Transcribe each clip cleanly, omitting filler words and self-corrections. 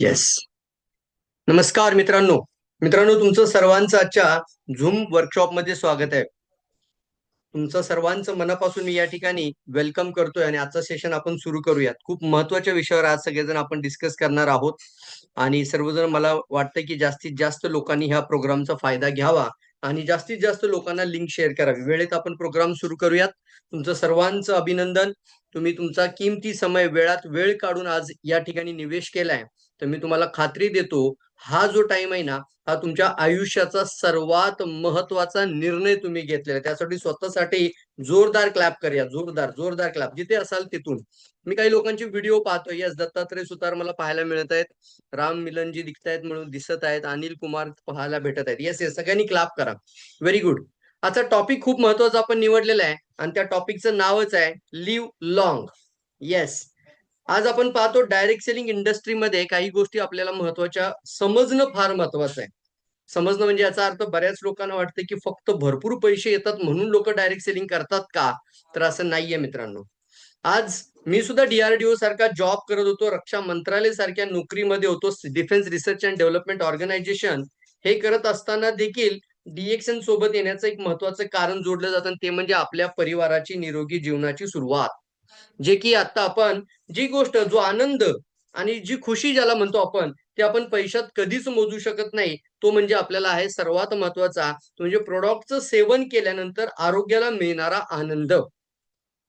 Yes. नमस्कार मित्रांनो. मित्रांनो, तुमचं सर्वांचं आजच्या झूम वर्कशॉपमध्ये स्वागत आहे. तुमचं सर्वांचं मनापासून मी या ठिकाणी वेलकम करतोय आणि आजचं सेशन आपण सुरू करूयात. खूप महत्त्वाच्या विषयावर आज सगळेजण आपण डिस्कस करणार आहोत आणि सर्वजण मला वाटतं की जास्तीत जास्त लोकांनी ह्या प्रोग्रामचा फायदा घ्यावा आणि जास्तीत जास्त लोकांना लिंक शेअर करावी. वेळेत आपण प्रोग्राम सुरू करूयात. तुमचं सर्वांचं अभिनंदन. तुम्ही तुमचा किमती समय वेळात वेळ काढून आज या ठिकाणी निवेश केलाय. तर मी तुम्हाला खात्री देतो, हा जो टाइम आहे ना, हा तुमच्या आयुष्याचा सर्वात महत्वाचा निर्णय तुम्ही घेतलेला आहे. त्यासाठी स्वतःसाठी जोरदार क्लॅप करूया. जोरदार जोरदार क्लॅप जिथे असाल तिथून. मी काही लोकांचे व्हिडिओ पाहतोय. यस, दत्तात्रय सुतार मला पाहायला मिळत आहेत. राम मिलनजी दिसतायत म्हणून दिसत आहेत. अनिल कुमार पाहायला भेटत आहेत. येस येस, सगळ्यांनी क्लॅप करा. Very good. आजचा टॉपिक खूप महत्वाचा आपण निवडलेला आहे आणि त्या टॉपिकचं नावच आहे लिव्ह लॉंग. येस. आज आपण पाहतो डायरेक्ट सेलिंग इंडस्ट्रीमध्ये काही गोष्टी आपल्याला महत्वाच्या समजणं फार महत्वाचं आहे. समजणं म्हणजे याचा अर्थ बऱ्याच लोकांना वाटतं की फक्त भरपूर पैसे येतात म्हणून लोक डायरेक्ट सेलिंग करतात का? तर असं नाहीये मित्रांनो. आज मी सुद्धा डीआरडीओ सारखा जॉब करत होतो, रक्षा मंत्रालय सारख्या नोकरीमध्ये होतो, defence research and development organisation हे करत असताना देखील डीएक्सएन सोबत येण्याचं एक महत्वाचं कारण जोडलं जातं, ते म्हणजे आपल्या परिवाराची निरोगी जीवनाची सुरुवात. जे की आता आपण जी गोष्ट, जो आनंद आणि जी खुशी ज्याला म्हणतो आपण, ते आपण पैशात कधीच मोजू शकत नाही. तो म्हणजे आपल्याला आहे सर्वात महत्वाचा, तो म्हणजे प्रॉडक्टचं सेवन केल्यानंतर आरोग्याला मिळणारा आनंद.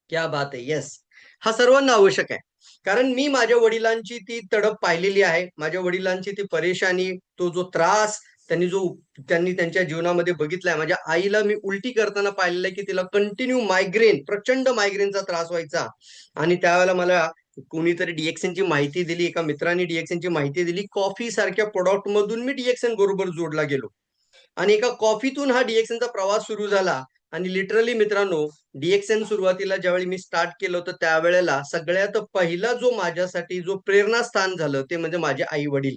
क्या बात आहे. येस. हा सर्वांना आवश्यक आहे. कारण मी माझ्या वडिलांची ती तडप पाहिलेली आहे. माझ्या वडिलांची ती परेशानी, तो जो त्रास त्यांनी त्यांच्या जीवनामध्ये बघितलाय. माझ्या आईला मी उलटी करताना पाहिलेलं आहे, की तिला कंटिन्यू मायग्रेन, प्रचंड मायग्रेनचा त्रास व्हायचा. आणि त्यावेळेला मला कोणीतरी डीएक्सएनची माहिती दिली. एका मित्राने डीएक्सएनची माहिती दिली. कॉफी सारख्या प्रॉडक्ट मधून मी डीएक्सएन बरोबर जोडला गेलो. आणि एका कॉफीतून हा डीएक्सएनचा प्रवास सुरू झाला. आणि लिटरली मित्रांनो, डीएक्सएन सुरुवातीला ज्यावेळी मी स्टार्ट केलं होतं त्यावेळेला सगळ्यात पहिला जो माझ्यासाठी जो प्रेरणास्थान झालं ते म्हणजे माझे आई वडील.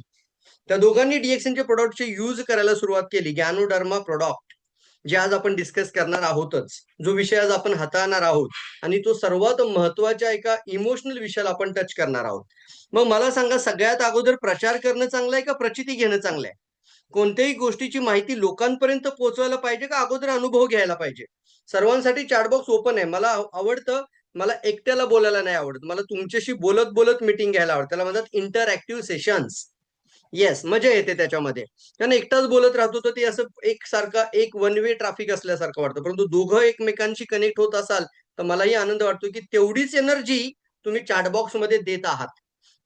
त्या दोघांनी डीएक्सएनचे प्रोडक्टचे यूज करायला सुरुवात केली. गॅनोडर्मा प्रोडक्ट, जे आज आपण डिस्कस करणार आहोतच, जो विषय आज आपण हाताळणार आहोत. आणि तो सर्वात महत्वाच्या एका इमोशनल विषयाला आपण टच करणार आहोत. मग मला सांगा, सगळ्यात अगोदर प्रचार करणं चांगलं आहे का प्रचिती घेणं चांगलं आहे? कोणत्याही गोष्टीची माहिती लोकांपर्यंत पोहोचवायला पाहिजे का अगोदर अनुभव घ्यायला पाहिजे? सर्वांसाठी चॅटबॉक्स ओपन आहे. मला आवडतं. मला एकट्याला बोलायला नाही आवडत. मला तुमच्याशी बोलत बोलत मीटिंग घ्यायला आवडतं. त्याला म्हणतात इंटरॅक्टिव्ह सेशन्स. येस, मजा येते त्याच्यामध्ये. कारण एकटाच बोलत राहतो तर ते असं एकसारखा एक वन वे ट्रॅफिक असल्यासारखं वाटतं. परंतु दोघं एकमेकांशी कनेक्ट होत असाल तर मलाही आनंद वाटतो की तेवढीच एनर्जी तुम्ही चॅटबॉक्स मध्ये देत आहात.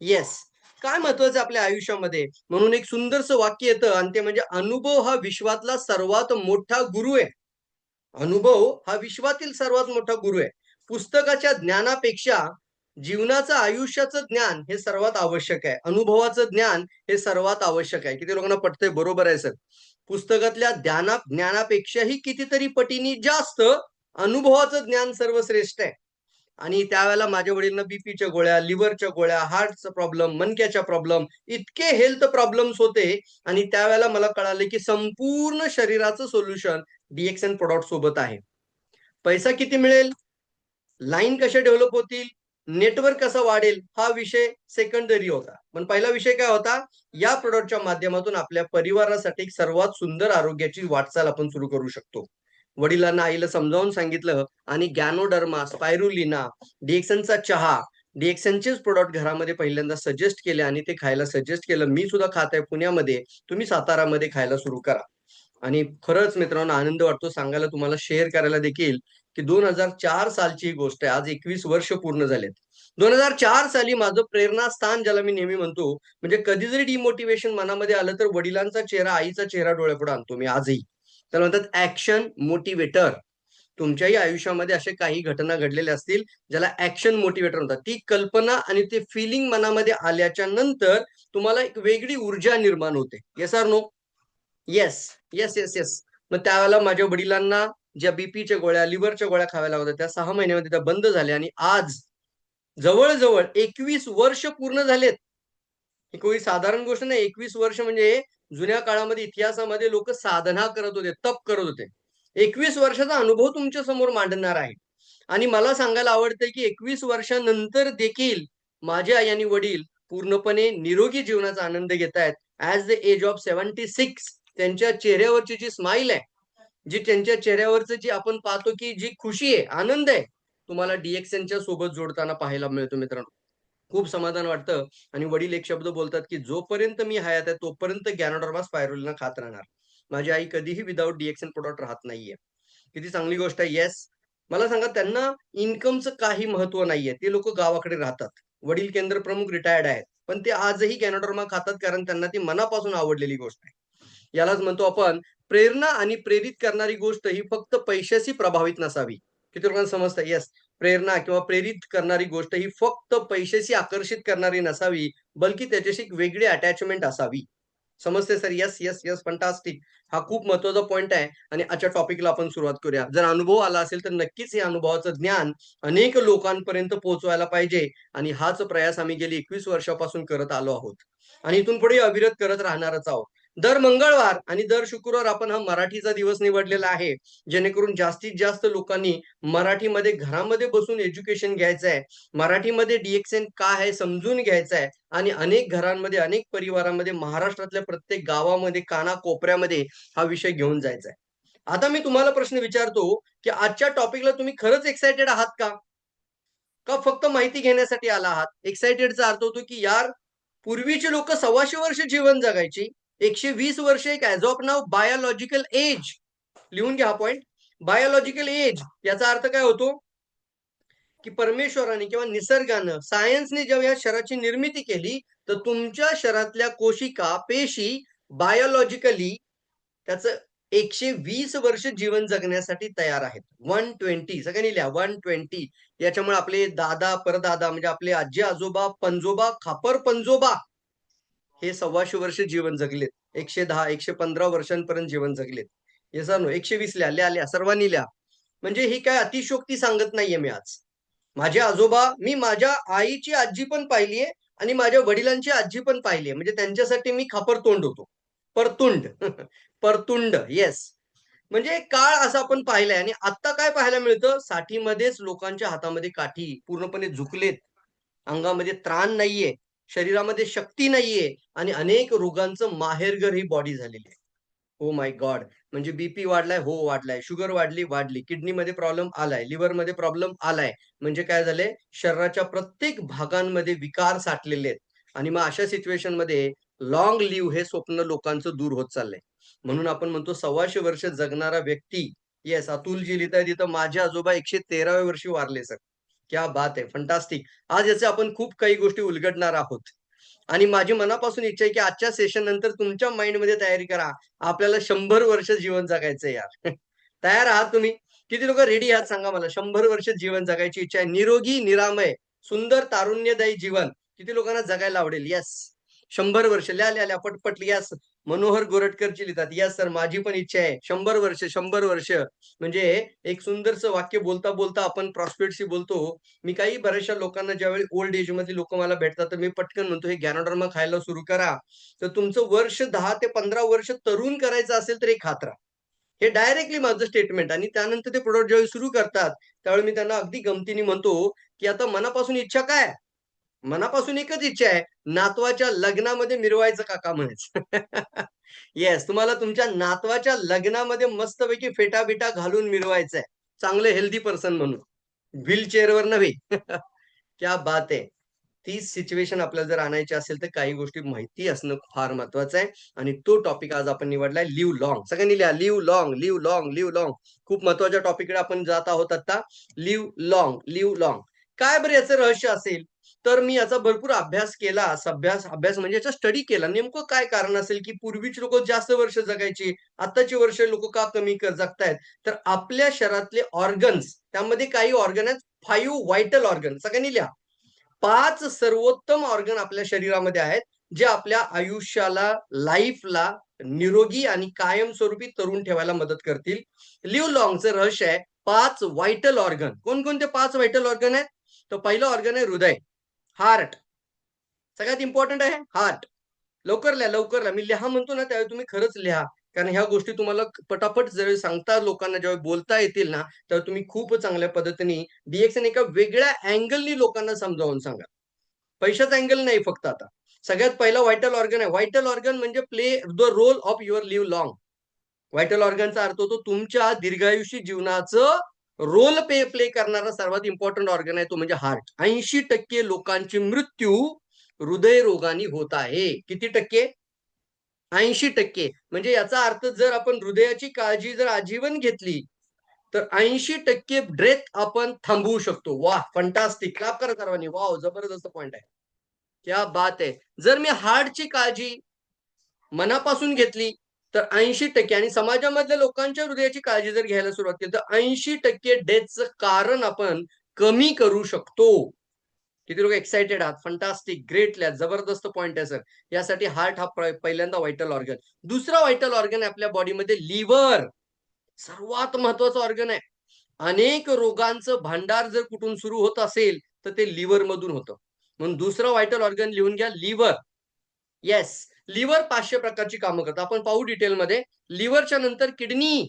येस. काय महत्वाचं आपल्या आयुष्यामध्ये? म्हणून एक सुंदरसं वाक्य येतं आणि ते म्हणजे अनुभव हा विश्वातला सर्वात मोठा गुरु आहे. अनुभव हा विश्वातील सर्वात मोठा गुरु आहे. पुस्तकाच्या ज्ञानापेक्षा जीवनाचं आयुष्याचं ज्ञान हे सर्वात आवश्यक आहे. अनुभवाचं ज्ञान हे सर्वात आवश्यक आहे. किती लोकांना पटतंय? बरोबर आहे सर. पुस्तकातल्या ज्ञानापेक्षाही कितीतरी पटीने जास्त अनुभवाचं ज्ञान सर्वश्रेष्ठ आहे. आणि त्यावेळेला माझ्या वडिलांना बीपीच्या गोळ्या, लिव्हरच्या गोळ्या, हार्टचा प्रॉब्लेम, मणक्याच्या प्रॉब्लेम, इतके हेल्थ प्रॉब्लेम्स होते. आणि त्यावेळेला मला कळालं की संपूर्ण शरीराचं सोल्युशन डीएक्सएन प्रॉडक्ट सोबत आहे. पैसा किती मिळेल, लाईन कशा डेव्हलप होतील, नेटवर्क कसं वाढेल, हा विषय सेकंडरी होता. पण पहिला विषय काय होता? या प्रोडक्टच्या माध्यमातून आपल्या परिवारासाठी एक सर्वात सुंदर आरोग्याची वाटचाल आपण सुरू करू शकतो. वडिलांना आईला समजावून सांगितलं आणि गॅनोडर्मा, स्पायरुलिना, डीएक्सनचा चहा, डीएक्सनचेच प्रोडक्ट घरामध्ये पहिल्यांदा सजेस्ट केले आणि ते खायला सजेस्ट केलं. मी सुद्धा खात आहे पुण्यामध्ये. तुम्ही सातारामध्ये खायला सुरू करा. आणि खरंच मित्रांनो, आनंद वाटतो सांगायला, तुम्हाला शेअर करायला देखील, की 2004 सालची ही गोष्ट आहे. आज 21 वर्ष पूर्ण झालेत. 2004 साली माझं प्रेरणास्थान ज्याला मी नेहमी म्हणतो, म्हणजे कधी जरी डिमोटिवेशन मनामध्ये आलं तर वडिलांचा चेहरा, आईचा चेहरा डोळ्यापुढे आणतो मी आजही. त्याला म्हणतात ऍक्शन मोटिवेटर. तुमच्याही आयुष्यामध्ये असे काही घटना घडलेल्या असतील ज्याला ऍक्शन मोटिवेटर म्हणतात. ती कल्पना आणि ते फिलिंग मनामध्ये आल्याच्या नंतर तुम्हाला एक वेगळी ऊर्जा निर्माण होते. Yes or no? Yes, yes, yes, yes. मग त्यावेळेला माझ्या वडिलांना ज्या बीपीच्या गोळ्या, लिव्हरच्या गोळ्या खाव्या लागत होत्या, त्या 6 महिन्यामध्ये त्या बंद झाल्या आणि आज जवळ-जवळ 21 वर्ष पूर्ण झालेत. ही कोणी साधारण गोष्ट नाही. 21 वर्ष म्हणजे जुन्या काळामध्ये इतिहासामध्ये लोक साधना करत होते, तप करत होते. 21 वर्षाचा अनुभव तुमच्या समोर मांडणार आहे. आणि मला सांगायला आवडतंय की 21 वर्षानंतर देखील माझे आई आणि वडील पूर्णपणे निरोगी जीवनाचा आनंद घेतायत ऍज द एज ऑफ 76. त्यांच्या चेहऱ्यावरची जी स्माईल आहे, जी त्यांच्या चेहऱ्यावरचं जी आपण पाहतो की जी खुशी आहे, आनंद आहे, तुम्हाला डीएक्सएनच्या सोबत जोडताना पाहायला मिळतो मित्रांनो. खूप समाधान वाटतं. आणि वडील एक शब्द बोलतात की जोपर्यंत मी हयात आहे तोपर्यंत गॅनोडर्मा स्पायरुलिना खात राहणार. माझी आई कधीही विदाऊट डीएक्सएन प्रोडक्ट राहत नाहीये. किती चांगली गोष्ट आहे. येस, मला सांगा, त्यांना इन्कमचं काही महत्व नाहीये. ते लोक गावाकडे राहतात. वडील केंद्र प्रमुख रिटायर्ड आहेत, पण ते आजही गॅनोडर्मा खातात कारण त्यांना ती मनापासून आवडलेली गोष्ट आहे. यालाच म्हणतो आपण प्रेरणा आणि प्रेरित करणारी गोष्ट ही फक्त पैशाशी प्रभावित नसावी. किती लोकांना समजतं? येस, प्रेरणा किंवा प्रेरित करणारी गोष्ट ही फक्त पैशाशी आकर्षित करणारी नसावी, बल्कि त्याच्याशी एक वेगळी अटॅचमेंट असावी. समजते sir? Yes, yes, yes, fantastic. हा खूप महत्वाचा पॉइंट आहे आणि आजच्या टॉपिकला आपण सुरुवात करूया. जर अनुभव आला असेल तर नक्कीच हे अनुभवाचं ज्ञान अनेक लोकांपर्यंत पोहोचवायला पाहिजे आणि हाच प्रयास आम्ही गेली 21 वर्षापासून करत आलो आहोत आणि इथून पुढे अविरत करत राहणारच आहोत. दर मंगळवार आणि दर शुक्रवार आपण हा मराठीचा दिवस निवडलेला आहे, जेणेकरून जास्तीत जास्त लोकांनी मराठीमध्ये घरामध्ये बसून एज्युकेशन घ्यायचं आहे, मराठीमध्ये डीएक्सएन काय आहे समजून घ्यायचं आहे आणि अनेक घरांमध्ये, अनेक परिवारामध्ये, महाराष्ट्रातल्या प्रत्येक गावामध्ये, कानाकोपऱ्यामध्ये हा विषय घेऊन जायचा आहे. आता मी तुम्हाला प्रश्न विचारतो की आजच्या टॉपिकला तुम्ही खरंच एक्साइटेड आहात का? का फक्त माहिती घेण्यासाठी आला आहात? एक्साइटेडचा अर्थ होतो की यार, पूर्वीची लोक 125 वर्ष जीवन जगायची. 120 वर्ष एक as of now biological age. लिहून घ्या हा पॉइंट. बायोलॉजिकल एज याचा अर्थ काय होतो? की परमेश्वराने किंवा निसर्गानं, सायन्सने जेव्हा या शरीराची निर्मिती केली, तर तुमच्या शरीरातल्या कोशिका, पेशी बायोलॉजिकली त्याचं 120 वर्ष जीवन जगण्यासाठी तयार आहेत. 120 सगळ्यांनी लिहा 120. याच्यामुळे आपले दादा, परदादा म्हणजे आपले आजी आजोबा, पणजोबा, खापर पणजोबा हे 125 वर्ष जीवन जगलेत. 110, 115 वर्षांपर्यंत जीवन जगलेत. येस नो 120 लिहा, लिहा, लिहा, सर्वांनी लिहा. म्हणजे ही काय अतिशयोक्ती सांगत नाहीये मी आज. माझे आजोबा, मी माझ्या आईची आजी पण पाहिलीये आणि माझ्या वडिलांची आजी पण पाहिलीये. म्हणजे त्यांच्यासाठी मी खापरतोंड होतो. परतुंड. परतुंड. येस. म्हणजे काळ असा आपण पाहिलाय आणि आता काय पाहायला मिळतं? साठीमध्येच लोकांच्या हातामध्ये काठी पूर्णपणे झुकलेत. अंगामध्ये त्राण नाहीये, शरीरामध्ये शक्ती नाहीये आणि अनेक रोगांचं माहेरघर ही बॉडी झालेली आहे. Oh my God! म्हणजे बीपी वाढलाय, हो वाढलाय. शुगर वाढली, वाढली. किडनीमध्ये प्रॉब्लेम आलाय, लिव्हरमध्ये प्रॉब्लेम आलाय. म्हणजे काय झालंय? शरीराच्या प्रत्येक भागांमध्ये विकार साठलेले आहेत आणि मग अशा सिच्युएशनमध्ये लाँग लिव्ह हे स्वप्न लोकांचं दूर होत चाललंय. म्हणून आपण म्हणतो 125 वर्ष जगणारा व्यक्ती. येस, अतुलजी लिहितायत तिथं माझे आजोबा 113व्या वर्षी वारले सर. क्या बात है! फंटास्टिक. आज याचे आपण खूप काही गोष्टी उलगडणार आहोत. आणि माझी मनापासून इच्छा आहे की आजच्या सेशन नंतर तुमच्या माइंडमध्ये तयारी करा. आपल्याला 100 वर्ष जीवन जगायचंय यार. तयार आहात तुम्ही? किती लोकं रेडी आहात सांगा मला? 100 वर्ष जीवन जगायची इच्छा आहे. निरोगी, निरामय, सुंदर, तारुण्यदायी जीवन किती लोकांना जगायला आवडेल? येस. 100 वर्ष. लिहा, लिहा, लिहा. पटपट येस. मनोहर गोरटकरजी लिहितात. येस सर, माझी पण इच्छा आहे. 100 वर्ष, 100 वर्ष. म्हणजे एक सुंदरसं वाक्य बोलता, बोलता आपण प्रॉस्पेक्टशी बोलतो. मी काही बऱ्याचशा लोकांना ज्यावेळी ओल्ड एज मधली लोक मला भेटतात, तर मी पटकन म्हणतो, "हे गॅनोडर्मा खायला सुरू करा." तर तुमचं वर्ष 10 ते 15 वर्ष तरुण करायचं असेल तर हे खात राहा. हे डायरेक्टली माझं स्टेटमेंट आणि त्यानंतर ते प्रॉडक्ट ज्यावेळी सुरू करतात, त्यावेळी मी त्यांना अगदी गमतीने म्हणतो, की "आता मनापासून इच्छा काय?" मनापासून एकच इच्छा आहे, नातवाच्या लग्नामध्ये मिरवायचं काका म्हणायचं. येस, तुम्हाला तुमच्या नातवाच्या लग्नामध्ये मस्तपैकी फेटा-बिटा घालून मिरवायचंय. चांगलं हेल्दी पर्सन म्हणून. व्हीलचेअरवर नव्हे. क्या बात है! तीच सिच्युएशन आपल्याला जर आणायची असेल, तर काही गोष्टी माहिती असणं फार महत्वाचं आहे आणि तो टॉपिक आज आपण निवडलाय लिव्ह लाँग. सगळ्यांनी लिहा live long, live long, live long. खूप महत्वाच्या टॉपिककडे आपण जात आहोत आता. Live long, live long. काय बरं याचं रहस्य असेल? तर मी याचा भरपूर अभ्यास केला. अभ्यास म्हणजे याचा स्टडी केला. नेमकं काय कारण असेल, की पूर्वीची लोकं जास्त वर्ष जगायची, आत्ताची वर्ष लोकं का कमी जगतायत? तर आपल्या शरीरातले ऑर्गन्स, त्यामध्ये काही ऑर्गन आहेत 5 व्हायटल ऑर्गन. सगळ्यांनी लिहा. 5 सर्वोत्तम ऑर्गन आपल्या शरीरामध्ये आहेत, जे आपल्या आयुष्याला, लाईफला निरोगी आणि कायमस्वरूपी तरुण ठेवायला मदत करतील. लिव्ह लाँगचं रहस्य आहे 5 व्हायटल ऑर्गन. कोणकोणते 5 व्हायटल ऑर्गन आहेत? तर पहिलं ऑर्गन आहे हृदय, हार्ट. सगळ्यात इम्पोर्टंट आहे हार्ट. लवकर लिहा, लवकर लिहा. मी लिहा म्हणतो ना, त्यावेळी तुम्ही खरंच लिहा. कारण ह्या गोष्टी तुम्हाला पटापट ज्यावेळी सांगता लोकांना जेव्हा बोलता येतील ना, तेव्हा तुम्ही खूप चांगल्या पद्धतीने डीएक्सएन एका वेगळ्या अँगलनी लोकांना समजावून सांगा. पैशाचा अँगल नाही फक्त. आता सगळ्यात पहिला व्हायटल ऑर्गन आहे. व्हायटल ऑर्गन म्हणजे play the role of your live long. व्हायटल ऑर्गनचा अर्थ होतो तुमच्या दीर्घायुषी जीवनाचं रोल प्ले करणारा सर्वात इम्पॉर्टंट ऑर्गन आहे तो म्हणजे हार्ट. 80% लोकांचे मृत्यू हृदयरोगाने होत आहे. किती टक्के? 80%. म्हणजे याचा अर्थ जर आपण हृदयाची काळजी जर आजीवन घेतली तर 80% डेथ आपण थांबवू शकतो. वाह, फंटास्टिक. क्लॅप करा सर्वांनी. वाव, जबरदस्त पॉइंट आहे. क्या बात आहे. जर मी हार्टची काळजी मनापासून घेतली तर 80% आणि समाजामधल्या लोकांच्या हृदयाची काळजी जर घ्यायला सुरुवात केली तर 80% डेथचं कारण आपण कमी करू शकतो. किती लोक एक्साइटेड आहात? फंटास्टिक, ग्रेट, जबरदस्त पॉइंट आहे सर. यासाठी हार्ट हा पहिल्यांदा व्हायटल ऑर्गन. दुसरा व्हायटल ऑर्गन आहे आपल्या बॉडीमध्ये लिव्हर. सर्वात महत्वाचं ऑर्गन आहे. अनेक रोगांचं भांडार जर कुठून सुरू होत असेल तर ते लिव्हर मधून होतं. म्हणून दुसरं व्हायटल ऑर्गन लिहून घ्या, लिव्हर. येस, लिव्हर 500 प्रकारची कामं करतात. आपण पाहू डिटेलमध्ये. लिव्हरच्या नंतर किडनी.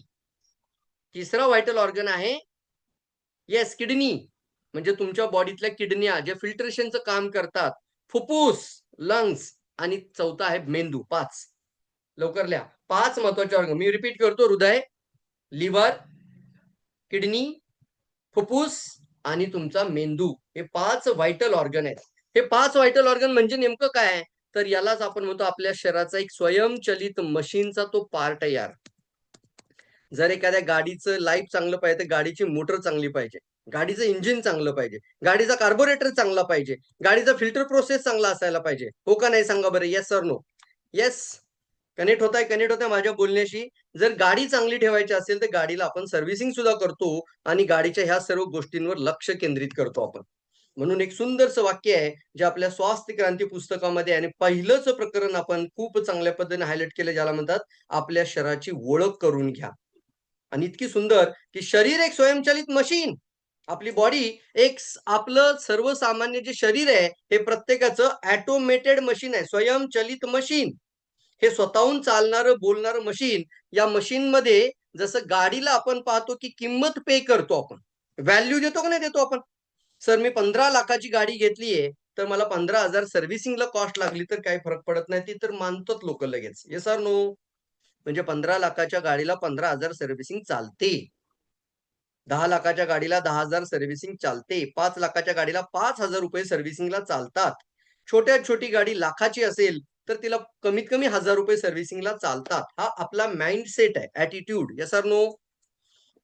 तिसरा व्हायटल ऑर्गन आहे येस किडनी. म्हणजे तुमच्या बॉडीतल्या किडन्या जे फिल्ट्रेशनचं काम करतात. फुफ्फुस, लंग्स आणि चौथा आहे मेंदू. 5. लवकर लिहा. 5 महत्वाचे ऑर्गन मी रिपीट करतो. हृदय, लिव्हर, किडनी, फुफ्फुस आणि तुमचा मेंदू. हे 5 व्हायटल ऑर्गन आहेत. हे 5 व्हायटल ऑर्गन म्हणजे नेमकं काय? तर यालाच आपण म्हणतो आपल्या शरीराचा एक स्वयंचलित मशीनचा तो पार्ट आहे यार. जर एखाद्या गाडीचं लाईफ चांगलं पाहिजे तर गाडीची मोटर चांगली पाहिजे, गाडीचं इंजिन चांगलं पाहिजे, गाडीचा कार्बोरेटर चांगला पाहिजे, गाडीचा फिल्टर प्रोसेस चांगला असायला पाहिजे. हो का नाही सांगा बरं? Yes sir no? Yes. Connect होताय माझ्या बोलण्याशी. जर गाडी चांगली ठेवायची असेल तर गाडीला आपण सर्व्हिसिंग सुद्धा करतो आणि गाडीच्या ह्या सर्व गोष्टींवर लक्ष केंद्रित करतो आपण. म्हणून एक सुंदरचं वाक्य आहे जे आपल्या स्वास्थ्य क्रांती पुस्तकामध्ये आणि पहिलंच प्रकरण आपण खूप चांगल्या पद्धतीने हायलाइट केलं, ज्याला म्हणतात आपल्या शरीराची ओळख करून घ्या. आणि इतकी सुंदर की शरीर एक स्वयंचलित मशीन. आपली बॉडी एक आपलं सर्वसामान्य जे शरीर आहे हे प्रत्येकाचं ऑटोमेटेड मशीन आहे, स्वयंचलित मशीन. हे स्वतःहून चालणारं बोलणारं मशीन. या मशीन मध्ये जसं गाडीला आपण पाहतो की किंमत पे करतो, आपण व्हॅल्यू देतो का नाही देतो आपण? सर मी 15 लाखाची गाडी घेतलीये तर मला 15,000 सर्व्हिसिंगला कॉस्ट लागली तर काही फरक पडत नाही, ती तर मानतात लोक लगेच. Yes sir no? म्हणजे 15 लाखाच्या गाडीला 15,000 सर्व्हिसिंग चालते. 10 लाखाच्या गाडीला 10,000 सर्व्हिसिंग चालते. 5 लाखाच्या गाडीला 5,000 रुपये सर्व्हिसिंगला चालतात. छोट्यात छोटी गाडी लाखाची असेल तर तिला कमीत कमी 1,000 रुपये सर्व्हिसिंगला चालतात. हा आपला माइंडसेट आहे, ऍटिट्यूड. Yes sir no?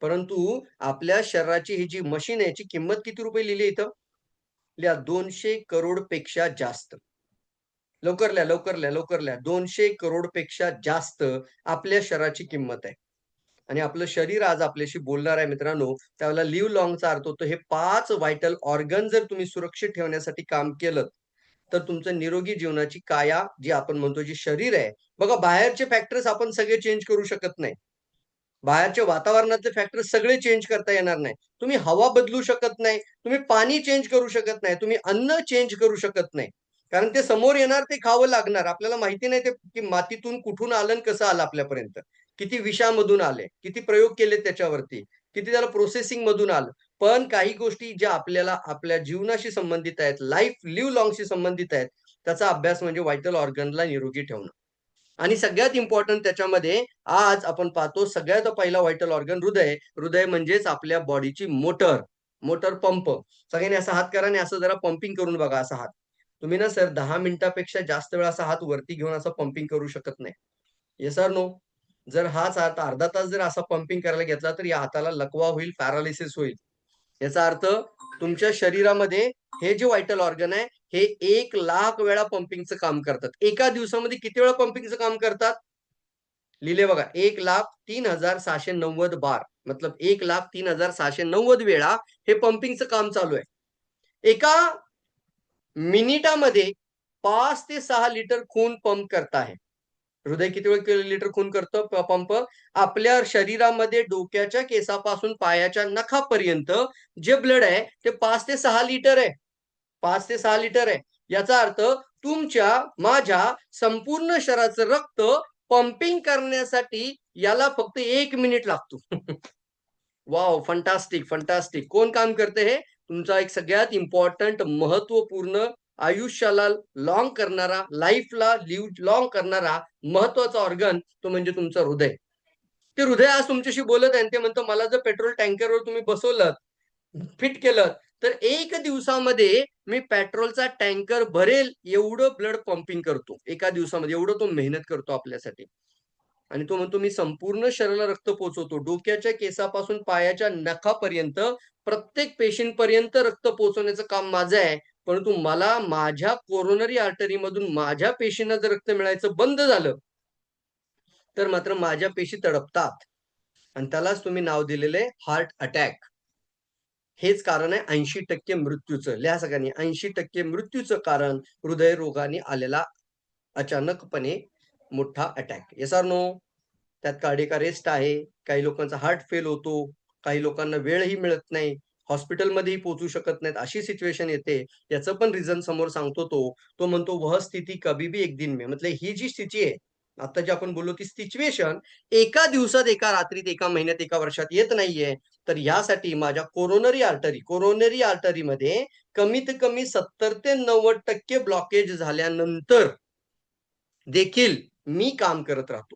परंतु आपल्या शरीराची ही जी मशीन आहे याची किंमत किती रुपये लिहिली इथं? लिहा, 200 करोड पेक्षा जास्त. लवकर लिहा, लवकर लिहा, लवकर लिहा. 200 करोड पेक्षा जास्त आपल्या शरीराची किंमत आहे. आणि आपलं शरीर आज आपल्याशी बोलणार आहे मित्रांनो. त्यावेळेला लिव्ह लॉंगचा अर्थ होतो हे 5 व्हायटल ऑर्गन जर तुम्ही सुरक्षित ठेवण्यासाठी काम केलं तर तुमचं निरोगी जीवनाची काया जी आपण म्हणतो जी शरीर आहे. बघा, बाहेरचे फॅक्टर्स आपण सगळे चेंज करू शकत नाही. बाहेरचे वातावरणातले फॅक्टर्स सगळे चेंज करता येणार नाही. तुम्ही हवा बदलू शकत नाही, तुम्ही पाणी चेंज करू शकत नाही, तुम्ही अन्न चेंज करू शकत नाही. कारण ते समोर येणार, ते खावं लागणार. आपल्याला माहिती नाही ते की मातीतून कुठून आलं आणि कसं आलं आपल्यापर्यंत. किती विषामधून आले, किती प्रयोग केले त्याच्यावरती, किती त्याला प्रोसेसिंग मधून आलं. पण काही गोष्टी ज्या आपल्याला आपल्या जीवनाशी संबंधित आहेत, लाईफ लिव्ह लॉंगशी संबंधित आहेत, त्याचा अभ्यास म्हणजे व्हायटल ऑर्गनला निरोगी ठेवणं. आणि सगळ्यात इम्पॉर्टंट त्याच्यामध्ये आज आपण पाहतो सगळ्यात पहिला व्हायटल ऑर्गन हृदय. हृदय म्हणजेच आपल्या बॉडीची मोटर, मोटर पंप. सगळ्यांनी असा हात करा आणि असं जरा पंपिंग करून बघा. असा हात तुम्ही ना सर 10 मिनिटापेक्षा जास्त वेळ असा हात वरती घेऊन असं पंपिंग करू शकत नाही. Yes or no? जर हाच हात अर्धा तास जर असा पंपिंग करायला घेतला तर या हाताला लकवा होईल, पॅरालिसिस होईल. याचा अर्थ तुमच्या शरीरामध्ये हे जे व्हायटल ऑर्गन आहे हे 1,00,000 वेळा पंपिंगचं काम करतात. एका दिवसामध्ये किती वेळा पंपिंगचं काम करतात? लिहिले बघा, 1,03,690 बार. मतलब 1,03,690 वेळा हे पंपिंगचं काम चालू आहे. एका मिनिटामध्ये 5 ते 6 लिटर खून पंप करत आहे. हृदय किती वेळ लिटर खून करतं पंप? आपल्या शरीरामध्ये डोक्याच्या केसापासून पायाच्या नखापर्यंत जे ब्लड आहे ते 5 ते 6 लिटर आहे. 5 ते 6 लिटर आहे. याचा अर्थ तुमच्या माझ्या संपूर्ण शरीराचं रक्त पंपिंग करण्यासाठी याला फक्त 1 मिनिट लागतो. वॉव! Fantastic, fantastic. कोण काम करते हे? तुमचा एक सगळ्यात इम्पॉर्टंट महत्त्वपूर्ण आयुष्याला लॉंग करणारा, लाईफला लिव्ह लॉंग करणारा महत्वाचा ऑर्गन तो म्हणजे तुमचं हृदय. ते हृदय आज तुमच्याशी बोलत आहे आणि ते म्हणतं मला जर पेट्रोल टँकरवर तुम्ही बसवलं, फिट केलं, तर 1 दिवसामध्ये मी पेट्रोलचा टँकर भरेल एवढं ब्लड पंपिंग करतो. एका दिवसामध्ये एवढं तो मेहनत करतो आपल्यासाठी. आणि तो म्हणतो मी संपूर्ण शरीराला रक्त पोहोचवतो. डोक्याच्या केसापासून पायाच्या नखापर्यंत प्रत्येक पेशींपर्यंत रक्त पोहोचवण्याचं काम माझं आहे. परंतु मला माझ्या कोरोनरी आर्टरीमधून माझ्या पेशींना जर रक्त मिळायचं बंद झालं, तर मात्र माझ्या पेशी तडपतात. आणि त्यालाच तुम्ही नाव दिलेलं आहे हार्ट अटॅक. हेच कारण आहे 80% मृत्यूचं. लिहा सगळ्यांनी, 80% मृत्यूचं कारण हृदयरोगाने आलेला अचानकपणे मोठा अटॅक. Yes or no? त्यात कार्डियक अरेस्ट आहे, काही लोकांचा हार्ट फेल होतो, काही लोकांना वेळही मिळत नाही, हॉस्पिटलमध्येही पोहोचू शकत नाहीत, अशी सिच्युएशन येते. याचं पण रिझन समोर सांगतो तो. तो म्हणतो वह स्थिती कभी भी एक दिन में. मतलब ही जी स्थिती आहे, आता जे आपण बोललो ती सिच्युएशन एका दिवसात, एका रात्रीत, एका महिन्यात, एका वर्षात येत नाहीये. तर यासाठी माझ्या कोरोनरी आर्टरीमध्ये कमीत कमी 70 ते 90% ब्लॉकेज झाल्यानंतर देखील मी काम करत राहतो.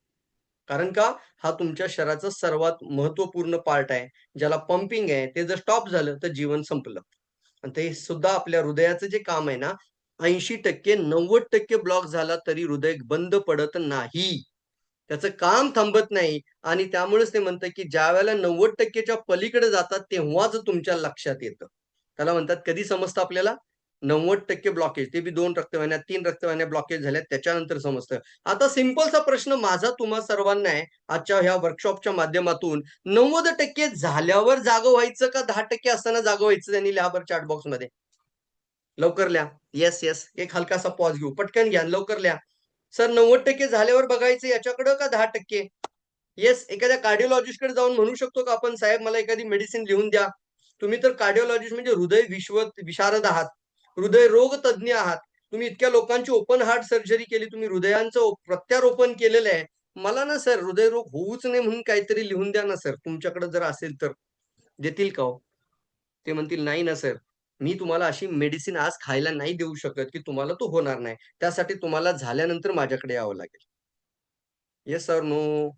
कारण का? हा तुमच्या शरीराचा सर्वात महत्त्वपूर्ण पार्ट आहे. ज्याला पंपिंग आहे, ते जर स्टॉप झालं तर जीवन संपलं. आणि ते सुद्धा आपल्या हृदयाचं जे काम आहे ना, 80% 90% ब्लॉक झाला तरी हृदय बंद पडत नाही. त्याचं काम थांबत नाही आणि त्यामुळेच ते म्हणतं, की ज्यावेळेला 90% च्या पलीकडे जातात तेव्हाच तुमच्या लक्षात येतं. त्याला म्हणतात कधी समजतं आपल्याला? 90% ब्लॉकेज. ते बी 2 रक्तवाहिन्या, 3 रक्तवाहिन्या ब्लॉकेज झाल्यात त्याच्यानंतर समजतं. आता सिंपलचा प्रश्न माझा तुम्हा सर्वांना आहे आजच्या ह्या वर्कशॉपच्या माध्यमातून, 90% झाल्यावर जागं व्हायचं का 10% असताना जागं व्हायचं? त्यांनी लिहा बरं चॅट बॉक्समध्ये. लवकर लिहा. Yes, yes. एक हलकासा पॉज घेऊ. पटकन घ्या लवकर लिहा. सर 90% झाल्यावर बघायचं याच्याकडं का 10%? येस, एखाद्या कार्डिओलॉजिस्टकडे जाऊन म्हणू शकतो का आपण, साहेब मला एखादी मेडिसिन लिहून द्या. तुम्ही तर कार्डिओलॉजिस्ट म्हणजे हृदय विशारद आहात. हृदयरोग तज्ञ आहात. तुम्ही इतक्या लोकांची ओपन हार्ट सर्जरी केली. तुम्ही हृदयांचं प्रत्यारोपण केलेलं आहे. मला ना सर हृदयरोग होऊच नये म्हणून काहीतरी लिहून द्या ना सर, तुमच्याकडे जर असेल तर. देतील का हो? ते म्हणतील, "नाही ना सर, मी तुम्हाला अशी मेडिसिन आज खायला नाही देऊ शकत, की तुम्हाला तो होणार नाही. त्यासाठी तुम्हाला झाल्यानंतर माझ्याकडे यावं लागेल." Yes or no?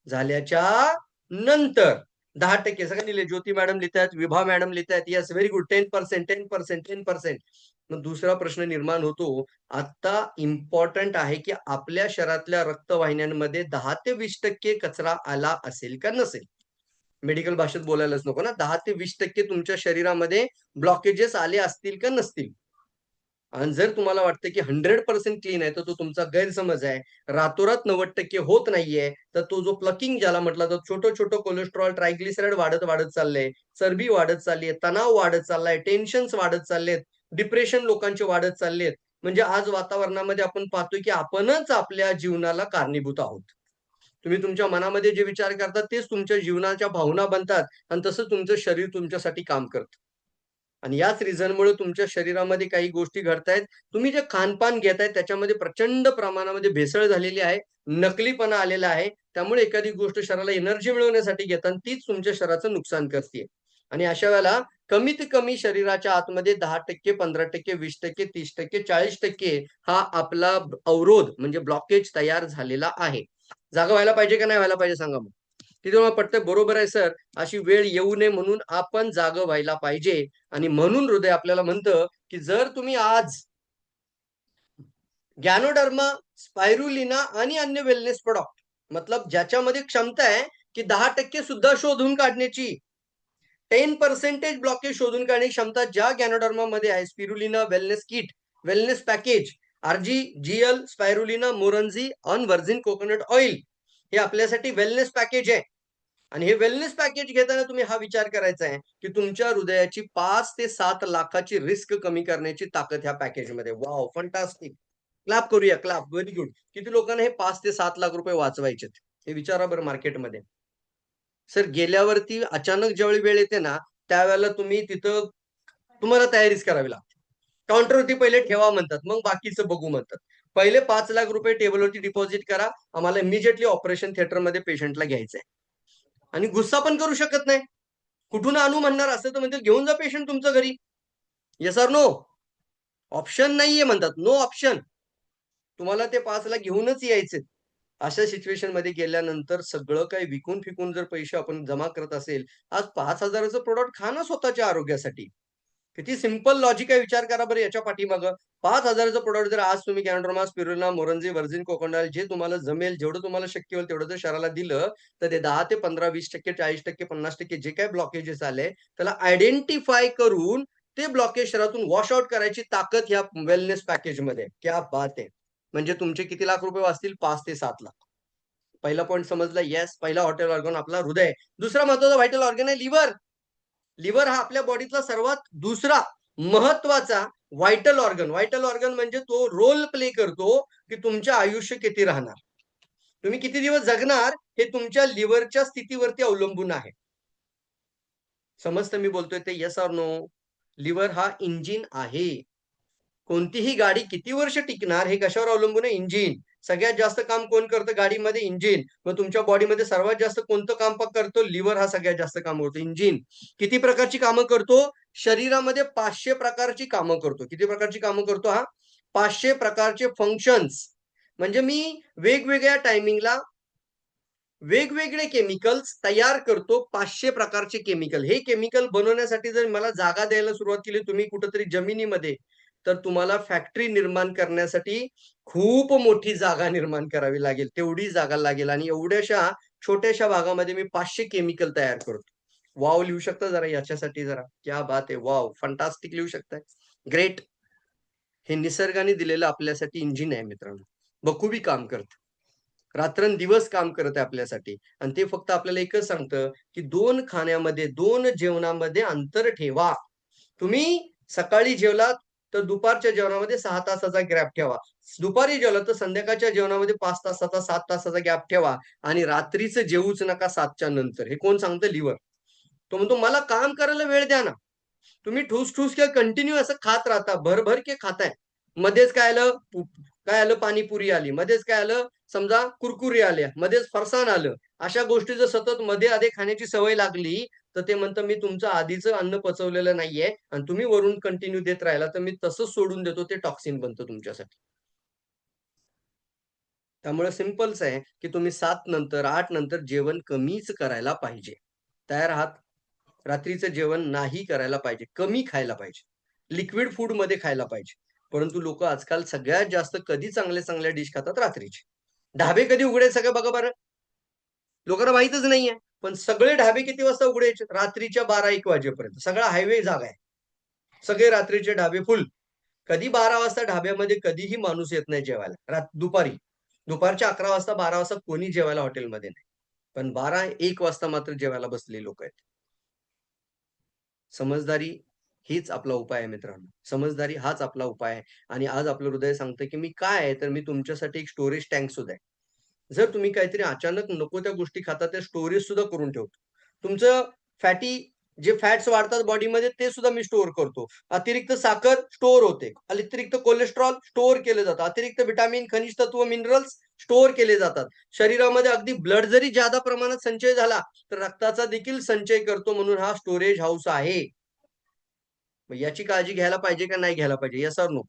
झाल्याच्या नंतर 10% सगळ्यांनी लिहिले. ज्योती मॅडम लिहितायत, विभा मॅडम लिहितायत. Yes, very good. 10%, 10%, 10%. मग दुसरा प्रश्न निर्माण होतो. आता इम्पॉर्टंट आहे, की आपल्या शरीरातल्या रक्तवाहिन्यांमध्ये 10 ते 20% कचरा आला असेल का नसेल? मेडिकल भाषेत बोलायलाच नको ना. 10 ते 20% तुमच्या शरीरामध्ये ब्लॉकेजेस आले असतील का नसतील? आणि जर तुम्हाला वाटतं की 100% क्लीन आहे, तर तो तुमचा गैरसमज आहे. रातोरात 90% होत नाहीये, तर तो जो प्लकिंग ज्याला म्हटलं जातं, छोटं-छोटं कोलेस्टेरॉल, ट्रायग्लिसराईड वाढत-वाढत चाललंय, चरबी वाढत चालली आहे, तणाव वाढत चाललाय, टेन्शन्स वाढत चाललेत, डिप्रेशन लोकांचे वाढत चाललेत. म्हणजे आज वातावरणामध्ये आपण पाहतोय की आपणच आपल्या जीवनाला कारणीभूत आहोत. तुम्ही तुमच्या मनामध्ये जे विचार करता तेच तुमच्या जीवनाच्या भावना बनतात आणि तसं तुमचं शरीर तुमच्यासाठी काम करतं. आणि याच रिझनमुळे तुमच्या शरीरामध्ये काही गोष्टी घडतायत. तुम्ही जे खानपान घेताय त्याच्यामध्ये प्रचंड प्रमाणामध्ये भेसळ झालेली आहे. नकलीपणा आलेला आहे. त्यामुळे एखादी गोष्ट शरीराला एनर्जी मिळवण्यासाठी घेता आणि तीच तुमच्या शरीराचं नुकसान करते. आणि अशा वेळेला कमीत कमी शरीराच्या आतमध्ये 10%, 15%, 20%, 30%, 40% हा आपला अवरोध म्हणजे ब्लॉकेज तयार झालेला आहे. जागा व्हायला पाहिजे का नाही व्हायला पाहिजे सांगा मग? तिथे मला पटतंय बरोबर आहे सर. अशी वेळ येऊ नये म्हणून आपण जागं व्हायला पाहिजे. आणि म्हणून हृदय आपल्याला म्हणतं, की जर तुम्ही आज गॅनोडर्मा, स्पायरुलिना आणि अन्य वेलनेस प्रॉडक्ट मतलब ज्याच्यामध्ये क्षमता आहे, की 10% सुद्धा शोधून काढण्याची, 10% ब्लॉकेज शोधून काढण्याची क्षमता ज्या गॅनोडर्मामध्ये आहे, spirulina wellness kit, wellness package, RGGL, spirulina, moringa on virgin coconut oil हे आपल्यासाठी वेलनेस पॅकेज आहे. आणि हे वेलनेस पॅकेज घेताना तुम्ही हा विचार करायचा आहे, की तुमच्या हृदयाची 5 ते 7 लाखाची रिस्क कमी करण्याची ताकद ह्या पॅकेजमध्ये. वॉव! फंटास्टिक. क्लॅप करूया, क्लॅप. Very good. किती लोकांना हे 5 ते 7 लाख रुपये वाचवायचेत? हे विचारा बरं मार्केटमध्ये. सर गेल्यावरती अचानक ज्यावेळी वेळ येते ना, त्यावेळेला तुम्ही तिथं तुम्हाला तयारीच करावी लागते. काउंटरवरती पहिले ठेवा म्हणतात, मग बाकीचं बघू म्हणतात. पहिले 5 लाख रुपये टेबलवरती डिपॉझिट करा. आम्हाला इमिडिएटली ऑपरेशन थिएटरमध्ये पेशंटला घ्यायचंय. आणि गुस्सा पण करू शकत नाही. कुठून आणू म्हणणार असं तर म्हणतील घेऊन जा पेशंट तुमच्या घरी. Yes or no? ऑप्शन नाहीये म्हणतात, नो ऑप्शन. तुम्हाला ते 5 ला घेऊनच यायचे. अशा सिच्युएशन मध्ये गेल्यानंतर सगळं काही विकून फिकून जर पैसे आपण जमा करत असेल, आज 5,000चं प्रॉडक्ट खा ना स्वतःच्या आरोग्यासाठी. किती सिंपल लॉजिक आहे विचार करा बरं याच्या पाठीमागं. 5,000चं प्रॉडक्ट जर आज तुम्ही गॅनोड्रोमा, स्पिरुलिना, मोरंजी, व्हर्जिन कोकोनट जे तुम्हाला जमेल, जेवढं तुम्हाला शक्य होईल तेवढं जर शरीराला दिलं, तर ते 10 ते 15, 20%, 40%, 50% जे काही ब्लॉकेजेस आले, त्याला आयडेंटिफाय करून ते ब्लॉकेज शरीरातून वॉश आउट करायची ताकद ह्या वेलनेस पॅकेजमध्ये आहे. क्या बात है! म्हणजे तुमचे किती लाख रुपये वाचतील? 5 ते 7 लाख. पहिला पॉइंट समजला. येस, पहिला व्हायटल ऑर्गन आपला हृदय. दुसरा महत्वाचा व्हायटल ऑर्गन आहे लिव्हर. लिव्हर हा आपल्या बॉडीतला सर्वात दुसरा महत्वाचा व्हायटल ऑर्गन. व्हायटल ऑर्गन म्हणजे तो रोल प्ले करतो, की तुमचे आयुष्य किती राहणार. तुम्ही किती दिवस जगणार हे तुमच्या लिव्हरच्या स्थितीवरती अवलंबून आहे. समजतं मी बोलतोय ते? Yes or no? लिव्हर हा इंजिन आहे. कोणतीही गाडी किती वर्ष टिकणार हे कशावर अवलंबून आहे? इंजिन. सगळ्यात जास्त काम कोण करतं गाडीमध्ये? इंजिन. मग तुमच्या बॉडीमध्ये सर्वात जास्त कोणतं काम करतो? लिव्हर हा सगळ्यात जास्त काम करतो. इंजिन. किती प्रकारची कामं करतो? शरीरामध्ये 500 प्रकारची कामं करतो. किती प्रकारची कामं करतो हा? 500 प्रकारचे फंक्शन्स. म्हणजे मी वेगवेगळ्या टायमिंगला वेगवेगळे केमिकल्स तयार करतो. 500 प्रकारचे केमिकल. हे केमिकल बनवण्यासाठी जर मला जागा द्यायला सुरुवात केली तुम्ही कुठेतरी जमिनीमध्ये, तर तुम्हाला फॅक्टरी निर्माण करण्यासाठी खूप मोठी जागा निर्माण करावी लागेल. तेवढी जागा लागेल आणि एवढ्याशा छोट्याशा भागामध्ये मी 500 केमिकल तयार करतो. वॉव लिहू शकता जरा याच्यासाठी जरा. क्या बात है! वॉव! फंटास्टिक लिहू शकताय. ग्रेट. हे निसर्गाने दिलेलं आपल्यासाठी इंजिन आहे मित्रांनो. बखुबी काम करतं. रात्रंदिवस काम करत आहे आपल्यासाठी आणि ते फक्त आपल्याला एकच सांगतं, की 2 खाण्यामध्ये, 2 जेवणामध्ये अंतर ठेवा. तुम्ही सकाळी जेवलात, तर दुपारच्या जेवणामध्ये 6 तासाचा गॅप ठेवा. दुपारी जेवलात, तर संध्याकाळच्या जेवणामध्ये 5 तासाचा, 7 तासाचा गॅप ठेवा आणि रात्रीचं जेवूच नका 7च्या नंतर. हे कोण सांगतं? लिव्हर. तो म्हणतो, "मला काम करायला वेळ द्या ना." तुम्ही ठूस-ठूस किंवा कंटिन्यू असं खात राहता, भर-भर के खाताय. मध्येच काय आलं? काय आलं? पाणीपुरी आली. मध्येच काय आलं? समजा कुरकुरे आल्या. मध्येच फरसाण आलं. अशा गोष्टी जर सतत मध्ये-अधे खाण्याची सवय लागली, तर ते म्हणतं मी तुमचं आधीचं अन्न पचवलेलं नाहीये आणि तुम्ही वरून कंटिन्यू देत राहिला, तर मी तसंच सोडून देतो. ते टॉक्सिन बनतं तुमच्यासाठी. त्यामुळे सिंपलच आहे, की तुम्ही 7 नंतर, 8 नंतर जेवण कमीच करायला पाहिजे. तयार आहात? रात्रीचं जेवण नाही करायला पाहिजे. कमी खायला पाहिजे. लिक्विड फूडमध्ये खायला पाहिजे. परंतु लोकं आजकाल सगळ्यात जास्त कधी चांगल्या-चांगल्या डिश खातात? रात्रीचे. ढाबे कधी उघडे सगळं बघा बरं? लोकांना माहीतच नाहीये. पण सगळे ढाबे किती वाजता उघडायचे? रात्रीच्या 12-1 वाजेपर्यंत. सगळा हायवे जागा आहे. सगळे रात्रीचे ढाबे फुल. कधी 12 वाजता ढाब्यामध्ये कधीही माणूस येत नाही जेवायला. दुपारी. दुपारच्या 11 वाजता, 12 वाजता कोणी जेवायला हॉटेलमध्ये नाही. पण 12-1 वाजता मात्र जेवायला बसलेली लोकं आहेत. समजदारी हीच आपला उपाय आहे मित्रांनो. समजदारी हाच आपला उपाय आहे. आणि आज आपलं हृदय सांगतं, की मी काय आहे, तर मी तुमच्यासाठी एक स्टोरेज टँक सुद्धा आहे. जर तुम्ही काहीतरी अचानक नको त्या गोष्टी खाता, त्या स्टोरेज सुद्धा करून ठेवतो. तुमचं फॅटी जे फॅट्स वाढतात बॉडीमध्ये ते सुद्धा मी स्टोअर करतो. अतिरिक्त साखर स्टोअर होते. अतिरिक्त कोलेस्टेरॉल स्टोअर केलं जातं. अतिरिक्त व्हिटॅमिन, खनिज तत्व, मिनरल्स स्टोअर केले जातात. शरीरामध्ये अगदी ब्लड जरी जादा प्रमाणात संचय झाला, तर रक्ताचा देखील संचय करतो म्हणून हा स्टोरेज हाऊस आहे. मग याची काळजी घ्यायला पाहिजे का नाही घ्यायला पाहिजे? Yes or no?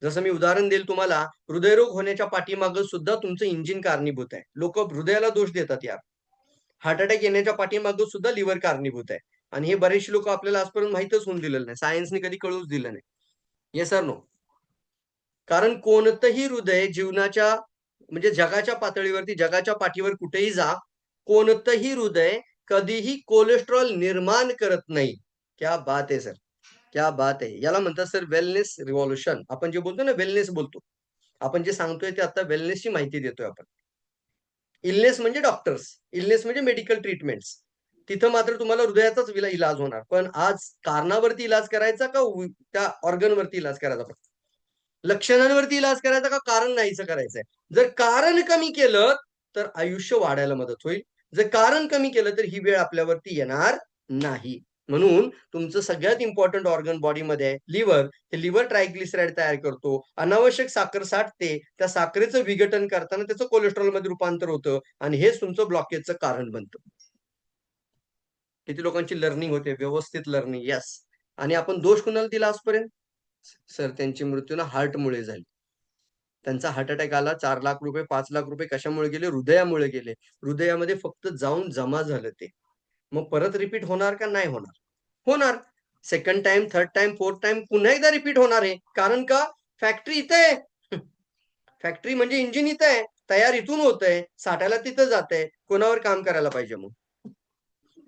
जसं मी उदाहरण देईल तुम्हाला, हृदयरोग होण्याच्या पाठीमागे सुद्धा तुमचं इंजिन कारणीभूत आहे. लोकं हृदयाला दोष देतात यार. हार्ट अटॅक येण्याच्या पाठीमागे सुद्धा लिव्हर कारणीभूत आहे. आणि हे बरेचसे लोकं आपल्याला आजपर्यंत माहीतच होऊन दिलेलं नाही. सायन्सने कधी कळूच दिलं नाही. Yes or no? कारण कोणतंही हृदय जीवनाच्या म्हणजे जगाच्या पातळीवरती, जगाच्या पाठीवर कुठेही जा, कोणतंही हृदय कधीही कोलेस्टेरॉल निर्माण करत नाही. क्या बात है सर! क्या बात है! याला म्हणतात सर वेलनेस रिव्होल्यूशन. आपण जे बोलतो ना वेलनेस बोलतो. आपण जे सांगतोय ते आता वेलनेसची माहिती देतोय आपण. इलनेस म्हणजे डॉक्टर्स, इलनेस म्हणजे मेडिकल ट्रीटमेंट्स. तिथं मात्र तुम्हाला हृदयाचाच इलाज होणार. पण आज कारणावरती इलाज करायचा का त्या ऑर्गनवरती इलाज करायचा फक्त? लक्षणांवरती इलाज करायचा का कारण नाहीचं करायचंय? जर कारण कमी केलं, तर आयुष्य वाढायला मदत होईल. जर कारण कमी केलं, तर ही वेळ आपल्यावरती येणार नाही. म्हणून तुमचं सगळ्यात इम्पोर्टंट ऑर्गन बॉडीमध्ये आहे लिव्हर. हे लिव्हर ट्रायग्लिसराईड तयार करतो. अनावश्यक साखर साठते. त्या साखरेचं विघटन करताना त्याचं कोलेस्टेरॉलमध्ये रूपांतर होतं आणि हेच तुमचं ब्लॉकेजचं कारण बनतं. किती लोकांची लर्निंग होते, व्यवस्थित लर्निंग. येस. आणि आपण दोष कुणाला दिला आजपर्यंत? सर त्यांची मृत्यू ना हार्टमुळे झाली. त्यांचा हार्ट अटॅक आला. 4 लाख रुपये, 5 लाख रुपये कशामुळे गेले? हृदयामुळे गेले. हृदयामध्ये फक्त जाऊन जमा झालं ते. मग परत रिपीट होणार का? नाही होणार. होणार. Second time, third time, fourth time पुन्हा एकदा रिपीट होणार आहे. कारण का? फॅक्टरी इथे आहे. फॅक्टरी म्हणजे इंजिन इथं आहे. तयार इथून होतंय. साठायला तिथं जातंय. कोणावर काम करायला पाहिजे मग?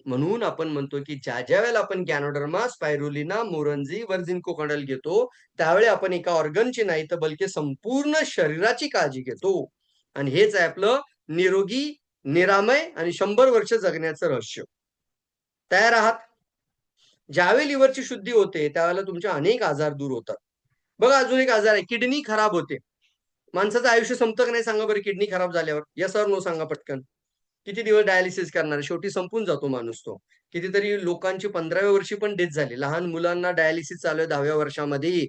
म्हणून आपण म्हणतो की ज्या वेळेला आपण गॅनोडर्मा, स्पायरुलिना, मोरंजी, व्हर्जिन कोकोनट घेतो, त्यावेळी आपण एका ऑर्गनची नाही तर बल्कि संपूर्ण शरीराची काळजी घेतो. आणि हेच आहे आपलं निरोगी, निरामय आणि 100 वर्ष जगण्याचं रहस्य. तयार आहात? ज्यावेळी लिव्हरची शुद्धी होते त्यावेळेला तुमचे अनेक आजार दूर होतात. बघा अजून एक आजार आहे, किडनी खराब होते. माणसाचं आयुष्य संपतं का नाही सांगा बरं किडनी खराब झाल्यावर? येस ऑर नो सांगा पटकन. किती दिवस डायलिसिस करणार? शेवटी संपून जातो माणूस तो. कितीतरी लोकांची 15व्या वर्षी पण डेथ झाली. लहान मुलांना डायलिसिस चालू आहे 10व्या वर्षामध्ये.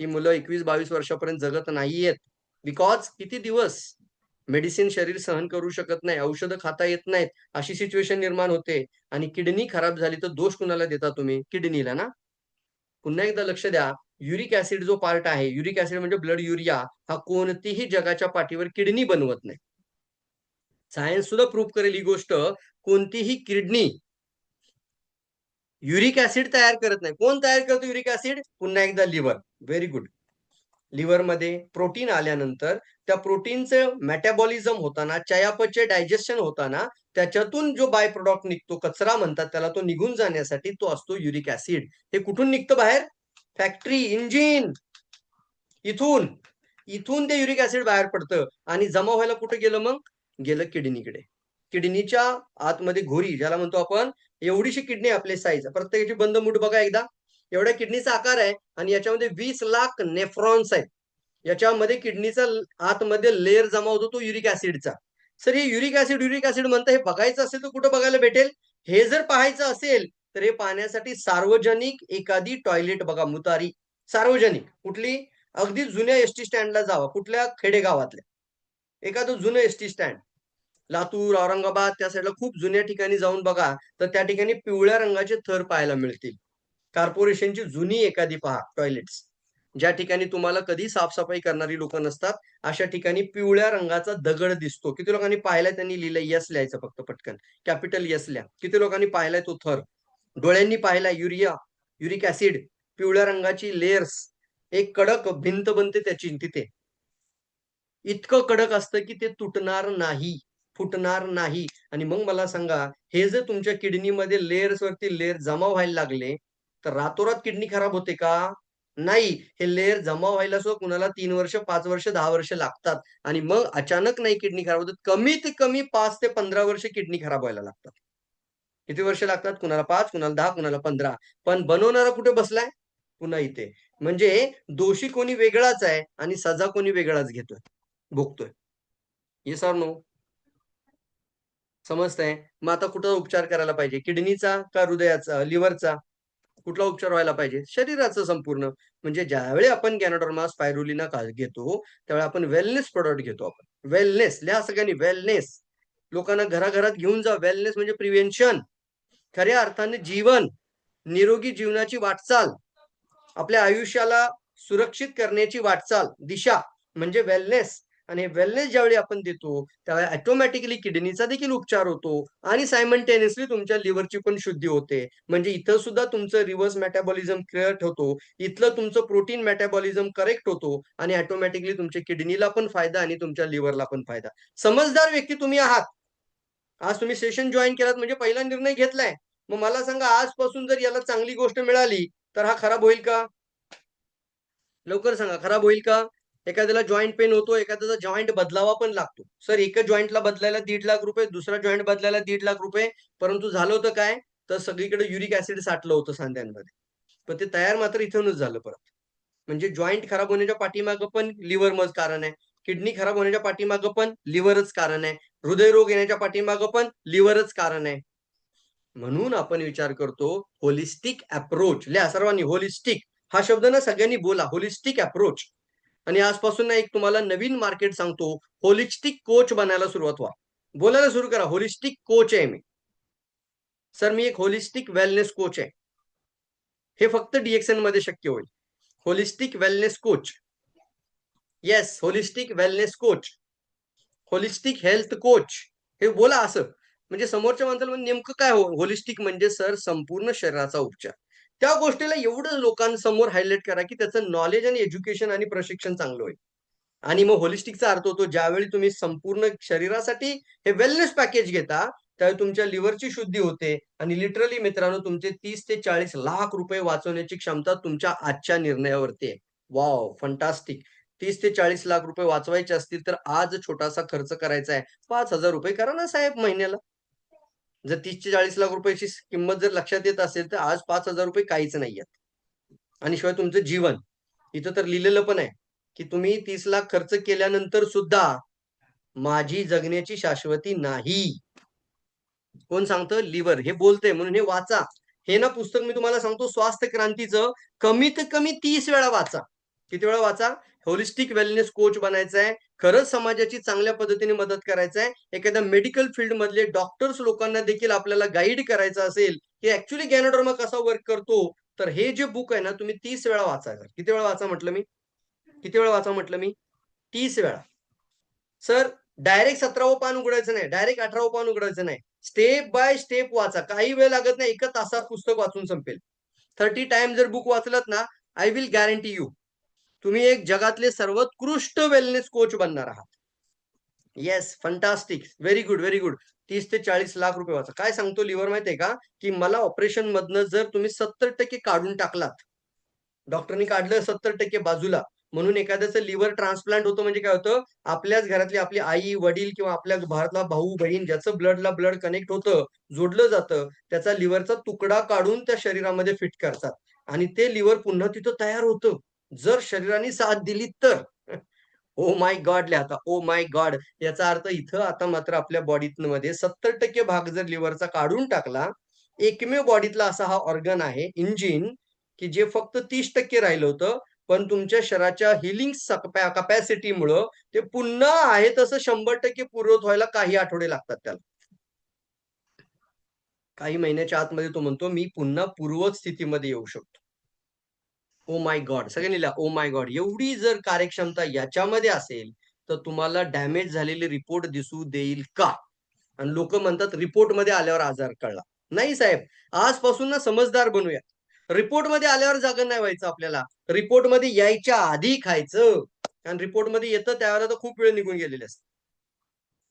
ती मुलं 21-22 वर्षापर्यंत जगत नाहीयेत. बिकॉज किती दिवस मेडिसिन शरीर सहन करू शकत नाही, औषधं खाता येत नाहीत, अशी सिच्युएशन निर्माण होते. आणि किडनी खराब झाली तर दोष कुणाला देता तुम्ही? किडनीला ना. पुन्हा एकदा लक्ष द्या, युरिक ऍसिड जो पार्ट आहे, युरिक ऍसिड म्हणजे ब्लड युरिया, हा कोणतीही जगाच्या पाठीवर किडनी बनवत नाही. सायन्स सुद्धा प्रूव्ह करेल ही गोष्ट. कोणतीही किडनी युरिक ऍसिड तयार करत नाही. कोण तयार करतो युरिक ऍसिड? पुन्हा एकदा लिव्हर. Very good. लिव्हरमध्ये प्रोटीन आल्यानंतर त्या प्रोटीनचं मेटाबॉलिझम होताना, चयापचय डायजेशन होताना त्याच्यातून जो बाय प्रोडक्ट निघतो, कचरा म्हणतात त्याला, तो निघून जाण्यासाठी तो असतो युरिक ऍसिड. हे कुठून निघतं बाहेर? फॅक्टरी, इंजिन, इथून इथून ते युरिक ऍसिड बाहेर पडतं आणि जमा व्हायला कुठे गेलं मग? गेलं किडनीकडे. किडनीच्या आतमध्ये घोरी, ज्याला म्हणतो आपण, एवढीशी किडनी आपली साईज, प्रत्येकाची बंद मूठ बघा एकदा. एवढ्या किडनीचा आकार आहे आणि याच्यामध्ये 20 लाख नेफ्रॉन्स आहेत. याच्यामध्ये किडनीचा आतमध्ये लेअर जमा होतो तो युरिक ऍसिडचा. सर हे युरिक ऍसिड म्हणतं, हे बघायचं असेल तर कुठं बघायला भेटेल? हे जर पाहायचं असेल तर हे पाहण्यासाठी सार्वजनिक एखादी टॉयलेट बघा, मुतारी. सार्वजनिक कुठली? अगदी जुन्या एसटी स्टँडला जावा, कुठल्या खेडेगावातल्या. एखादं जुनं एसटी स्टँड, लातूर, औरंगाबाद त्या साईडला खूप जुन्या ठिकाणी जाऊन बघा, तर त्या ठिकाणी पिवळ्या रंगाचे थर पाहायला मिळतील. कॉर्पोरेशनची जुनी एखादी पहा टॉयलेट्स, ज्या ठिकाणी तुम्हाला कधी साफसफाई करणारी लोक नसतात, अशा ठिकाणी पिवळ्या रंगाचा दगड दिसतो. किती लोकांनी पाहिलाय? त्यांनी लिहिलंय यस, लिहायचं फक्त पटकन, कॅपिटल यस लिहा. किती लोकांनी पाहिलाय तो थर? डोळ्यांनी पाहिलाय युरिक ऍसिड, पिवळ्या रंगाची लेयर्स, एक कडक भिंत बनते त्याची तिथे. इतकं कडक असतं की ते तुटणार नाही, फुटणार नाही. आणि मग मला सांगा, हे जर तुमच्या किडनीमध्ये लेयर्स वरती लेयर जमा व्हायला लागले तर रातोरात किडनी खराब होते का? नाही. हे लेयर जमा व्हायला सुद्धा कुणाला 3 वर्ष, 5 वर्ष, 10 वर्ष लागतात. आणि मग अचानक नाही किडनी खराब होत. कमीत कमी 5 ते 15 वर्ष किडनी खराब व्हायला लागतात. किती वर्ष लागतात? कुणाला 5, कुणाला 10, कुणाला 15. पण बनवणारा कुठे बसलाय? पुन्हा इथे. म्हणजे दोषी कोणी वेगळाच आहे आणि सजा कोणी वेगळाच घेतोय, भोगतोय. Yes or no? समजतंय? मग आता कुठं उपचार करायला पाहिजे? किडनीचा का हृदयाचा, लिव्हरचा? कुठला उपचार व्हायला पाहिजे? शरीराचं संपूर्ण. म्हणजे ज्यावेळी आपण गॅनोडर्मा, स्पायरुलिना घेतो, त्यावेळी आपण वेलनेस प्रॉडक्ट घेतो आपण. वेलनेस लिहा सगळ्यांनी, वेलनेस. लोकांना घराघरात घेऊन जा. वेलनेस म्हणजे प्रिव्हेन्शन. खऱ्या अर्थाने जीवन, निरोगी जीवनाची वाटचाल, आपल्या आयुष्याला सुरक्षित करण्याची वाटचाल, दिशा म्हणजे वेलनेस. आणि वेलनेस ज्यावेळी आपण देतो त्यावेळी ऑटोमॅटिकली किडनीचा देखील उपचार होतो आणि सायमल्टेनियसली तुमच्या लिव्हरची पण शुद्धी होते. म्हणजे इथं सुद्धा तुमचं रिव्हर्स मेटाबॉलिझम करेक्ट होतो, इथलं तुमचं प्रोटीन मेटाबॉलिझम करेक्ट होतो आणि ऑटोमॅटिकली तुमच्या किडनीला पण फायदा आणि तुमच्या लिव्हरला पण फायदा. समजदार व्यक्ती तुम्ही आहात. आज तुम्ही सेशन जॉईन केलात म्हणजे पहिला निर्णय घेतलाय. मग मला सांगा, आजपासून जर याला चांगली गोष्ट मिळाली तर हा खराब होईल का? लवकर सांगा, खराब होईल का? एखाद्याला जॉईंट पेन होतो, एखाद्याचा जॉईंट बदलावा पण लागतो. सर एका जॉईंटला बदलायला 1.5 लाख रुपये, दुसरा जॉईंट बदलायला 1.5 लाख रुपये. परंतु झालं होतं काय? तर सगळीकडे युरिक ऍसिड साठलं होतं सांध्यांमध्ये. पण ते तयार मात्र इथूनच झालं परत. म्हणजे जॉईंट खराब होण्याच्या पाठीमागं पण लिव्हर कारण आहे. किडनी खराब होण्याच्या पाठीमागं पण लिव्हरच कारण आहे. हृदयरोग येण्याच्या पाठीमागं पण लिव्हरच कारण आहे. म्हणून आपण विचार करतो होलिस्टिक अप्रोच. लिहा सर्वांनी, होलिस्टिक हा शब्द ना सगळ्यांनी बोला, होलिस्टिक अप्रोच. आणि आजपासून ना एक तुम्हाला नवीन मार्केट सांगतो, होलिस्टिक कोच बनायला सुरुवात व्हा. बोलायला सुरू करा, होलिस्टिक कोच आहे मी. सर मी एक होलिस्टिक वेलनेस कोच आहे. हे फक्त DXN मध्ये शक्य होईल. Holistic wellness coach. Yes, holistic wellness coach, holistic health coach. हे बोला असं, म्हणजे समोरच्या माणसाला नेमकं काय होलिस्टिक म्हणजे सर संपूर्ण शरीराचा उपचार. त्या गोष्टीला एवढं लोकांसमोर हायलाइट करा की त्याचं नॉलेज आणि एज्युकेशन आणि प्रशिक्षण चांगलं होईल. आणि मग होलिस्टिकचा अर्थ होतो ज्यावेळी तुम्ही संपूर्ण शरीरासाठी हे वेलनेस पॅकेज घेता, त्यावेळी तुमच्या लिव्हरची शुद्धी होते आणि लिटरली मित्रांनो तुमचे 30 ते 40 लाख रुपये वाचवण्याची क्षमता तुमच्या आजच्या निर्णयावरती आहे. वॉव! फंटास्टिक. 30 ते 40 लाख रुपये वाचवायचे असतील तर आज छोटासा खर्च करायचा आहे. ₹5,000 करा ना साहेब महिन्याला. जर 30 ते 40 लाख रुपयाची किंमत जर लक्षात येत असेल, तर आज ₹5,000 काहीच नाहीयेत. आणि शिवाय तुमचं जीवन. इथं तर लिहिलेलं पण आहे, की तुम्ही 30 लाख खर्च केल्यानंतर सुद्धा माझी जगण्याची शाश्वती नाही. कोण सांगतं? लिव्हर. हे बोलतंय म्हणून हे वाचा. हे ना पुस्तक मी तुम्हाला सांगतो स्वास्थ्य क्रांतीचं कमीत कमी 30 वेळा वाचा. किती वेळा वाचा? होलिस्टिक वेलनेस कोच बनायचं आहे. खरंच समाजाची चांगल्या पद्धतीने मदत करायचं आहे. एखाद्या मेडिकल फील्डमधले डॉक्टर्स लोकांना देखील आपल्याला गाईड करायचं असेल, की ॲक्चुअली गॅनोडर्मा कसा वर्क करतो, तर हे जे बुक आहे ना तुम्ही 30 वेळा वाचायचं. किती वेळा वाचा म्हटलं मी? किती वेळा वाचा म्हटलं मी? 30 वेळा. सर डायरेक्ट 17वं पान उघडायचं नाही. डायरेक्ट 18वं पान उघडायचं नाही. स्टेप बाय स्टेप वाचा. काही वेळ लागत नाही. 1 तासात पुस्तक वाचून संपेल. 30 टाइम्स जर बुक वाचलात ना, आय विल गॅरंटी यू, तुम्ही एक जगातले सर्वोत्कृष्ट वेलनेस कोच बनणार आहात. Yes, fantastic. Very good, very good. 30 ते 40 लाख रुपये वाचा. काय सांगतो लिव्हर माहिती आहे का? की मला ऑपरेशनमधनं जर तुम्ही 70% काढून टाकलात, डॉक्टरनी काढलं 70% बाजूला, म्हणून एखाद्याचं लिव्हर ट्रान्सप्लांट होतं म्हणजे काय होतं, आपल्याच घरातली आपली आई, वडील किंवा आपल्या घरातला भाऊ-बहीण ज्याचं ब्लडला ब्लड कनेक्ट होतं, जोडलं जातं, त्याचा लिव्हरचा तुकडा काढून त्या शरीरामध्ये फिट करतात आणि ते लिव्हर पुन्हा तिथं तयार होतं. जर शरीराने साथ दिली तर. ओह माय गॉड लिहा आता. Oh my God! याचा अर्थ इथं आता मात्र आपल्या बॉडीमध्ये 70% भाग जर लिव्हरचा काढून टाकला, एकमेव बॉडीतला असा हा ऑर्गन आहे, इंजिन, की जे फक्त 30% राहिलं होतं. पण तुमच्या शरीराच्या हीलिंग कपॅसिटीमुळं ते पुन्हा आहे तसं 100% पूर्ववत व्हायला काही आठवडे लागतात त्याला. काही महिन्याच्या आतमध्ये तो म्हणतो, "मी पुन्हा पूर्वत स्थितीमध्ये येऊ शकतो." Oh my God! सगळ्यांनी लिहा, ओह माय गॉड! एवढी जर कार्यक्षमता याच्यामध्ये असेल, तर तुम्हाला डॅमेज झालेले रिपोर्ट दिसू देईल का? आणि लोकं म्हणतात रिपोर्टमध्ये आल्यावर आजार कळला. नाही साहेब, आजपासून ना समजदार बनूया. रिपोर्टमध्ये आल्यावर जागं नाही व्हायचं आपल्याला. रिपोर्टमध्ये यायच्या आधी खायचं. आणि रिपोर्टमध्ये येतं त्यावेळेला तर खूप वेळ निघून गेलेली असते.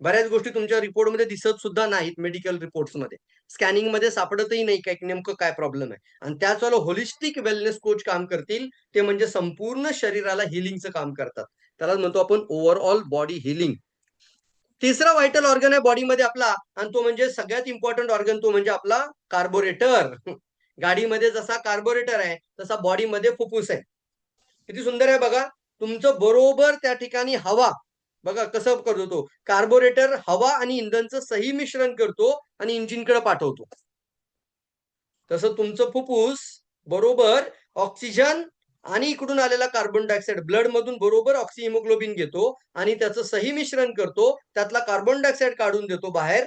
बऱ्याच गोष्टी तुमच्या रिपोर्टमध्ये दिसत सुद्धा नाहीत मेडिकल रिपोर्ट्समध्ये. स्कॅनिंगमध्ये सापडतही नाही काय नेमकं काय प्रॉब्लेम आहे. आणि त्याच वेळेला होलिस्टिक वेलनेस कोच काम करतील, ते म्हणजे संपूर्ण शरीराला हीलिंगचं काम करतात. त्यालाच म्हणतो आपण ओव्हरऑल बॉडी हीलिंग. तिसरा व्हायटल ऑर्गन आहे बॉडीमध्ये आपला आणि तो म्हणजे सगळ्यात इम्पोर्टंट ऑर्गन तो म्हणजे आपला कार्बोरेटर. गाडीमध्ये जसा कार्बोरेटर आहे, तसा बॉडीमध्ये फुफ्फुस आहे. किती सुंदर आहे बघा. तुमचं बरोबर त्या ठिकाणी हवा बघा कसं करतो तो. कार्बोरेटर हवा आणि इंधनचं सही मिश्रण करतो आणि इंजिनकडे पाठवतो. तसं तुमचं फुफ्फुस बरोबर ऑक्सिजन आणि इकडून आलेला कार्बन डायऑक्साइड ब्लडमधून बरोबर हिमोग्लोबिन घेतो आणि त्याचं सही मिश्रण करतो. त्यातला कार्बन डायऑक्साइड काढून देतो बाहेर.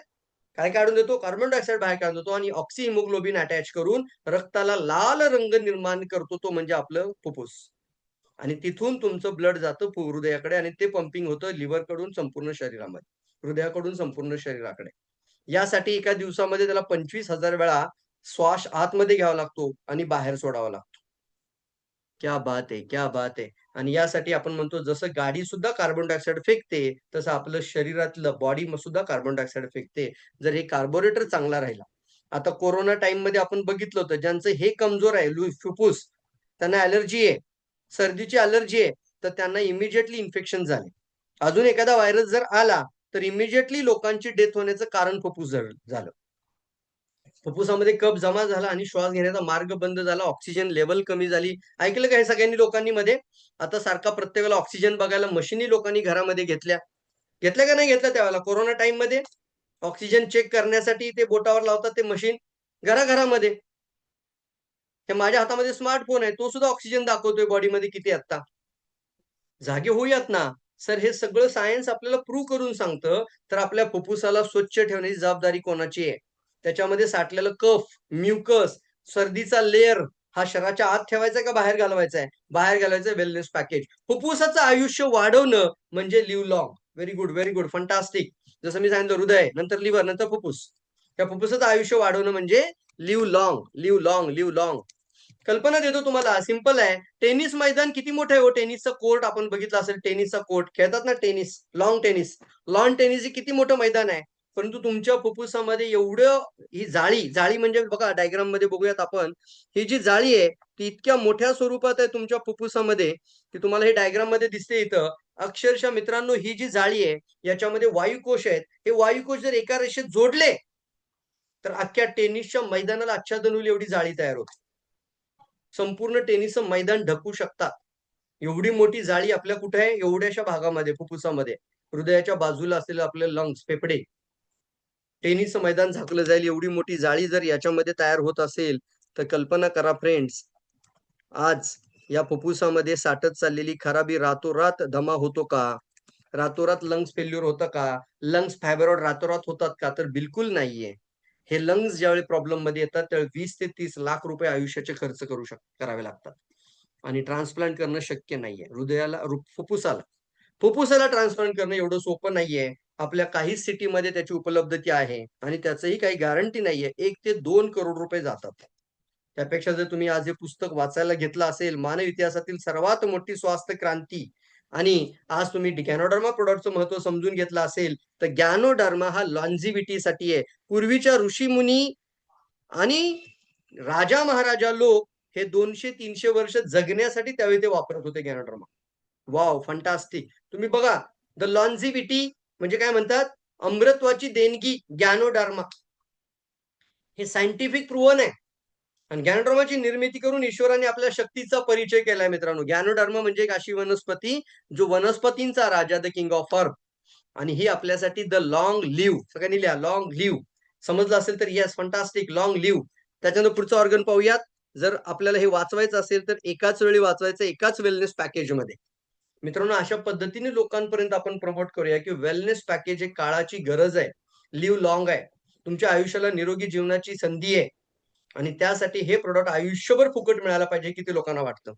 काय काढून देतो? कार्बन डायऑक्साइड बाहेर काढून देतो आणि हिमोग्लोबिन अटॅच करून रक्ताला लाल रंग निर्माण करतो. तो म्हणजे आपलं फुफ्फुस. आणि तिथून तुमचं ब्लड जातं हृदयाकडे आणि ते पंपिंग होतं लिव्हरकडून संपूर्ण शरीरामध्ये. हृदयाकडून संपूर्ण शरीराकडे. यासाठी एका दिवसामध्ये त्याला 25,000 वेळा श्वास आतमध्ये घ्यावा लागतो आणि बाहेर सोडावा लागतो. क्या बात है! क्या बात है! आणि यासाठी आपण म्हणतो जसं गाडी सुद्धा कार्बन डायऑक्साइड फेकते, तसं आपलं शरीरातलं बॉडी सुद्धा कार्बन डायऑक्साइड फेकते. जर हे कार्बोरेटर चांगला राहिला. आता कोरोना टाईममध्ये आपण बघितलं होतं ज्यांचं हे कमजोर आहे फुफ्फुस, त्यांना ॲलर्जी आहे, सर्दीची ॲलर्जी आहे, तर त्यांना इमिडिएटली इन्फेक्शन झाले. अजून एखादा व्हायरस जर आला, तर इमिडिएटली लोकांची डेथ होण्याचं कारण फुफ्फुस झालं. फुफ्फुसामध्ये कफ जमा झाला आणि श्वास घेण्याचा मार्ग बंद झाला. ऑक्सिजन लेव्हल कमी झाली. ऐकलं का हे सगळ्यांनी लोकांनी मध्ये? आता सारखा प्रत्येकाला ऑक्सिजन बघायला मशिनी लोकांनी घरामध्ये घेतल्या. घेतल्या का नाही घेतल्या त्यावेळेला? कोरोना टाईममध्ये ऑक्सिजन चेक करण्यासाठी ते बोटावर लावतात ते मशीन घराघरामध्ये. हे माझ्या हातामध्ये स्मार्टफोन आहे. तो सुद्धा ऑक्सिजन दाखवतोय बॉडीमध्ये किती आहे आता. जागे होऊयात ना. सर हे सगळं सायन्स आपल्याला प्रूव्ह करून सांगतं, तर आपल्या फुफ्फुसाला स्वच्छ ठेवण्याची जबाबदारी कोणाची आहे? त्याच्यामध्ये साठलेलं कफ, म्युकस, सर्दीचा लेयर हा शरीराच्या आत ठेवायचा का बाहेर घालवायचा आहे? बाहेर घालवायचं वेलनेस पॅकेज. फुफ्फुसाचं आयुष्य वाढवणं म्हणजे live long. Very good, fantastic. जसं मी सांगितलं, हृदय, नंतर लिव्हर, नंतर फुफ्फुस. त्या फुफ्फुसाचं आयुष्य वाढवणं म्हणजे लिव्ह लॉंग. कल्पना देतो तुम्हाला, सिंपल आहे. टेनिस मैदान किती मोठं आहे हो? टेनिसचा कोर्ट आपण बघितलं असेल, टेनिसचा कोर्ट खेळतात ना, टेनिस, लॉन टेनिस हे किती मोठं मैदान आहे. परंतु तुमच्या फुफ्फुसामध्ये एवढं, ही जाळी म्हणजे बघा, डायग्राम मध्ये बघूयात आपण. ही जी जाळी आहे ती इतक्या मोठ्या स्वरूपात आहे तुमच्या फुफ्फुसामध्ये, की तुम्हाला हे डायग्राम मध्ये दिसते इथं. अक्षरशः मित्रांनो, ही जी जाळी आहे याच्यामध्ये वायुकोश आहेत. हे वायुकोश जर एका रेषेत जोडले तर अख्ख्या टेनिसच्या मैदानाला आच्छादन होईल एवढी जाळी तयार होते. संपूर्ण टेनिसचं मैदान ढकू शकतात. एवढी मोठी जाळी आपल्या कुठे आहे? एवढ्याशा भागामध्ये, फुफ्फुसामध्ये. हृदयाच्या बाजूला असलेलं आपले लंग्स, फेफडे. टेनिसचं मैदान झाकलं जाईल एवढी मोठी जाळी जर याच्यामध्ये तयार होत असेल, तर कल्पना करा फ्रेंड्स, आज या फुफ्फुसामध्ये साठत चाललेली खराबी रातोरात धमा होतो का? रातोरात लंग्स फेल्युअर होतं का? लंग्स फायब्रॉइड रातोरात होतात का? तर बिलकुल नाहीये. हे लंग्स ज्यावेळी प्रॉब्लेम मध्ये येतात त्यावेळी 20 ते 30 लाख रुपये आयुष्याचे खर्च करावे लागतात. आणि ट्रान्सप्लांट करणं शक्य नाहीये. फुफ्फुसाला ट्रान्सप्लांट करणं एवढं सोपं नाहीये. आपल्या काही सिटीमध्ये त्याची उपलब्धता आहे आणि त्याचंही काही गॅरंटी नाहीये. 1 ते 2 करोड रुपये जातात. त्यापेक्षा जर तुम्ही आज हे पुस्तक वाचायला घेतलं असेल, मानव इतिहासातील सर्वात मोठी स्वास्थ्य क्रांती, आणि आज तुम्ही गॅनोडर्मा प्रोडक्टचं महत्व समजून घेतलं असेल, तर गॅनोडर्मा हा लॉन्झिव्हिटीसाठी आहे. पूर्वीच्या ऋषीमुनी आणि राजा महाराजा लोक हे 200-300 वर्ष जगण्यासाठी त्यावेळी ते वापरत होते गॅनोडर्मा. Wow, fantastic. तुम्ही बघा, द लॉन्झिव्हिटी म्हणजे काय म्हणतात? अमृत्वाची देणगी गॅनोडर्मा. हे सायंटिफिक प्रूव्हन आहे. आणि गॅनोडर्माची निर्मिती करून ईश्वराने आपल्या शक्तीचा परिचय केलाय मित्रांनो. गॅनोडर्मा म्हणजे एक अशी वनस्पती जो वनस्पतींचा राजा, द किंग ऑफ अर्थ. आणि ही आपल्यासाठी द लॉंग लिव्ह, सगळ्यांनी लिहा, लॉंग लिव्ह. समजलं असेल तर येस, फंटास्टिक, लॉंग लिव्ह. त्याच्यानंतर पुढचं ऑर्गन पाहूयात. जर आपल्याला हे वाचवायचं असेल तर एकाच वेळी वाचवायचं, एकाच वेलनेस पॅकेजमध्ये. मित्रांनो, अशा पद्धतीने लोकांपर्यंत आपण प्रमोट करूया की वेलनेस पॅकेज एक काळाची गरज आहे. लिव्ह लॉंग आहे. तुमच्या आयुष्याला निरोगी जीवनाची संधी आहे. आणि त्यासाठी हे प्रोडक्ट आयुष्यभर फुकट मिळायला पाहिजे, किती लोकांना वाटतं?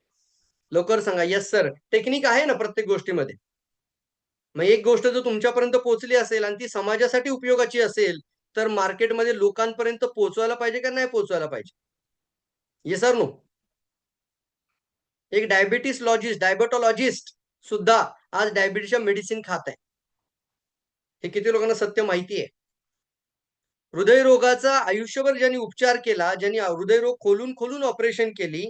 लवकर सांगा. येस सर, टेक्निक आहे ना प्रत्येक गोष्टीमध्ये. मग एक गोष्ट जर तुमच्यापर्यंत पोहोचली असेल आणि ती समाजासाठी उपयोगाची असेल, तर मार्केटमध्ये लोकांपर्यंत पोहोचवायला पाहिजे का नाही पोहोचवायला पाहिजे? Yes sir no? एक डायबेटॉलॉजिस्ट सुद्धा आज डायबिटीसच्या मेडिसिन खात आहे. हे किती लोकांना सत्य माहिती आहे? हृदयरोगाचा आयुष्यभर ज्यांनी उपचार केला, ज्यांनी हृदयरोग खोलून खोलून ऑपरेशन केली,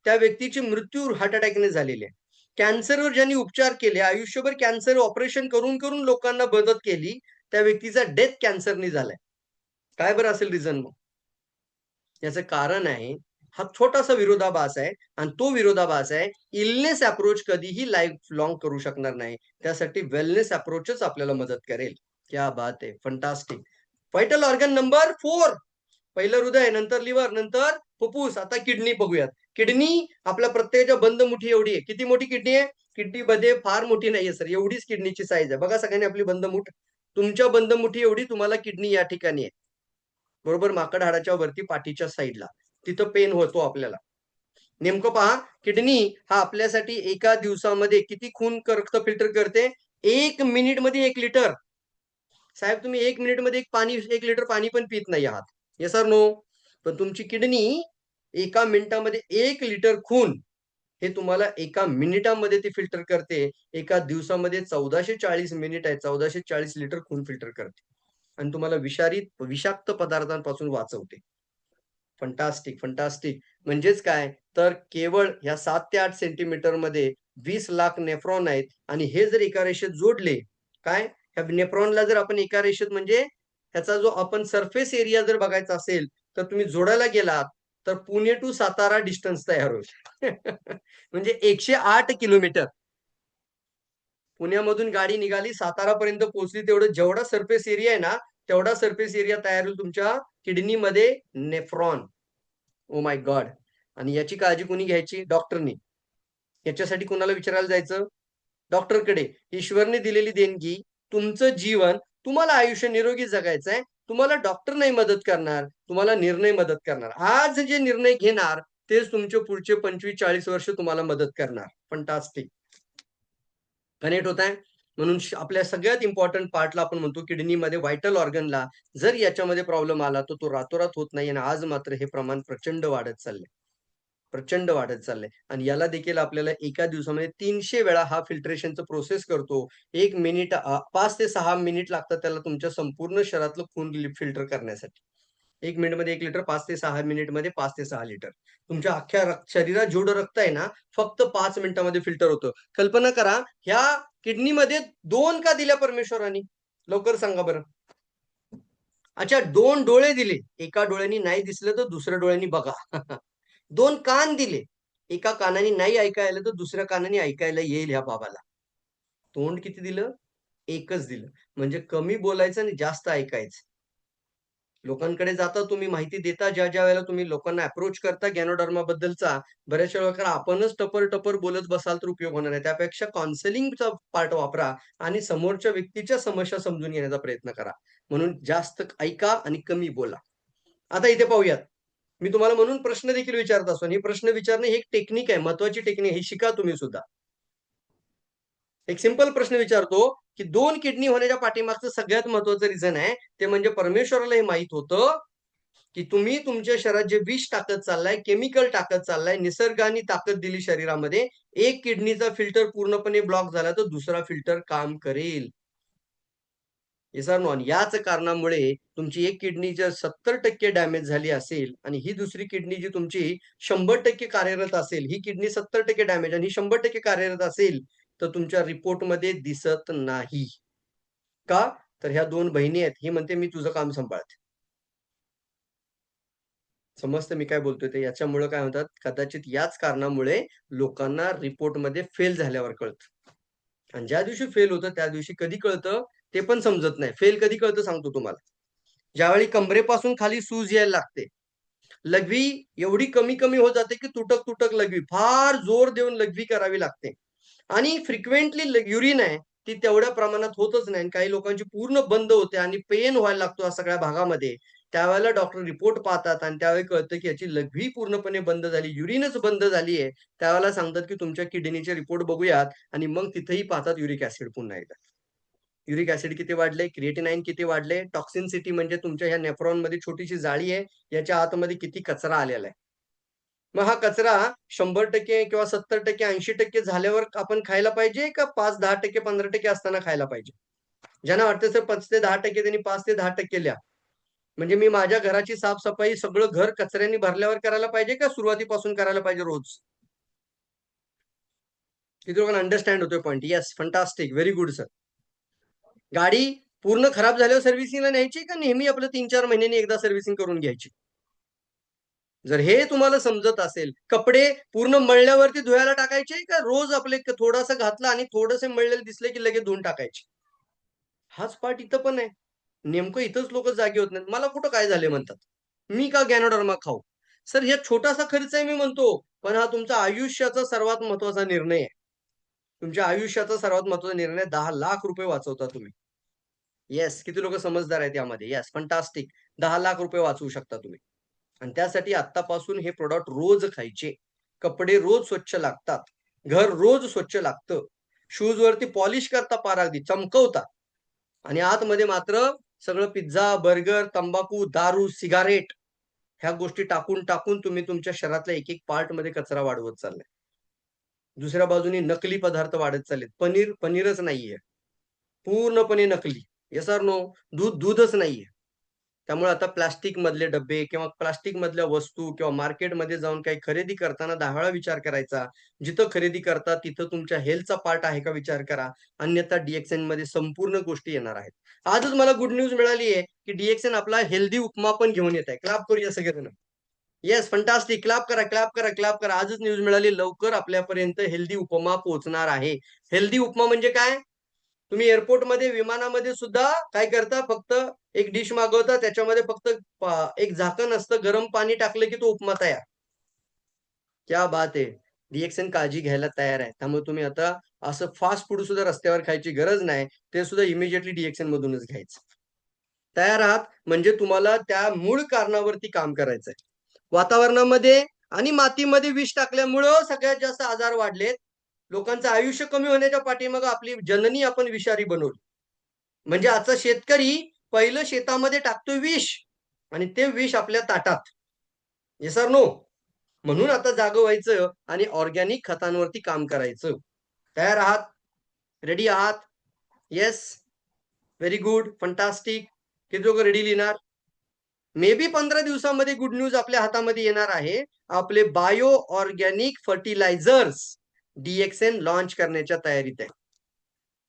त्या व्यक्तीची मृत्यू हार्ट अटॅकने झालेली आहे. कॅन्सरवर ज्यांनी उपचार केले, आयुष्यभर कॅन्सर ऑपरेशन करून करून लोकांना मदत केली, त्या व्यक्तीचा डेथ कॅन्सरनी झालाय. काय बरं असेल रिझन मग? याचं कारण आहे, हा छोटासा विरोधाभास आहे. आणि तो विरोधाभास आहे, इलनेस अप्रोच कधीही लाईफ लॉंग करू शकणार नाही. त्यासाठी वेलनेस अप्रोचच आपल्याला मदत करेल. क्या बात आहे! फंटास्टिक. Vital organ number 4. पहिलं हृदय, नंतर लिव्हर, नंतर फुफ्फुस, आता किडनी बघूयात. किडनी आपल्या प्रत्येकाच्या बंद मुठी एवढी आहे. किती मोठी किडनी आहे? किडनीमध्ये फार मोठी नाहीये सर. एवढीच किडनीची साईज आहे. बघा सगळ्यांनी आपली बंद तुमच्या बंद मुठी एवढी तुम्हाला किडनी या ठिकाणी आहे. बरोबर माकड हाडाच्या वरती पाठीच्या साईडला. तिथं पेन होतो आपल्याला. नेमकं पहा, किडनी हा आपल्यासाठी एका दिवसामध्ये किती खून रक्त फिल्टर करते? 1 मिनिटमध्ये 1 लिटर. साहेब, तुम्ही 1 मिनिटमध्ये 1 लिटर पाणी पण पित नाही आहात. Yes or no? पण तुमची किडनी एका मिनिटामध्ये 1 लिटर खून हे तुम्हाला एका मिनिटामध्ये ती फिल्टर करते. एका दिवसामध्ये 1440 मिनिट आहे. 1440 लिटर खून फिल्टर करते. आणि तुम्हाला विषाक्त पदार्थांपासून वाचवते. फंटास्टिक. म्हणजेच काय? तर केवळ ह्या 7 ते 8 सेंटीमीटरमध्ये 20 लाख नेफ्रॉन आहेत. आणि हे जर एका रेषेत जोडले, काय? ह्या नेफ्रॉनला जर आपण एका रेषेत, म्हणजे ह्याचा जो आपण सरफेस एरिया जर बघायचा असेल, तर तुम्ही जोडायला गेलात, तर पुणे टू सातारा डिस्टन्स तयार होईल. म्हणजे 108 किलोमीटर. पुण्यामधून गाडी निघाली, सातारापर्यंत पोहोचली, जेवढा सरफेस एरिया आहे ना, तेवढा सरफेस एरिया तयार होईल तुमच्या किडनीमध्ये नेफ्रॉन. Oh my God! आणि याची काळजी कोणी घ्यायची? डॉक्टरनी. याच्यासाठी कोणाला विचारायला जायचं? डॉक्टरकडे. ईश्वरने दिलेली देणगी, तुमचं जीवन, तुम्हाला आयुष्य निरोगी जगायचंय. तुम्हाला डॉक्टर नाही मदत करणार, तुम्हाला निर्णय मदत करणार. आज जे निर्णय घेणार तेच तुमचे पुढचे 25-40 वर्ष तुम्हाला मदत करणार. फंटास्टिक. कनेक्ट होत आहे. म्हणून आपल्या सगळ्यात इम्पॉर्टंट पार्टला आपण म्हणतो किडनीमध्ये व्हायटल ऑर्गनला जर याच्यामध्ये प्रॉब्लेम आला तर तो रातोरात होत नाही आणि आज मात्र हे प्रमाण प्रचंड वाढत चाललंय. प्रचंड वाढत चाललंय आणि याला देखील आपल्याला एका दिवसामध्ये 300 वेळा हा फिल्ट्रेशनचं प्रोसेस करतो. 1 मिनिट 5 ते 6 मिनिट लागतात त्याला तुमच्या संपूर्ण शरीरातलं खून फिल्टर करण्यासाठी. 1 मिनिटमध्ये 1 लिटर, 5 ते 6 मिनिटमध्ये 5 ते 6 लिटर. तुमच्या अख्ख्या शरीरात जेवढं रक्त आहे ना, फक्त 5 मिनिटामध्ये फिल्टर होतं. कल्पना करा, ह्या किडनीमध्ये 2 का दिल्या परमेश्वराने? लवकर सांगा बरं. अच्छा, 2 डोळे दिले. एका डोळ्यानी नाही दिसलं तर दुसऱ्या डोळ्यांनी बघा. 2 कान दिले. एका कानाने नाही ऐकायला आलं तर दुसऱ्या कानाने ऐकायला येईल ह्या बाबाला. तोंड किती दिलं? एकच दिलं. म्हणजे कमी बोलायचं आणि जास्त ऐकायचं. लोकांकडे जाता तुम्ही माहिती देता ज्या वेळेला तुम्ही लोकांना अप्रोच करता गॅनोडर्माबद्दलचा, बऱ्याचशा वेळेला आपणच टपर-टपर बोलत बसाल तर उपयोग होणार नाही. त्यापेक्षा काउन्सिलिंगचा पार्ट वापरा आणि समोरच्या व्यक्तीच्या समस्या समजून घेण्याचा प्रयत्न करा. म्हणून जास्त ऐका आणि कमी बोला. आता इथे पाहूयात. मी तुम्हाला म्हणून प्रश्न देखील विचारत असतो आणि हे प्रश्न विचारणे ही एक टेक्निक आहे, महत्वाची टेक्निक आहे. हे शिका तुम्ही सुद्धा. एक सिंपल प्रश्न विचारतो, की 2 किडनी होण्याच्या पाठीमागचं सगळ्यात महत्वाचं रिझन आहे, ते म्हणजे परमेश्वराला हे माहीत होतं, की तुम्ही तुमच्या शरीरात जे विष टाकत चाललाय, केमिकल टाकत चाललाय, निसर्गाने ताकद दिली शरीरामध्ये. एक किडनीचा फिल्टर पूर्णपणे ब्लॉक झाला तर दुसरा फिल्टर काम करेल. Yes or no? आणि याच कारणामुळे तुमची एक किडनी जर 70% डॅमेज झाली असेल आणि ही दुसरी किडनी जी तुमची 100% कार्यरत असेल, ही किडनी 70% डॅमेज आणि ही 100% कार्यरत असेल, तर तुमच्या रिपोर्टमध्ये दिसत नाही. का? तर ह्या 2 बहिणी आहेत. ही म्हणते, "मी तुझं काम सांभाळते." समजतं मी काय बोलतोय ते? याच्यामुळं काय म्हणतात, कदाचित याच कारणामुळे लोकांना रिपोर्टमध्ये फेल झाल्यावर कळतं. आणि ज्या दिवशी फेल होतं, त्या दिवशी कधी कळतं, ते पण समजत नाही. फेल कधी कळतं सांगतो तुम्हाला. ज्यावेळी कंबरेपासून खाली सूज यायला लागते. लघवी एवढी कमी-कमी होत जाते, की तुटक-तुटक लघवी. फार जोर देऊन लघवी करावी लागते. आणि फ्रिक्वेंटली युरिन आहे, ती तेवढ्या प्रमाणात होतच नाही. काही लोकांची पूर्ण बंद होते आणि पेन व्हायला लागतो या सगळ्या भागामध्ये. त्यावेळेला डॉक्टर रिपोर्ट पाहतात आणि त्यावेळी कळतं, की याची लघवी पूर्णपणे बंद झाली, युरिनच बंद झाली आहे. त्यावेळेला सांगतात, की तुमच्या किडनीचे रिपोर्ट बघूयात आणि मग तिथेही पाहतात युरिक ॲसिड पुन्हा एकदा. युरिक ॲसिड किती वाढलंय, क्रिएटिनाइन किती वाढलंय, टॉक्सिसिटी म्हणजे तुमच्या ह्या नेफ्रॉनमध्ये छोटीशी जाळी आहे, याच्या आतमध्ये किती कचरा आलेला आहे. मग हा कचरा 100% किंवा 70%, 80% झाल्यावर आपण खायला पाहिजे का 5-10%, 15% असताना खायला पाहिजे? ज्यांना वाटतं सर 5 ते 10% त्यांनी 5 ते 10% लिहा. म्हणजे मी माझ्या घराची साफ-सफाई सगळं घर कचऱ्याने भरल्यावर करायला पाहिजे का सुरुवातीपासून करायला पाहिजे रोज? किती लोकांना अंडरस्टँड होतोय point? Yes, fantastic. Very good sir. गाडी पूर्ण खराब झाल्यावर सर्व्हिसिंगला न्यायची का नेहमी आपलं 3-4 महिन्यांनी एकदा सर्व्हिसिंग करून घ्यायची? जर हे तुम्हाला समजत असेल, कपडे पूर्ण मळल्यावरती धुवायला टाकायचे का रोज आपले थोडंसं घातलं आणि थोडेसे मळलेले दिसले की लगेच धुवून टाकायचे? हाच पार्ट इथं पण आहे. नेमकं इथंच लोकं जागे होत नाहीत. मला कुठं काय झालंय म्हणतात. मी का गॅनोडर्मा खाऊ? सर हे छोटासा खर्च आहे मी म्हणतो, पण हा तुमचा आयुष्याचा सर्वात महत्त्वाचा निर्णय आहे. तुमच्या आयुष्याचा सर्वात महत्त्वाचा निर्णय ₹10,00,000 वाचवता तुम्ही. येस, किती लोकं समजदार आहेत यामध्ये. Yes, fantastic. ₹10,00,000 वाचवू शकता तुम्ही. आणि त्यासाठी आत्तापासून हे प्रॉडक्ट रोज खायचे. कपडे रोज स्वच्छ लागतात. घर रोज स्वच्छ लागतं. शूजवरती पॉलिश करता पार अगदी चमकवता. आणि आतमध्ये मात्र सगळं पिझ्झा, बर्गर, तंबाखू, दारू, सिगारेट ह्या गोष्टी टाकून तुम्ही तुमच्या शरीरातल्या एक-एक पार्टमध्ये कचरा वाढवत चाललाय. दुसऱ्या बाजूने नकली पदार्थ वाढत चाललेत. पनीरच नाहीये. पूर्णपणे नकली. Yes or no? दूधच नाहीये. त्यामुळे आता प्लास्टिकमधले डब्बे किंवा प्लास्टिकमधल्या वस्तू किंवा मार्केटमध्ये जाऊन काही खरेदी करताना 10 वेळा विचार करायचा. जिथं खरेदी करता तिथं तुमच्या हेल्थचा पार्ट आहे का विचार करा. अन्यथा डी-एक्सएनमध्ये संपूर्ण गोष्टी येणार आहेत. आजच मला गुड न्यूज मिळाली आहे, की डी आपला हेल्दी उपमा पण घेऊन येत आहे. क्लॅप करूया सगळेजण. Yes, fantastic. क्लॅप करा, क्लॅप करा, क्लॅप करा. आजच न्यूज मिळाली. लवकर आपल्यापर्यंत हेल्दी उपमा पोहोचणार आहे. हेल्दी उपमा म्हणजे काय? तुम्ही एअरपोर्टमध्ये, विमानामध्ये सुद्धा काय करता? फक्त एक डिश मागवता, त्याच्यामध्ये फक्त एक झाकण असतं, गरम पाणी टाकलं की तो उपमा तयार. क्या बात है! डी काळजी घ्यायला तयार आहे. त्यामुळे तुम्ही आता असं फास्ट फूड सुद्धा रस्त्यावर खायची गरज नाही. ते सुद्धा इमिडिएटली डी-एक्सएनमधूनच घ्यायचं. तयार आहात म्हणजे तुम्हाला त्या मूळ कारणावरती काम करायचंय. वातावरणामध्ये आणि मातीमध्ये विष टाकल्यामुळं सगळ्यात जास्त आजार वाढलेत. लोकांचं आयुष्य कमी होण्याच्या पाठीमागं आपली जननी आपण विषारी बनवली. म्हणजे आजचा शेतकरी पहिलं शेतामध्ये टाकतोय विष आणि ते विष आपल्या ताटात. Yes or no? म्हणून आता जागं व्हायचं आणि ऑर्गॅनिक खतांवरती काम करायचं. तयार आहात? रेडी आहात? येस? Very good, fantastic. किती लोक रेडी लिहिणार? मे बी 15 दिवसामध्ये गुड न्यूज आपल्या हातामध्ये येणार आहे. आपले bio organic fertilisers DXN launch करण्याच्या तयारीत आहे.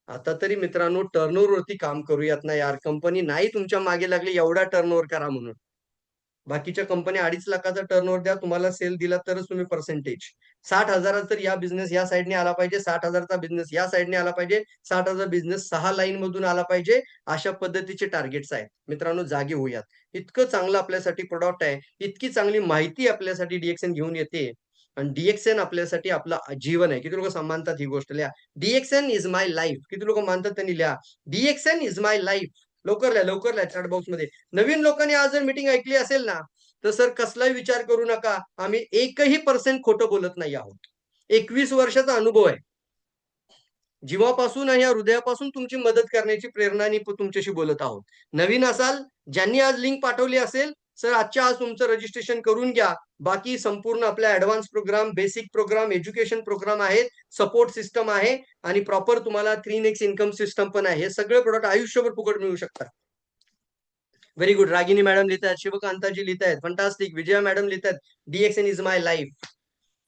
आता तरी मित्रांनो टर्नओव्हरवरती काम करूयात ना यार. कंपनी नाही तुमच्या मागे लागली एवढा टर्नओव्हर करा म्हणून. बाकीच्या कंपन्या 2.5 लाखाचा टर्नओव्हर द्या, तुम्हाला सेल दिला तरच तुम्ही पर्सेंटेज. 60,000 तर या बिझनेस या साईडने आला पाहिजे, 60,000चा बिझनेस या साईडने आला पाहिजे, 60,000 बिझनेस 6 लाईन मधून आला पाहिजे. अशा पद्धतीचे टार्गेट्स आहेत. मित्रांनो जागे होऊयात. इतकं चांगलं आपल्यासाठी प्रोडक्ट आहे, इतकी चांगली माहिती आपल्यासाठी DXN घेऊन येते आणि DXN आपल्यासाठी आपलं जीवन आहे. किती लोक मानतात ही गोष्ट? लिहा, DXN इज माय लाईफ. किती लोक मानतात त्यांनी लिहा, DXN इज माय लाईफ. लवकर लिहा, लवकर लिहा चॅट बॉक्स मध्ये. नवीन लोकांनी आज जर मीटिंग ऐकली असेल ना, तर सर कसलाही विचार करू नका, आम्ही 1% खोटं बोलत नाही आहोत. 21 वर्षाचा अनुभव आहे. जीवापासून आणि या हृदयापासून तुमची मदत करण्याची प्रेरणाने तुमच्याशी बोलत आहोत. नवीन असाल, ज्यांनी आज लिंक पाठवली असेल, सर आजच्या आज तुमचं रजिस्ट्रेशन करून घ्या. बाकी संपूर्ण आपल्या advance programme, basic programme, education programme आहेत, सपोर्ट सिस्टम आहे आणि प्रॉपर तुम्हाला 3x इन्कम सिस्टम पण आहे. हे सगळे प्रोडक्ट आयुष्यभर फुकट मिळू शकतात. Very good. रागिनी मॅडम लिहित आहेत, शिवकांताजी लिहित आहेत, फंटास्टिक. विजया मॅडम लिहित आहेत, DXN इज माय लाईफ.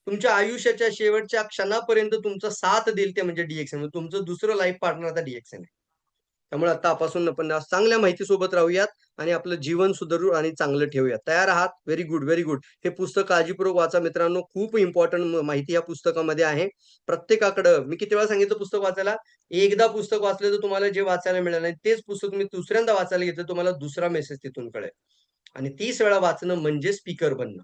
तुमच्या आयुष्याच्या शेवटच्या क्षणापर्यंत तुमचा साथ देईल ते म्हणजे DXN. तुमचं दुसरं लाईफ पार्टनर आता DXN आहे. त्यामुळे आतापासून आपण चांगल्या माहिती सोबत राहूयात आणि आपलं जीवन सुधारू आणि चांगलं ठेवूयात. तयार आहात? Very good, very good. हे पुस्तक काळजीपूर्वक वाचा मित्रांनो. खूप इम्पॉर्टंट माहिती या पुस्तकामध्ये आहे. प्रत्येकाकडं मी किती वेळा सांगितलं पुस्तक वाचायला? एकदा पुस्तक वाचलं तर तुम्हाला जे वाचायला मिळालं नाही तेच पुस्तक मी दुसऱ्यांदा वाचायला घेतलं, तुम्हाला दुसरा मेसेज तिथून कळेल. आणि 30 वेळा वाचणं म्हणजे स्पीकर बनणं.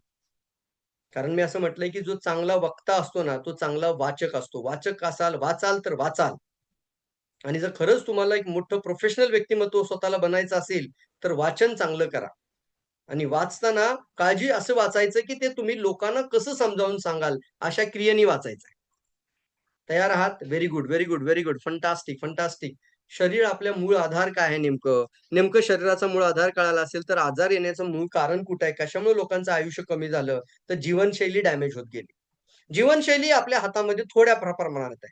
कारण मी असं म्हटलंय की जो चांगला वक्ता असतो ना, तो चांगला वाचक असतो. वाचक असाल, वाचाल तर वाचाल. आणि जर खरंच तुम्हाला एक मोठं प्रोफेशनल व्यक्तिमत्व स्वतःला बनायचं असेल, तर वाचन चांगलं करा. आणि वाचताना काळजी असं वाचायचं की ते तुम्ही लोकांना कसं समजावून सांगाल, अशा क्रियेने वाचायचं. तयार आहात? Very good, very good, very good. Fantastic, fantastic. शरीर आपल्या मूळ आधार काय आहे नेमकं? नेमकं शरीराचा मूळ आधार कळाला असेल तर आजार येण्याचं मूळ कारण कुठं आहे? कशामुळे लोकांचं आयुष्य कमी झालं? तर जीवनशैली डॅमेज होत गेली. जीवनशैली आपल्या हातामध्ये थोड्या प्रमाणात आहे.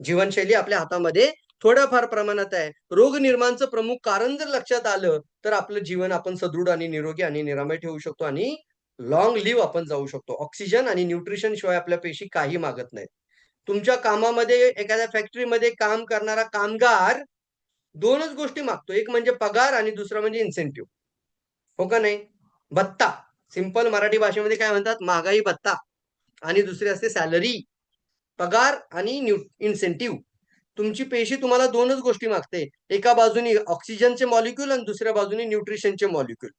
जीवनशैली आपल्या हातामध्ये थोड्याफार प्रमाणात आहे. रोग निर्माणचं प्रमुख कारण जर लक्षात आलं, तर आपलं जीवन आपण सदृढ आणि निरोगी आणि निरामय ठेवू शकतो आणि लाँग लिव्ह आपण जाऊ शकतो. ऑक्सिजन आणि न्यूट्रिशन शिवाय आपल्या पेशी काही मागत नाहीत. तुमच्या कामामध्ये एखाद्या फॅक्टरीमध्ये काम करणारा कामगार 2च गोष्टी मागतो. एक म्हणजे पगार आणि दुसरं म्हणजे इन्सेंटिव्ह. हो का नाही? भत्ता. सिंपल मराठी भाषेमध्ये काय म्हणतात? महागाई भत्ता. आणि दुसरी असते सॅलरी. पगार आणि इन्सेंटिव्ह. तुमची पेशी तुम्हाला 2च गोष्टी मागते. एका बाजूने ऑक्सिजनचे मॉलिक्यूल आणि दुसऱ्या बाजूने न्यूट्रिशनचे मॉलिक्यूल.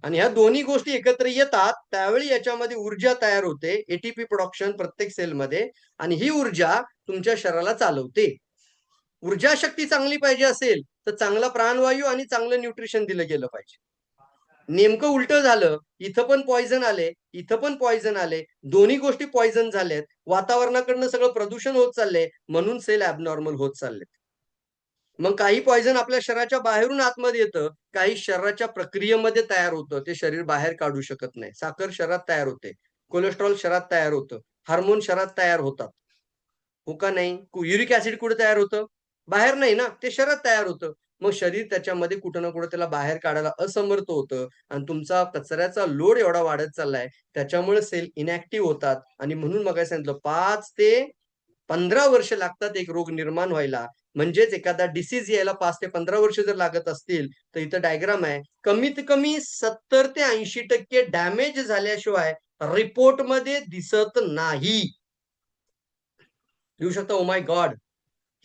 आणि ह्या दोन्ही गोष्टी एकत्र येतात, त्यावेळी याच्यामध्ये ऊर्जा तयार होते, ATP प्रोडक्शन प्रत्येक सेलमध्ये. आणि ही ऊर्जा तुमच्या शरीराला चालवते. ऊर्जा शक्ती चांगली पाहिजे असेल, तर चांगला प्राणवायू आणि चांगलं न्यूट्रिशन दिलं गेलं पाहिजे. नेमकं उलटं झालं. इथं पण पॉइझन आले, इथं पण पॉइझन आले. दोन्ही गोष्टी पॉइझन झाल्यात. वातावरणाकडनं सगळं प्रदूषण होत चाललंय, म्हणून सेल ॲबनॉर्मल होत चाललेत. मग काही पॉइझन आपल्या शरीराच्या बाहेरून आतमध्ये येतं, काही शरीराच्या प्रक्रियेमध्ये तयार होतं. ते शरीर बाहेर काढू शकत नाही. साखर शरीरात तयार होते, कोलेस्ट्रॉल शरीरात तयार होतं, हार्मोन शरीरात तयार होतात. हो का नाही? युरिक ॲसिड कुठे तयार होतं? बाहेर नाही ना, ते शरीरात तयार होतं. मग शरीर त्याच्यामध्ये कुठं ना कुठं त्याला बाहेर काढायला असमर्थ होतं आणि तुमचा कचऱ्याचा लोड एवढा वाढत चाललाय, त्याच्यामुळे सेल इनॅक्टिव्ह होतात आणि म्हणून मगाशी सांगितलं 5 ते 15 वर्ष लागतात एक रोग निर्माण व्हायला. म्हणजेच एखादा डिसीज यायला 5 ते 15 वर्ष जर लागत असतील, तर इथं डायग्राम आहे. कमीत कमी 70 ते 80% डॅमेज झाल्याशिवाय रिपोर्टमध्ये दिसत नाही. लिहू शकता, ओ माय गॉड!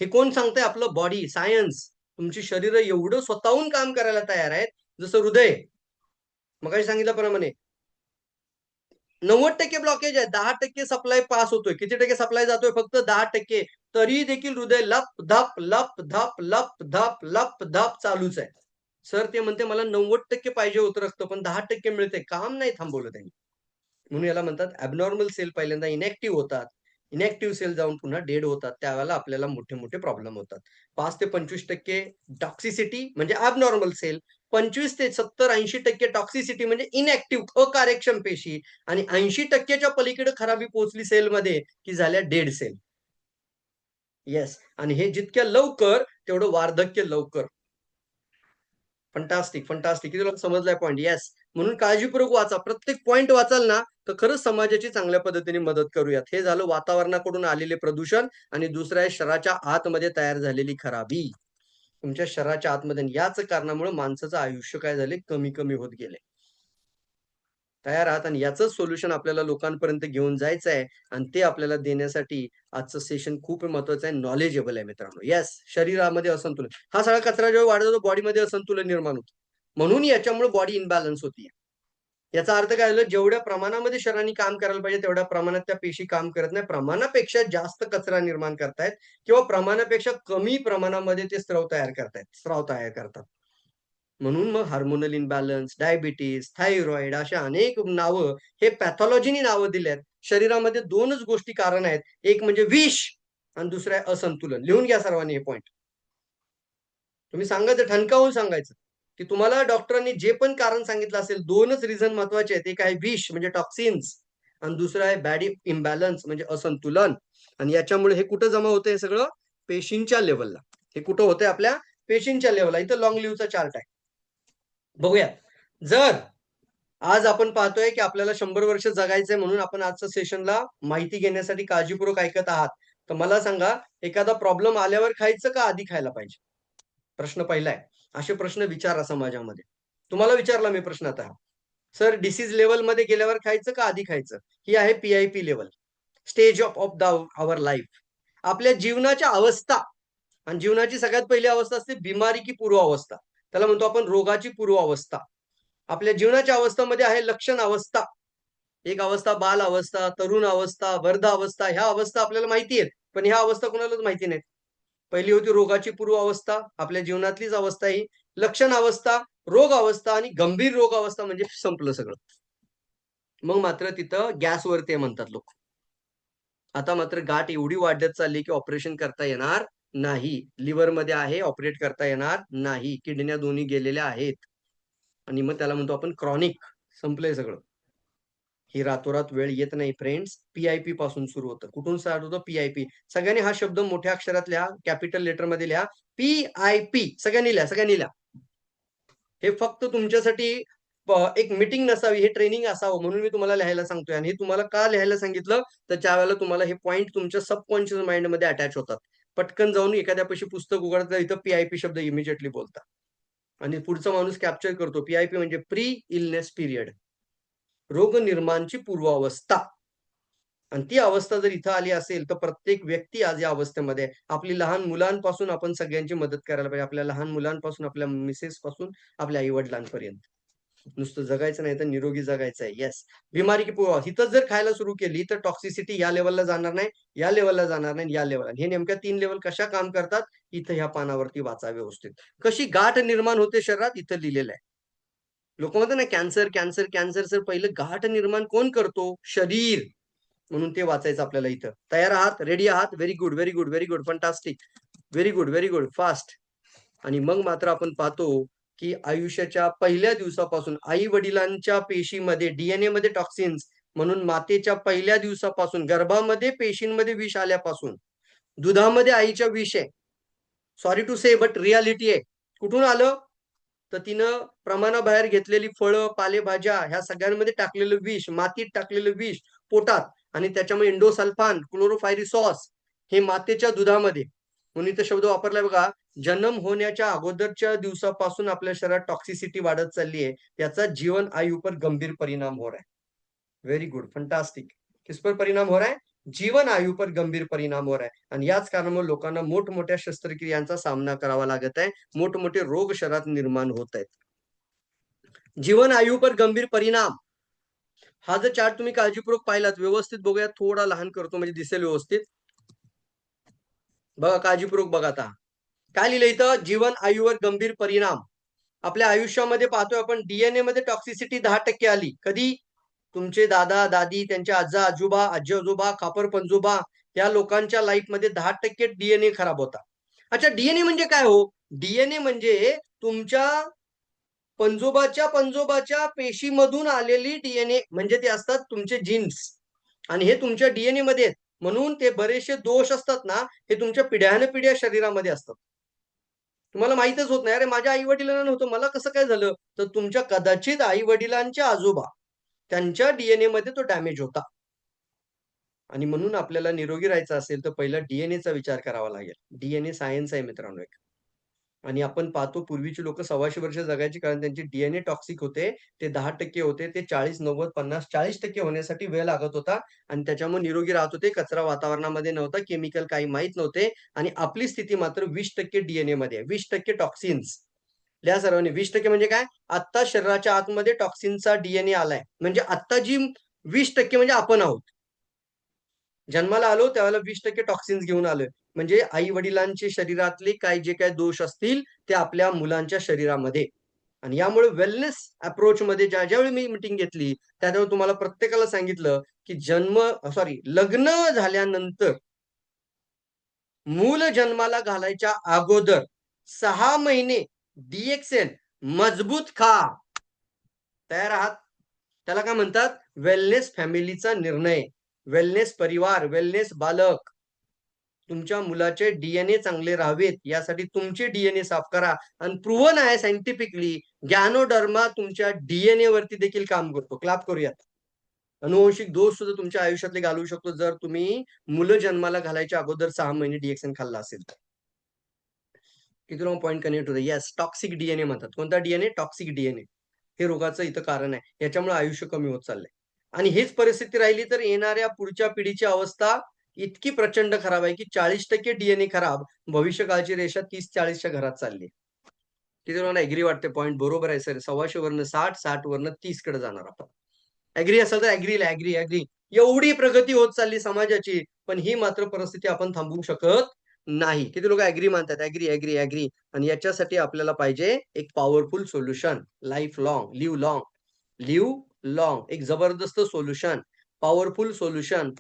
हे कोण सांगतंय? आपलं बॉडी, सायन्स. तुमची शरीरं एवढं स्वतःहून काम करायला तयार आहेत, जसं हृदय. मगाशी सांगितल्याप्रमाणे 90% ब्लॉकेज आहे. 10% सप्लाय पास होतोय. किती टक्के सप्लाय जातोय? फक्त 10%. तरी देखील हृदय लप-धप, लप-धप, लप-धप, लप-धप चालूच आहे. सर ते म्हणते मला 90% पाहिजे होतं रक्त, पण 10% मिळतंय. काम नाही थांबवलं त्यांनी. म्हणून याला म्हणतात ऍबनॉर्मल सेल पहिल्यांदा इनॅक्टिव्ह होतात. इनॅक्टिव्ह सेल जाऊन पुन्हा डेड होतात. त्यावेळेला आपल्याला मोठे मोठे प्रॉब्लेम होतात. 5 ते 25% टॉक्सिसिटी म्हणजे ॲबनॉर्मल सेल, 25 ते 70-80% टॉक्सिसिटी म्हणजे इनॅक्टिव्ह अकार्यक्षम पेशी, आणि 80%च्या पलीकडे खराबी पोहोचली सेलमध्ये की झाल्या डेड सेल. येस. आणि हे जितक्या लवकर तेवढं वार्धक्य लवकर. Fantastic, fantastic. किती लोक समजलाय पॉइंट? येस. म्हणून काळजीपूर्वक वाचा. प्रत्येक पॉइंट वाचाल ना, तर खरंच समाजाची चांगल्या पद्धतीने मदत करूयात. हे झालं वातावरणाकडून आलेले प्रदूषण, आणि दुसरं आहे शरीराच्या आतमध्ये तयार झालेली खराबी. तुमच्या शरीराच्या आतमध्ये, आणि याच कारणामुळे माणसाचं आयुष्य काय झाले, कमी कमी होत गेले. तयार आहात, आणि याचंच सोल्युशन आपल्याला लोकांपर्यंत घेऊन जायचं आहे, आणि ते आपल्याला देण्यासाठी आजचं सेशन खूप महत्वाचं आहे, नॉलेजेबल आहे मित्रांनो. येस, शरीरामध्ये असंतुलन, हा सगळा कचरा जेव्हा वाढत जातो बॉडीमध्ये असंतुलन निर्माण होतं. म्हणून याच्यामुळे बॉडी इनबॅलन्स होतीये. याचा अर्थ काय झालं, जेवढ्या प्रमाणामध्ये शरीराने काम करायला पाहिजे तेवढ्या प्रमाणात त्या पेशी काम करत नाही. प्रमाणापेक्षा जास्त कचरा निर्माण करतायत, किंवा प्रमाणापेक्षा कमी प्रमाणामध्ये ते स्राव तयार करतात. म्हणून मग हार्मोनल इम्बॅलन्स, डायबिटीज, थायरॉइड अशा अनेक नावं, हे पॅथॉलॉजीनी नावं दिल्यात. शरीरामध्ये 2च गोष्टी कारण आहेत. एक म्हणजे विष, आणि दुसरं आहे असंतुलन. लिहून घ्या सर्वांनी हे पॉइंट. तुम्ही सांगायचं, ठणकावून सांगायचं, की तुम्हाला डॉक्टरांनी जे पण कारण सांगितलं असेल, 2च रिझन महत्वाचे आहेत. एक आहे विष म्हणजे टॉक्सिन्स, आणि दुसरं आहे बॅडी इम्बॅलन्स म्हणजे असंतुलन. आणि याच्यामुळे हे कुठं जमा होतं हे सगळं? पेशींच्या लेवलला. हे कुठं होतंय? आपल्या पेशींच्या लेवलला. इथं लॉंग लिव्हचा चार्ट आहे. बघूया. जर आज आपण पाहतोय की आपल्याला 100 वर्ष जगायचंय, म्हणून आपण आजच्या सेशनला माहिती घेण्यासाठी काळजीपूर्वक ऐकत आहात. तर मला सांगा, एखादा प्रॉब्लेम आल्यावर खायचं का आधी खायला पाहिजे? प्रश्न पहिला आहे. असे प्रश्न विचारा समाजामध्ये. तुम्हाला विचारला मी प्रश्न आता. सर, डिसीज लेव्हलमध्ये गेल्यावर खायचं का आधी खायचं? ही आहे PIP level. Stage of our life. आपल्या जीवनाच्या अवस्था, आणि जीवनाची सगळ्यात पहिली अवस्था असते बिमारी की पूर्व अवस्था. त्याला म्हणतो आपण रोगाची पूर्व अवस्था. आपल्या जीवनाच्या अवस्थामध्ये आहे लक्षण अवस्था. एक अवस्था बाल अवस्था, तरुण अवस्था, वर्ध अवस्था. ह्या अवस्था आपल्याला माहिती आहेत, पण ह्या अवस्था कोणालाच माहिती नाहीत. पहिली होती रोगाची पूर्व अवस्था, आपल्या जीवनातलीच अवस्था ही. लक्षण अवस्था, रोग अवस्था, आणि गंभीर रोग अवस्था म्हणजे संपलं सगळं. मग मात्र तिथं गॅसवरती आहे म्हणतात लोक. आता मात्र गाठ एवढी वाढत चालली की ऑपरेशन करता येणार नाही. लिव्हरमध्ये आहे, ऑपरेट करता येणार नाही. किडन्या दोन्ही गेलेल्या आहेत. आणि मग त्याला म्हणतो आपण क्रॉनिक. संपलंय सगळं. ही रातोरात वेळ येत नाही फ्रेंड्स. PIP पासून सुरू होतं. कुठून स्टार्ट होतं? PIP. सगळ्यांनी हा शब्द मोठ्या अक्षरात लिहा, कॅपिटल लेटर मध्ये लिहा. PIP सगळ्यांनी लिहा, सगळ्यांनी लिहा. हे फक्त तुमच्यासाठी एक मीटिंग नसावी, हे ट्रेनिंग असावं म्हणून मी तुम्हाला लिहायला सांगतोय. आणि हे तुम्हाला का लिहायला सांगितलं, तर त्यावेळेला तुम्हाला हे पॉइंट तुमच्या सबकॉन्शियस माइंड मध्ये अटॅच होतात. पटकन जाऊन एखाद्यापाशी पुस्तक उघडता, इथं PIP शब्द इमिजिएटली बोलता, आणि पुढचा माणूस कॅप्चर करतो. PIP म्हणजे प्री इलनेस पिरियड, रोग निर्माणची पूर्वावस्था. आणि ती अवस्था जर इथं आली असेल, तर प्रत्येक व्यक्ती आज या अवस्थेमध्ये. आपली लहान मुलांपासून आपण सगळ्यांची मदत करायला पाहिजे. आपल्या लहान मुलांपासून, आपल्या मिसेस पासून, आपल्या आई वडिलांपर्यंत. नुसतं जगायचं नाही तर निरोगी जगायचं आहे. येस. बिमारी की पूर्व इथं जर खायला सुरू केली तर टॉक्सिसिटी या लेवलला जाणार नाही, या लेवलला जाणार नाही, या लेवलला. हे नेमक्या 3 लेवल कशा काम करतात, इथं ह्या पानावरती वाचा व्यवस्थित. कशी गाठ निर्माण होते शरीरात, इथं लिहिलेलं आहे. लोक म्हणतात ना कॅन्सर, कॅन्सर, कॅन्सर. पहिलं गाठ निर्माण कोण करतो? शरीर. म्हणून ते वाचायचं आपल्याला इथं. तयार आहात? रेडी आहात? Very good, very good, very good, fantastic. Very good, very good, fast. आणि मग मात्र आपण पाहतो की आयुष्याच्या पहिल्या दिवसापासून आई वडिलांच्या पेशीमध्ये, DNA मध्ये टॉक्सिन्स, म्हणून मातेच्या पहिल्या दिवसापासून, गर्भामध्ये पेशींमध्ये विष आल्यापासून, दुधामध्ये आईच्या विष आहे. Sorry to say but reality आहे. कुठून आलं? तर तिनं प्रमाणाबाहेर घेतलेली फळं, पालेभाज्या, ह्या सगळ्यांमध्ये टाकलेलं विष, मातीत टाकलेलं विष पोटात, आणि त्याच्यामुळे इंडोसल्फान, क्लोरोफायरिसॉस, हे मातेच्या दुधामध्ये. म्हणून इथं शब्द वापरलाय बघा. जन्म होण्याच्या अगोदरच्या दिवसापासून आपल्या शरीरात टॉक्सिसिटी वाढत चालली आहे. याचा जीवन आयु पर गंभीर परिणाम हो रहा है. Very good, fantastic. किस पर परिणाम हो रहा है? जीवन आयु पर गंभीर परिणाम हो रहा है. आणि याच कारणामुळे लोकांना मोठमोठ्या शस्त्रक्रियांचा सामना करावा लागत आहे. मोठमोठे रोग शरीरात निर्माण होत आहेत. जीवन आयु पर गंभीर परिणाम. हा जर चार्ट तुम्ही काळजीपूर्वक पाहिलात, व्यवस्थित बघूया, थोडा लहान करतो म्हणजे दिसेल व्यवस्थित. बघा, काळजीपूर्वक बघा. आता काय लिहिलं इथं? जीवन आयुवर गंभीर परिणाम. आपल्या आयुष्यामध्ये पाहतोय आपण, DNA मध्ये टॉक्सिसिटी 10% आली. कधी? तुमचे दादा दादी, त्यांचे आजा आजोबा, आजी आजोबा, खापर पंजोबा या लोकांच्या लाईफमध्ये 10% डीएनए खराब होता. अच्छा, डीएनए म्हणजे काय हो? डीएनए म्हणजे तुमच्या पंजोबाच्या पेशीमधून आलेली डीएनए म्हणजे ते असतात तुमचे जीन्स आणि हे तुमच्या डीएनए मध्ये आहेत. म्हणून ते बरेचसे दोष असतात ना, हे तुमच्या पिढ्यानपिढ्या शरीरामध्ये असतात. तुम्हाला माहीतच होत नाही. अरे माझ्या आई-वडिलांना नव्हतं, मला कसं काय झालं? तर तुमच्या कदाचित आई-वडिलांचे आजोबा, त्यांच्या डीएनएमध्ये तो डॅमेज होता. आणि म्हणून आपल्याला निरोगी राहायचं असेल, तर पहिला डीएनएचा विचार करावा लागेल. डीएनए सायन्स आहे मित्रांनो एक. आणि आपण पाहतो पूर्वीची लोकं 125 वर्ष जगायची कारण त्यांचे डीएनए टॉक्सिक होते. ते 10% होते. ते 40, 90, 50, 40% होण्यासाठी वेळ लागत होता आणि त्याच्यामुळे निरोगी राहत होते. कचरा वातावरणामध्ये नव्हता, केमिकल काही माहीत नव्हते आणि आपली स्थिती मात्र 20% डीएनएमध्ये आहे. 20% टॉक्सिन्स. लिहा सर्वांनी 20% म्हणजे काय? आत्ता शरीराच्या आतमध्ये टॉक्सिनचा डीएनए आलाय. म्हणजे आत्ता जी 20% म्हणजे आपण आहोत. जन्माला आलो त्यावेळेला 20% टॉक्सिन्स घेऊन आलोय. म्हणजे आई-वडिलांचे शरीरातले काही जे काही दोष असतील, ते आपल्या मुलांच्या शरीरामध्ये. आणि यामुळे वेलनेस अप्रोचमध्ये ज्या-ज्यावेळी मी मीटिंग घेतली, त्यावेळी तुम्हाला प्रत्येकाला सांगितलं, की लग्न झाल्यानंतर मूल जन्माला घालायच्या अगोदर 6 महिने DXN मजबूत खा. तयार आहात? त्याला काय म्हणतात? वेलनेस फॅमिलीचा निर्णय, वेलनेस परिवार, वेलनेस बालक. तुमच्या मुलाचे डीएनए चांगले राहावेत यासाठी तुमचे डीएनए साफ करा आणि प्रूव्हन आहे सायंटिफिकली गॅनोडर्मा तुमच्या डीएनए वरती देखील काम करतो. क्लॅप करूयात. अनुवंशिक दोष सुद्धा तुमच्या आयुष्यातले घालवू शकतो जर तुम्ही मुलं जन्माला घालायच्या अगोदर 6 महिने डीएक्सन खाल्ला असेल तर. किती पॉइंट कनेक्ट होतं. येस, टॉक्सिक डीएनए म्हणतात. कोणता डीएनए? Toxic DNA. हे रोगाचं इथं कारण आहे. याच्यामुळे आयुष्य कमी होत चाललंय. आणि हीच परिस्थिती राहिली तर येणाऱ्या पुढच्या पिढीची अवस्था इतकी प्रचंड खराब आहे, की 40% डीएनए खराब, भविष्यकाळची रेषा 30-40च्या घरात चालली. किती लोकांना ॲग्री वाटते पॉइंट बरोबर आहे सर. 125 वरनं 60, 60 वरनं 30 कडे जाणार आपण. ॲग्री असेल तर ॲग्री. एवढी प्रगती होत चालली समाजाची, पण ही मात्र परिस्थिती आपण थांबवू शकत नाही. किती लोकं ॲग्री मानतात. ॲग्री. आणि याच्यासाठी आपल्याला पाहिजे एक powerful solution. Life long, live long एक जबरदस्त सोल्युशन. Powerful solution.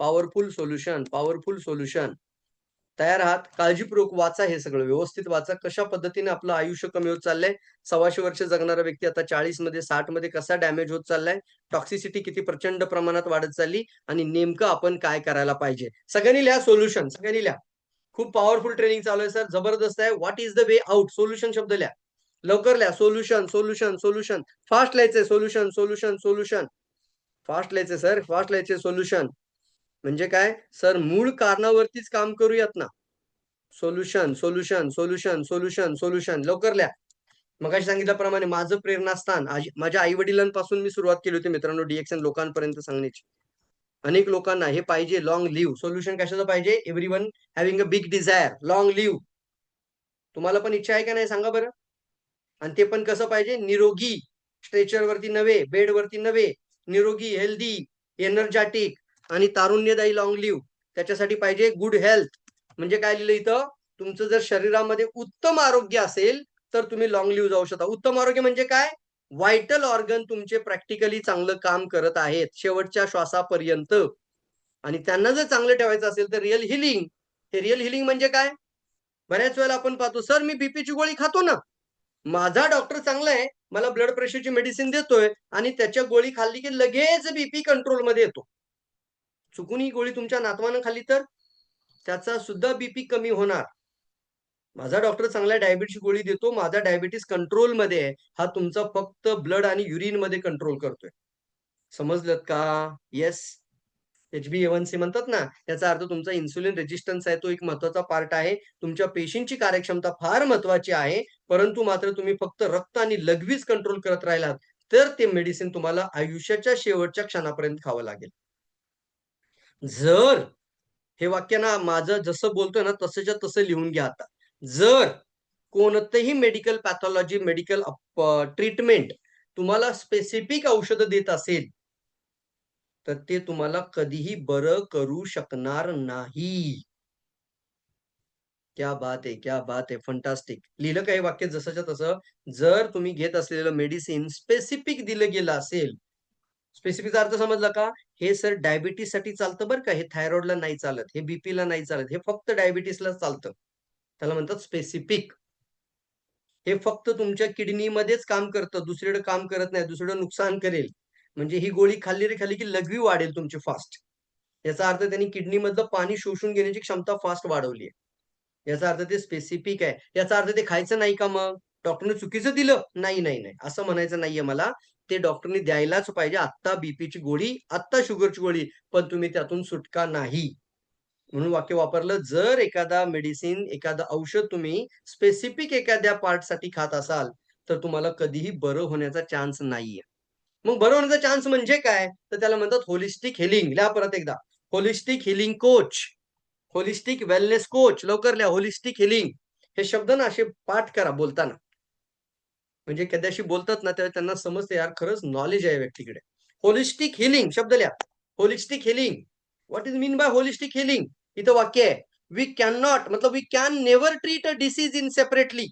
तयार आहात? काळजीपूर्वक वाचा हे सगळं. व्यवस्थित वाचा. कशा पद्धतीने आपलं आयुष्य कमी होत चाललंय. 125 वर्ष जगणारा व्यक्ती आता 40 मध्ये 60 मध्ये कसा डॅमेज होत चाललाय. टॉक्सिसिटी किती प्रचंड प्रमाणात वाढत चालली आणि नेमकं आपण काय करायला पाहिजे. सगळ्यांनी लिहा सोल्युशन. सगळ्यांनी लिहा. खूप पॉवरफुल ट्रेनिंग चालू आहे सर. जबरदस्त आहे. What is the way out? Solution शब्द लिहा. लवकर लिहा. सोल्युशन. फास्ट लिहायचंय. सोल्युशन. फास्ट लिहायचंय सर. फास्ट लिहायचंय सोल्युशन. म्हणजे काय? सर मूळ कारणावरतीच काम करूयात ना. सोल्युशन. लवकर लिहा. मगाशी सांगितल्याप्रमाणे माझं प्रेरणास्थान माझ्या आई-वडिलांपासून मी सुरुवात केली होती मित्रांनो डीएक्सन लोकांपर्यंत सांगण्याची. अनेक लोकांना हे पाहिजे लाँग लिव्ह. सोल्युशन कशाचं पाहिजे? Everyone having a big desire, long live. तुम्हाला पण इच्छा आहे का नाही सांगा बरं? आणि ते पण कसं पाहिजे? निरोगी. स्ट्रेचरवरती नव्हे, बेडवरती नव्हे. निरोगी, हेल्दी, एनर्जेटिक आणि तारुण्यदायी लाँग लिव्ह. त्याच्यासाठी पाहिजे गुड हेल्थ. म्हणजे काय लिहिलं इथं? तुमचं जर शरीरामध्ये उत्तम आरोग्य असेल, तर तुम्ही लाँग लिव्ह जाऊ शकता. उत्तम आरोग्य म्हणजे काय? व्हायटल ऑर्गन तुमचे प्रॅक्टिकली चांगलं काम करत आहेत शेवटच्या श्वासापर्यंत. आणि त्यांना जर चांगलं ठेवायचं असेल तर रिअल हिलिंग. हे रिअल हिलिंग म्हणजे काय? बऱ्याच वेळेला आपण पाहतो, "सर मी बीपीची गोळी खातो ना." माझा डॉक्टर चांगला आहे, मला ब्लड प्रेशरची मेडिसिन देतोय आणि त्याच्या गोळी खाल्ली की लगेच बीपी कंट्रोलमध्ये येतो. चुकून ही गोळी तुमच्या नातवानं खाल्ली तर त्याचा सुद्धा बीपी कमी होणार. माझा डॉक्टर चांगला डायबिटीसची गोळी देतो, माझा डायबिटीस कंट्रोलमध्ये आहे. हा तुमचा फक्त ब्लड आणि युरिनमध्ये कंट्रोल करतोय. समजलत का? येस. HbA1c म्हणतात ना, याचा अर्थ तुमचा इन्सुलिन रेझिस्टन्स आहे तो एक महत्त्वाचा पार्ट आहे. तुमच्या पेशींची कार्यक्षमता फार महत्त्वाची आहे. परंतु मात्र तुम्ही फक्त रक्त आणि लघवीच कंट्रोल करत राहिलात, तर ते मेडिसिन तुम्हाला आयुष्याच्या शेवटच्या क्षणापर्यंत खावं लागेल. जर हे वाक्य ना माझं जसं बोलतोय ना तसंच्या तसं लिहून घ्या आता. जर कोणतंही मेडिकल पॅथॉलॉजी, मेडिकल ट्रीटमेंट तुम्हाला स्पेसिफिक औषधं देत असेल, तर ते तुम्हाला कधीही बरं करू शकणार नाही. क्या बात है! क्या बात है! फंटास्टिक. लिहिलं का हे वाक्य जसंच्या तसं? जर तुम्ही घेत असलेलं मेडिसिन स्पेसिफिक दिलं गेलं असेल, स्पेसिफिकचा अर्थ समजला का? हे सर डायबिटीस साठी चालतं बरं का, हे थायरॉइडला नाही चालत, हे बीपीला नाही चालत, हे फक्त डायबिटीसला चालतं. त्याला म्हणतात स्पेसिफिक. हे फक्त तुमच्या किडनीमध्येच काम करतं, दुसरीकडे काम करत नाही, दुसरीकडे नुकसान करेल. म्हणजे ही गोळी खाल्ली रे खाल्ली की लघवी वाढेल तुमची फास्ट. याचा अर्थ त्यांनी किडनीमधलं पाणी शोषून घेण्याची क्षमता फास्ट वाढवली आहे. याचा अर्थ ते स्पेसिफिक आहे. याचा अर्थ ते खायचं नाही का मग? डॉक्टरने चुकीचं दिलं? नाही, नाही, नाही. असं म्हणायचं नाहीये मला. ते डॉक्टरनी द्यायलाच पाहिजे. आत्ता बीपीची गोळी, आत्ता शुगरची गोळी, पण तुम्ही त्यातून सुटका नाही. म्हणून वाक्य वापरलं, जर एखादा मेडिसिन, एखादं औषध तुम्ही स्पेसिफिक एखाद्या पार्टसाठी खात असाल, तर तुम्हाला कधीही बरं होण्याचा चान्स नाहीये. मग बरं होण्याचा चान्स म्हणजे काय? तर त्याला म्हणतात होलिस्टिक हिलिंग. लिहा परत एकदा. Holistic healing coach. Holistic wellness coach. लवकर लिहा. Holistic healing. हे शब्द ना असे पाठ करा बोलताना. म्हणजे एखाद्याशी बोलतात ना, तेव्हा त्यांना समजतं यार खरंच नॉलेज आहे या व्यक्तीकडे. होलिस्टिक हिलिंग शब्द लिहा. Holistic healing. What is mean by holistic healing? इथं वाक्य आहे. वी कॅन नॉट मतलब we can never treat a disease in separately.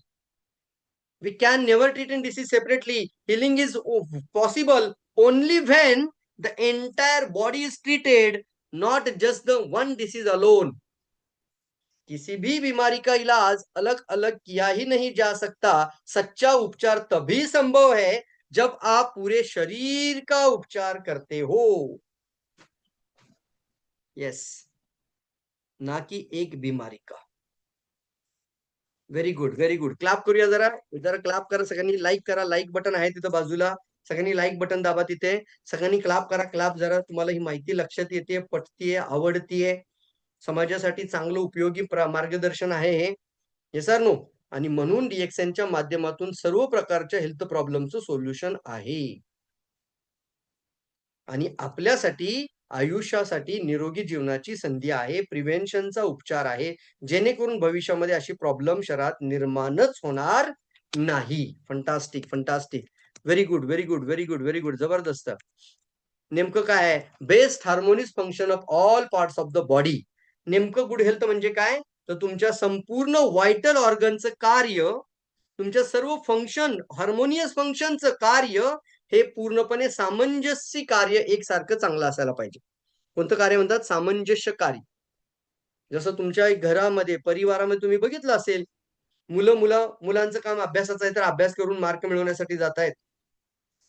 We can never treat a disease separately. Healing is possible only when the entire body is treated, not just the one disease alone. किसी भी बीमारी का इलाज अलग अलग KIA ही नहीं जा सकता. सच्चा उपचार तभी संभव है जब आप पूरे शरीर का उपचार करते हो. यस, ना कि एक बीमारी का. Very good, very good. Clap करूया जरा. जरा क्लॅप करा सगळ्यांनी. लाईक करा. लाईक बटन आहे तिथं बाजूला. सगळ्यांनी लाईक बटन दाबा तिथे. सगळ्यांनी क्लॅप करा. क्लॅप जरा. तुम्हाला ही माहिती लक्षात येते, पटतीये, आवडतीये. समाजासाठी चांगलं उपयोगी मार्गदर्शन आहे हे. Yes sir no. आणि म्हणून DXNच्या माध्यमातून सर्व प्रकारच्या हेल्थ प्रॉब्लेमचं सोल्युशन आहे. आणि आपल्यासाठी आयुष्यासाठी निरोगी जीवनाची संधी आहे. प्रिव्हेन्शनचा उपचार आहे. जेणेकरून भविष्यामध्ये अशी प्रॉब्लेम शरीरात निर्माणच होणार नाही. Fantastic, fantastic. Very good, very good, very good, very good. जबरदस्त. नेमकं काय आहे? Best harmonious function of all parts of the body. नेमकं गुड हेल्थ म्हणजे काय? तर तुमच्या संपूर्ण व्हायटल ऑर्गनचं कार्य, तुमच्या सर्व फंक्शन, हार्मोनियस फंक्शनचं कार्य हे पूर्णपणे सामंजस्य कार्य एकसारखं चांगलं असायला पाहिजे. कोणतं कार्य म्हणतात? सामंजस्य कार्य. जसं तुमच्या घरामध्ये, परिवारामध्ये तुम्ही बघितलं असेल, मुलांचं काम अभ्यासाचं आहे, तर अभ्यास करून मार्क मिळवण्यासाठी जातायत.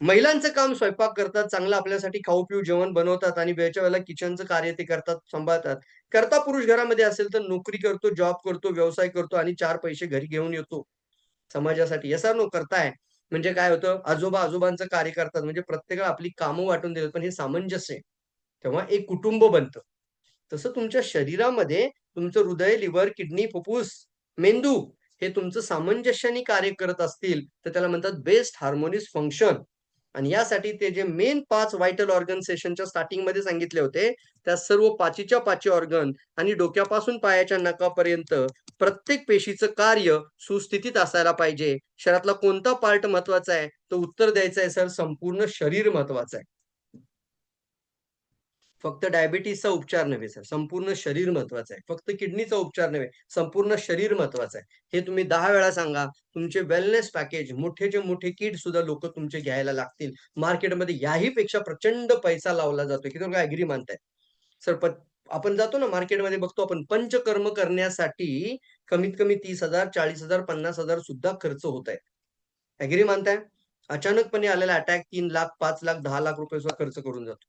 महिलांचं काम स्वयंपाक करतात, चांगलं आपल्यासाठी खाऊ-पिऊ जेवण बनवतात आणि वेळच्या वेळेला किचनचं कार्य ते करतात, सांभाळतात. करता पुरुष घरामध्ये असेल तर नोकरी करतो, जॉब करतो, व्यवसाय करतो आणि 4 पैसे घरी घेऊन येतो समाजासाठी. येस नो करताय. म्हणजे काय होतं, आजोबांचं कार्य करतात. म्हणजे प्रत्येकाला आपली कामं वाटून देतात. पण हे सामंजस्य आहे. तेव्हा एक कुटुंब बनतं. तसं तुमच्या शरीरामध्ये तुमचं हृदय, लिव्हर, किडनी, फुफ्फुस, मेंदू हे तुमचं सामंजस्याने कार्य करत असतील, तर त्याला म्हणतात बेस्ट हार्मोनियस फंक्शन. आणि यासाठी ते जे मेन 5 व्हायटल ऑर्गन सेशनच्या स्टार्टिंगमध्ये सांगितले होते, त्या सर्व पाचीच्या पाची ऑर्गन आणि डोक्यापासून पायाच्या नखापर्यंत प्रत्येक पेशीचं कार्य सुस्थितीत असायला पाहिजे. शरीरातला कोणता पार्ट महत्वाचा आहे? तर उत्तर द्यायचं आहे सर, संपूर्ण शरीर महत्वाचं आहे. फक्त डायबिटीसचा उपचार नव्हे सर, संपूर्ण शरीर महत्वाचं आहे. फक्त किडनीचा उपचार नव्हे, संपूर्ण शरीर महत्वाचं आहे. हे तुम्ही 10 वेळा सांगा. तुमचे वेलनेस पॅकेज, मोठेचे मोठे किट सुद्धा लोकं तुमचे घ्यायला लागतील. मार्केटमध्ये याही पेक्षा प्रचंड पैसा लावला जातोय. किती लोकं ॲग्री मानतायत? सर आपण जातो ना मार्केटमध्ये बघतो आपण पंचकर्म करण्यासाठी कमीत कमी 30,000, 40,000, 50,000 सुद्धा खर्च होत आहे. ॲग्री मानताय? अचानकपणे आलेला अटॅक 3,00,000, 5,00,000, 10,00,000 रुपये सुद्धा खर्च करून जातो.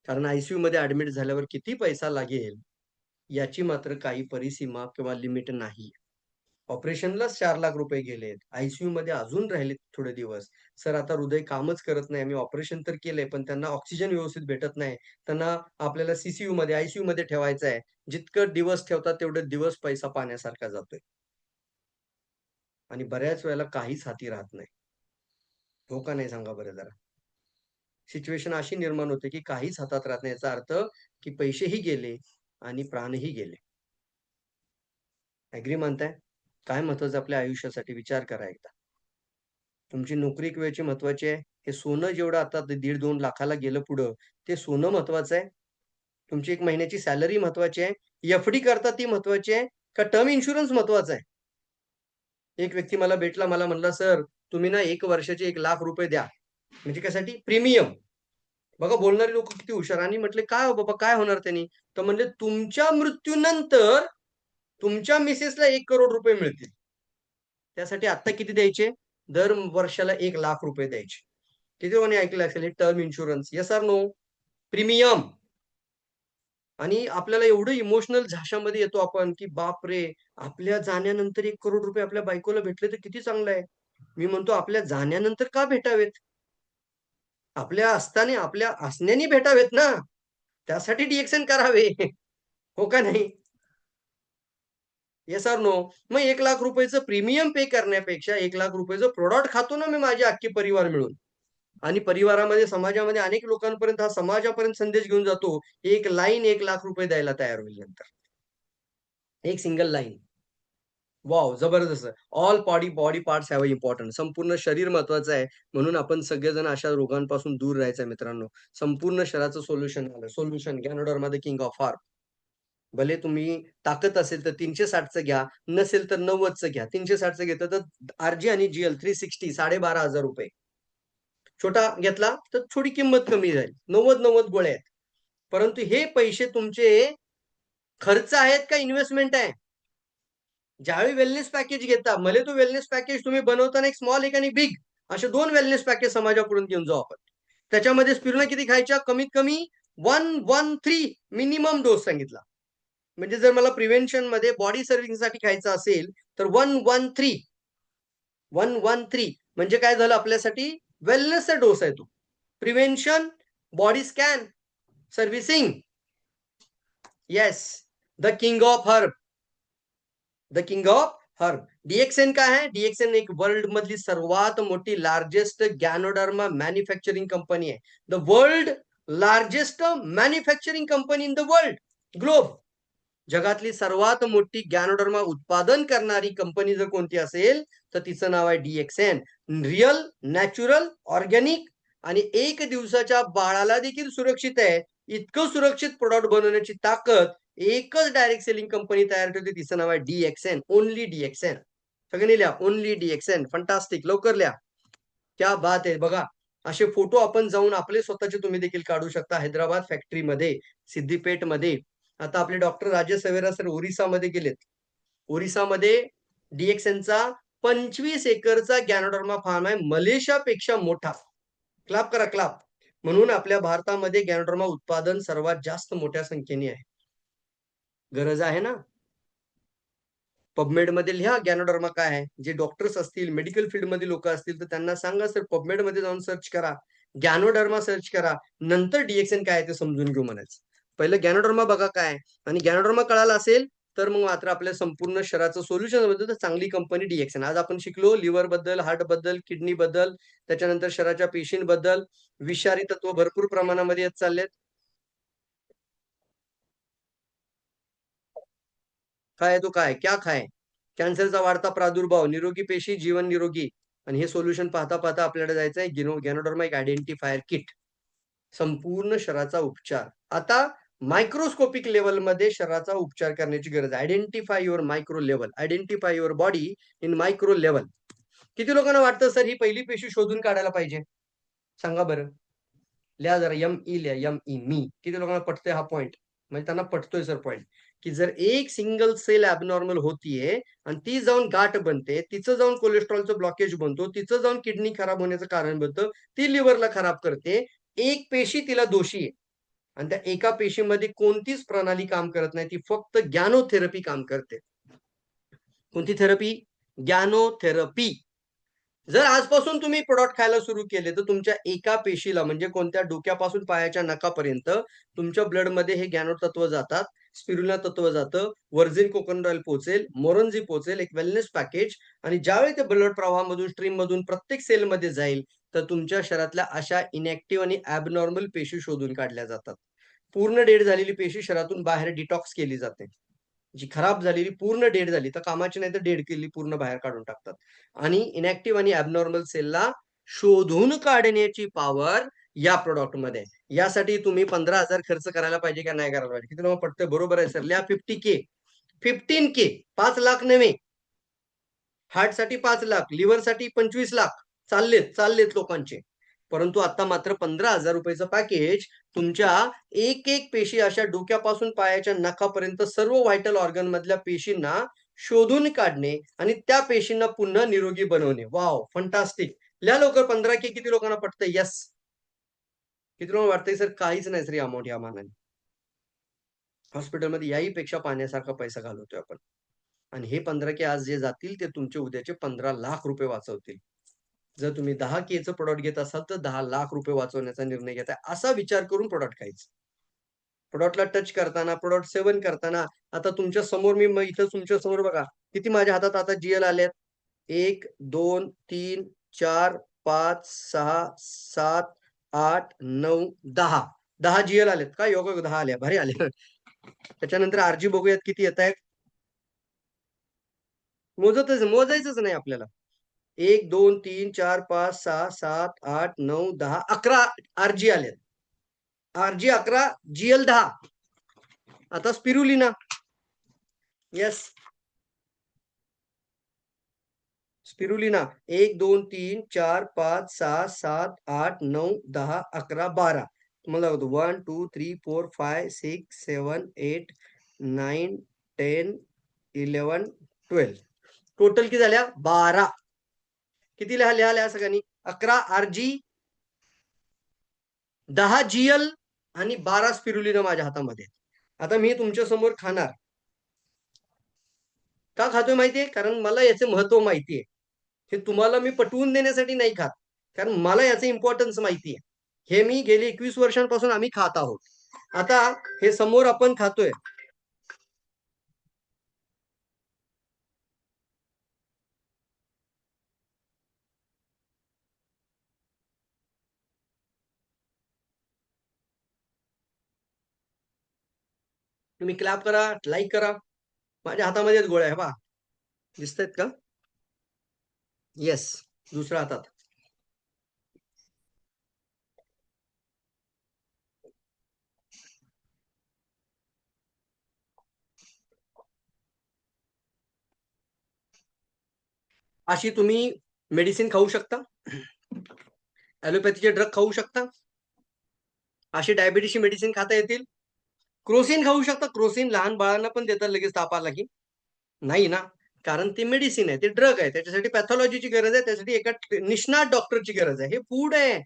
कारण मध्ये ॲडमिट झाल्यावर किती पैसा लागेल, याची मात्र काही परिसीमा किंवा लिमिट नाही. ऑपरेशनलाच 4,00,000 रुपये गेलेत. मध्ये अजून राहिलेत थोडे दिवस. सर आता हृदय कामच करत नाही. आम्ही ऑपरेशन तर केलंय, पण त्यांना ऑक्सिजन व्यवस्थित भेटत नाही. त्यांना आपल्याला मध्ये, मध्ये ठेवायचं आहे. जितकं दिवस ठेवतात तेवढे दिवस पैसा पाण्यासारखा जातोय. आणि बऱ्याच वेळेला काहीच हाती राहत नाही. हो का नाही सांगा बरं जरा? सिच्युएशन अशी निर्माण होते, की काहीच हातात राहत नाही. याचा अर्थ, की पैसेही गेले आणि प्राणही गेले. ॲग्री मानताय? काय महत्वाचं आपल्या आयुष्यासाठी विचार करा एकदा. तुमची नोकरी एक वेळची महत्वाची आहे. हे सोनं जेवढं आता 1.5-2 लाखाला गेलं पुढं, ते सोनं महत्वाचं आहे. तुमची 1 महिन्याची सॅलरी महत्वाची आहे. एफ-डी करता ती महत्वाची आहे का टर्म इन्शुरन्स महत्वाचा आहे? एक व्यक्ती मला भेटला, मला म्हणला, "सर, तुम्ही ना 1 वर्षाचे ₹1,00,000 द्या." म्हणजे कशासाठी? प्रीमियम. बघा बोलणारे लोक किती हुशार. आणि म्हटले काय हो बाबा काय होणार त्यांनी? तर म्हणले तुमच्या मृत्यूनंतर तुमच्या मिसेसला 1 करोड रुपये मिळतील. त्यासाठी आता किती द्यायचे? दर वर्षाला 1 लाख रुपये द्यायचे. किती लोकांनी ऐकलं असेल हे term insurance? Yes or no? Premium. आणि आपल्याला एवढं इमोशनल झाशामध्ये येतो आपण, की बापरे! आपल्या जाण्यानंतर 1 करोड रुपये आपल्या बायकोला भेटले तर किती चांगलं आहे. मी म्हणतो आपल्या जाण्यानंतर का भेटावेत? आपल्या असताना आपल्या असण्याने भेटावेत ना. त्यासाठी डी करावे. हो का नाही? Yes or no? मग 1 लाख रुपयाचं प्रीमियम पे करण्यापेक्षा 1 लाख रुपयाचं प्रॉडक्ट खातो ना मी माझे अख्खे परिवार मिळून. आणि परिवारामध्ये, समाजामध्ये अनेक लोकांपर्यंत हा समाजापर्यंत संदेश घेऊन जातो. एक लाईन 1 लाख रुपये द्यायला तयार होईल नंतर. एक सिंगल लाईन. वॉव! जबरदस्त. All body body parts have a importance. संपूर्ण शरीर महत्वाचं आहे. म्हणून आपण सगळेजण अशा रोगांपासून दूर राहायचं मित्रांनो. संपूर्ण शरीराचं सोल्युशन आलं. Solution ganoderma the king of harm. भले तुम्ही ताकद असेल तर 360चं घ्या, नसेल तर 90चं घ्या. 360चं घेतलं तर आर-जी आणि जी-एल 360 ₹12,500. छोटा घेतला तर थोडी किंमत कमी जाईल. 90-90 गोळ्या आहेत. परंतु हे पैसे तुमचे खर्च आहेत का इन्व्हेस्टमेंट आहे? ज्यावेळी वेलनेस पॅकेज घेता, भले तो वेलनेस पॅकेज तुम्ही बनवताना एक स्मॉल एक आणि बिग असे 2 वेलनेस पॅकेज समाजाकडून घेऊन जाऊ आपण. त्याच्यामध्ये स्पिरुलिना किती खायच्या? कमीत कमी 113 मिनिमम डोस सांगितला. म्हणजे जर मला प्रिव्हेन्शनमध्ये बॉडी सर्व्हिसिंगसाठी खायचं असेल, तर 113 म्हणजे काय झालं आपल्यासाठी? वेलनेसचा डोस आहे तो. Prevention, body scan, servicing. Yes. The king of herb. The king of herb. DXN काय आहे? डीएक्सएन एक वर्ल्ड मधली सर्वात मोठी लार्जेस्ट गॅनोडर्मा मॅन्युफॅक्चरिंग कंपनी आहे. The world largest manufacturing company in the world, globe. जगातली सर्वात मोठी गॅनोडर्मा उत्पादन करणारी कंपनी जर कोणती असेल तर तिचं नाव आहे डीएक्सएन. रिअल, नॅचरल, ऑर्गॅनिक आणि 1 दिवसाच्या बाळाला देखील सुरक्षित आहे. इतकं सुरक्षित प्रोडक्ट बनवण्याची ताकद एकच डायरेक्ट सेलिंग कंपनी तयार ठेवते. तिचं नाव आहे डीएक्सएन. Only DXN. सगळ्यांनी लिहा ओनली डीएक्सएन. फंटास्टिक. लवकर लिहा. क्या बात आहे. बघा असे फोटो आपण जाऊन आपले स्वतःचे तुम्ही देखील काढू शकता. हैदराबाद फॅक्टरीमध्ये, सिद्दीपेठमध्ये. आता आपले डॉक्टर राजेश सवेरा सर ओरिसामध्ये गेलेत. ओरिसामध्ये डीएक्सएनचा 25 एकरचा गॅनोडर्मा फार्म आहे. मलेशियापेक्षा मोठा. क्लाप करा क्लाप. म्हणून आपल्या भारतामध्ये गॅनोडर्मा उत्पादन सर्वात जास्त मोठ्या संख्येने आहे. गरज आहे ना? PubMed मध्ये लिहा गॅनोडर्मा काय आहे. जे डॉक्टर्स असतील, मेडिकल फील्डमध्ये लोक असतील तर त्यांना सांगा सर PubMed मध्ये जाऊन सर्च करा. गॅनोडर्मा सर्च करा. नंतर डीएक्सएन काय आहे ते समजून घेऊ म्हणायचं. पहिलं गॅनोडर्मा बघा काय आहे. आणि गॅनोडर्मा कळाला असेल तर मग मात्र आपल्या संपूर्ण शरीराचं सोल्युशन बद्दल तर चांगली कंपनी डीएक्सएन. आज आपण शिकलो लिव्हर बद्दल, हार्ट बद्दल, किडनी बद्दल, त्याच्यानंतर शरीराच्या पेशींबद्दल. विषारी तत्व भरपूर प्रमाणामध्ये येत चाललेत. काय तो काय? क्या खाय? कॅन्सरचा वाढता प्रादुर्भाव, निरोगी पेशी, जीवन निरोगी. आणि हे सोल्युशन पाहता पाहता आपल्याला जायचं आहे गॅनोडर्मा एक आयडेंटिफायर किट. संपूर्ण शरीराचा उपचार. आता मायक्रोस्कोपिक लेव्हलमध्ये शरीराचा उपचार करण्याची गरज आहे. Identify your micro level. Identify your body in micro level. किती लोकांना वाटतं सर ही पहिली पेशी शोधून काढायला पाहिजे? सांगा बरं. लिहा जरा एम-ई लिहा. एम-ई मी. किती लोकांना पटतंय हा पॉइंट? म्हणजे त्यांना पटतोय सर पॉइंट. की जर एक सिंगल सेल ॲबनॉर्मल होतीये आणि ती जाऊन गाठ बनते, तिचं जाऊन कोलेस्ट्रॉलचं ब्लॉकेज बनतो, तिचं जाऊन किडनी खराब होण्याचं कारण बनतं, ती लिव्हरला खराब करते. एक पेशी तिला दोषी आहे. आणि त्या एका पेशीमध्ये कोणतीच प्रणाली काम करत नाही. ती फक्त गॅनोथेरपी काम करते. कोणती थेरपी? गॅनोथेरपी. जर आजपासून तुम्ही प्रॉडक्ट खायला सुरू केले तर तुमच्या एका पेशीला म्हणजे कोणत्या डोक्यापासून पायाच्या नखापर्यंत तुमच्या ब्लडमध्ये हे गॅनो तत्व जातात. स्पिरुलिना तत्व जातं. व्हर्जिन कोकोनट ऑइल पोहोचेल. मोरंजी पोहोचेल. एक वेलनेस पॅकेज. आणि ज्यावेळी ते ब्लड प्रवाहामधून स्ट्रीममधून प्रत्येक सेलमध्ये जाईल तर तुमच्या शरीरातल्या अशा इनॅक्टिव्ह आणि ॲबनॉर्मल पेशी शोधून काढल्या जातात. पूर्ण डेड झालेली पेशी शरीरातून बाहेर डिटॉक्स केली जाते. जी खराब झालेली पूर्ण डेड झाली तर कामाची नाही तर डेड केली पूर्ण बाहेर काढून टाकतात. आणि इनॅक्टिव्ह आणि ॲबनॉर्मल सेलला शोधून काढण्याची पॉवर या प्रॉडक्ट मध्ये आहे. यासाठी तुम्ही 15,000 खर्च करायला पाहिजे का नाही करायला पाहिजे? किती लोक पटतंय? बरोबर आहे सर. लिहा 50K. 15K. 5 लाख नव्हे. हार्टसाठी 5 लाख, लिव्हरसाठी 25 लाख चाललेत लोकांचे. परंतु आता मात्र 15,000 रुपयाचं पॅकेज तुमच्या एक एक पेशी अशा डोक्यापासून पायाच्या नखापर्यंत सर्व व्हायटल ऑर्गन मधल्या पेशींना शोधून काढणे आणि त्या पेशींना पुन्हा निरोगी बनवणे. Wow, fantastic. लिहा लवकर. 15K किती लोकांना पटतंय? यस. किती लोकांना वाटतंय सर काहीच नाही सर अमाऊंट या मानाने. हॉस्पिटलमध्ये याही पेक्षा पाहण्यासारखा पैसा घालवतोय आपण. आणि हे 15K आज जे जातील ते तुमचे उद्याचे 15 लाख रुपये वाचवतील. जर तुम्ही 10Kचं प्रोडक्ट घेत असाल तर 10 लाख रुपये वाचवण्याचा निर्णय घेताय. असा विचार करून प्रोडक्ट घ्यायचं. प्रोडक्टला टच करताना, प्रोडक्ट सेवन करताना, आता तुमच्या समोर मी इथं तुमच्या समोर बघा किती माझ्या हातात आता जीएल आलेत. 1 2 3 4 5 6 7 8 9 10. 10 जीएल आलेत का? योगा 10 आल्या. भारी आले. त्याच्यानंतर आरजी बघूयात किती येत आहेत. मोजायचंच नाही आपल्याला. 1 2 3 4 5 6 7 8 9 10 11 आरजी आलेत. RG 11, GL 10. आता स्पिरुलिना. येस. स्पिरुलिना 1 2 3 4 5 6 7 8 9 10 11 12. तुम्हाला 1 2 3 4 5 6 7 8 9 10 11 12. टोटल किती झाल्या? 12. किती लिहा सगळ्यांनी? 11 आरजी, 10 जीएल आणि 12 स्पिरुलिना माझ्या हातामध्ये. आता मी तुमच्या समोर खाणार. का खातोय माहितीये? कारण मला याचे महत्व माहितीये. हे तुम्हाला मी पटवून देण्यासाठी नाही खात. कारण मला याचं इम्पॉर्टन्स माहितीये. हे मी गेली 21 वर्षांपासून आम्ही खात आहोत. आता हे समोर आपण खातोय. तुम्ही क्लॅप करा, लाईक करा. माझ्या हातामध्येच गोळ्या आहे पहा. दिसतायत का? येस. दुसऱ्या हातात. अशी तुम्ही मेडिसिन खाऊ शकता. ॲलोपॅथीचे ड्रग खाऊ शकता. अशी डायबिटीसची मेडिसिन खाता येतील. क्रोसिन खाऊ शकता. क्रोसिन लहान बाळांना पण देतात लगेच ताप आला की. नाही ना. कारण ते मेडिसिन आहे, ते ड्रग आहे. त्याच्यासाठी पॅथॉलॉजीची गरज आहे. त्यासाठी एका निष्णात डॉक्टरची गरज आहे. हे फूड आहे.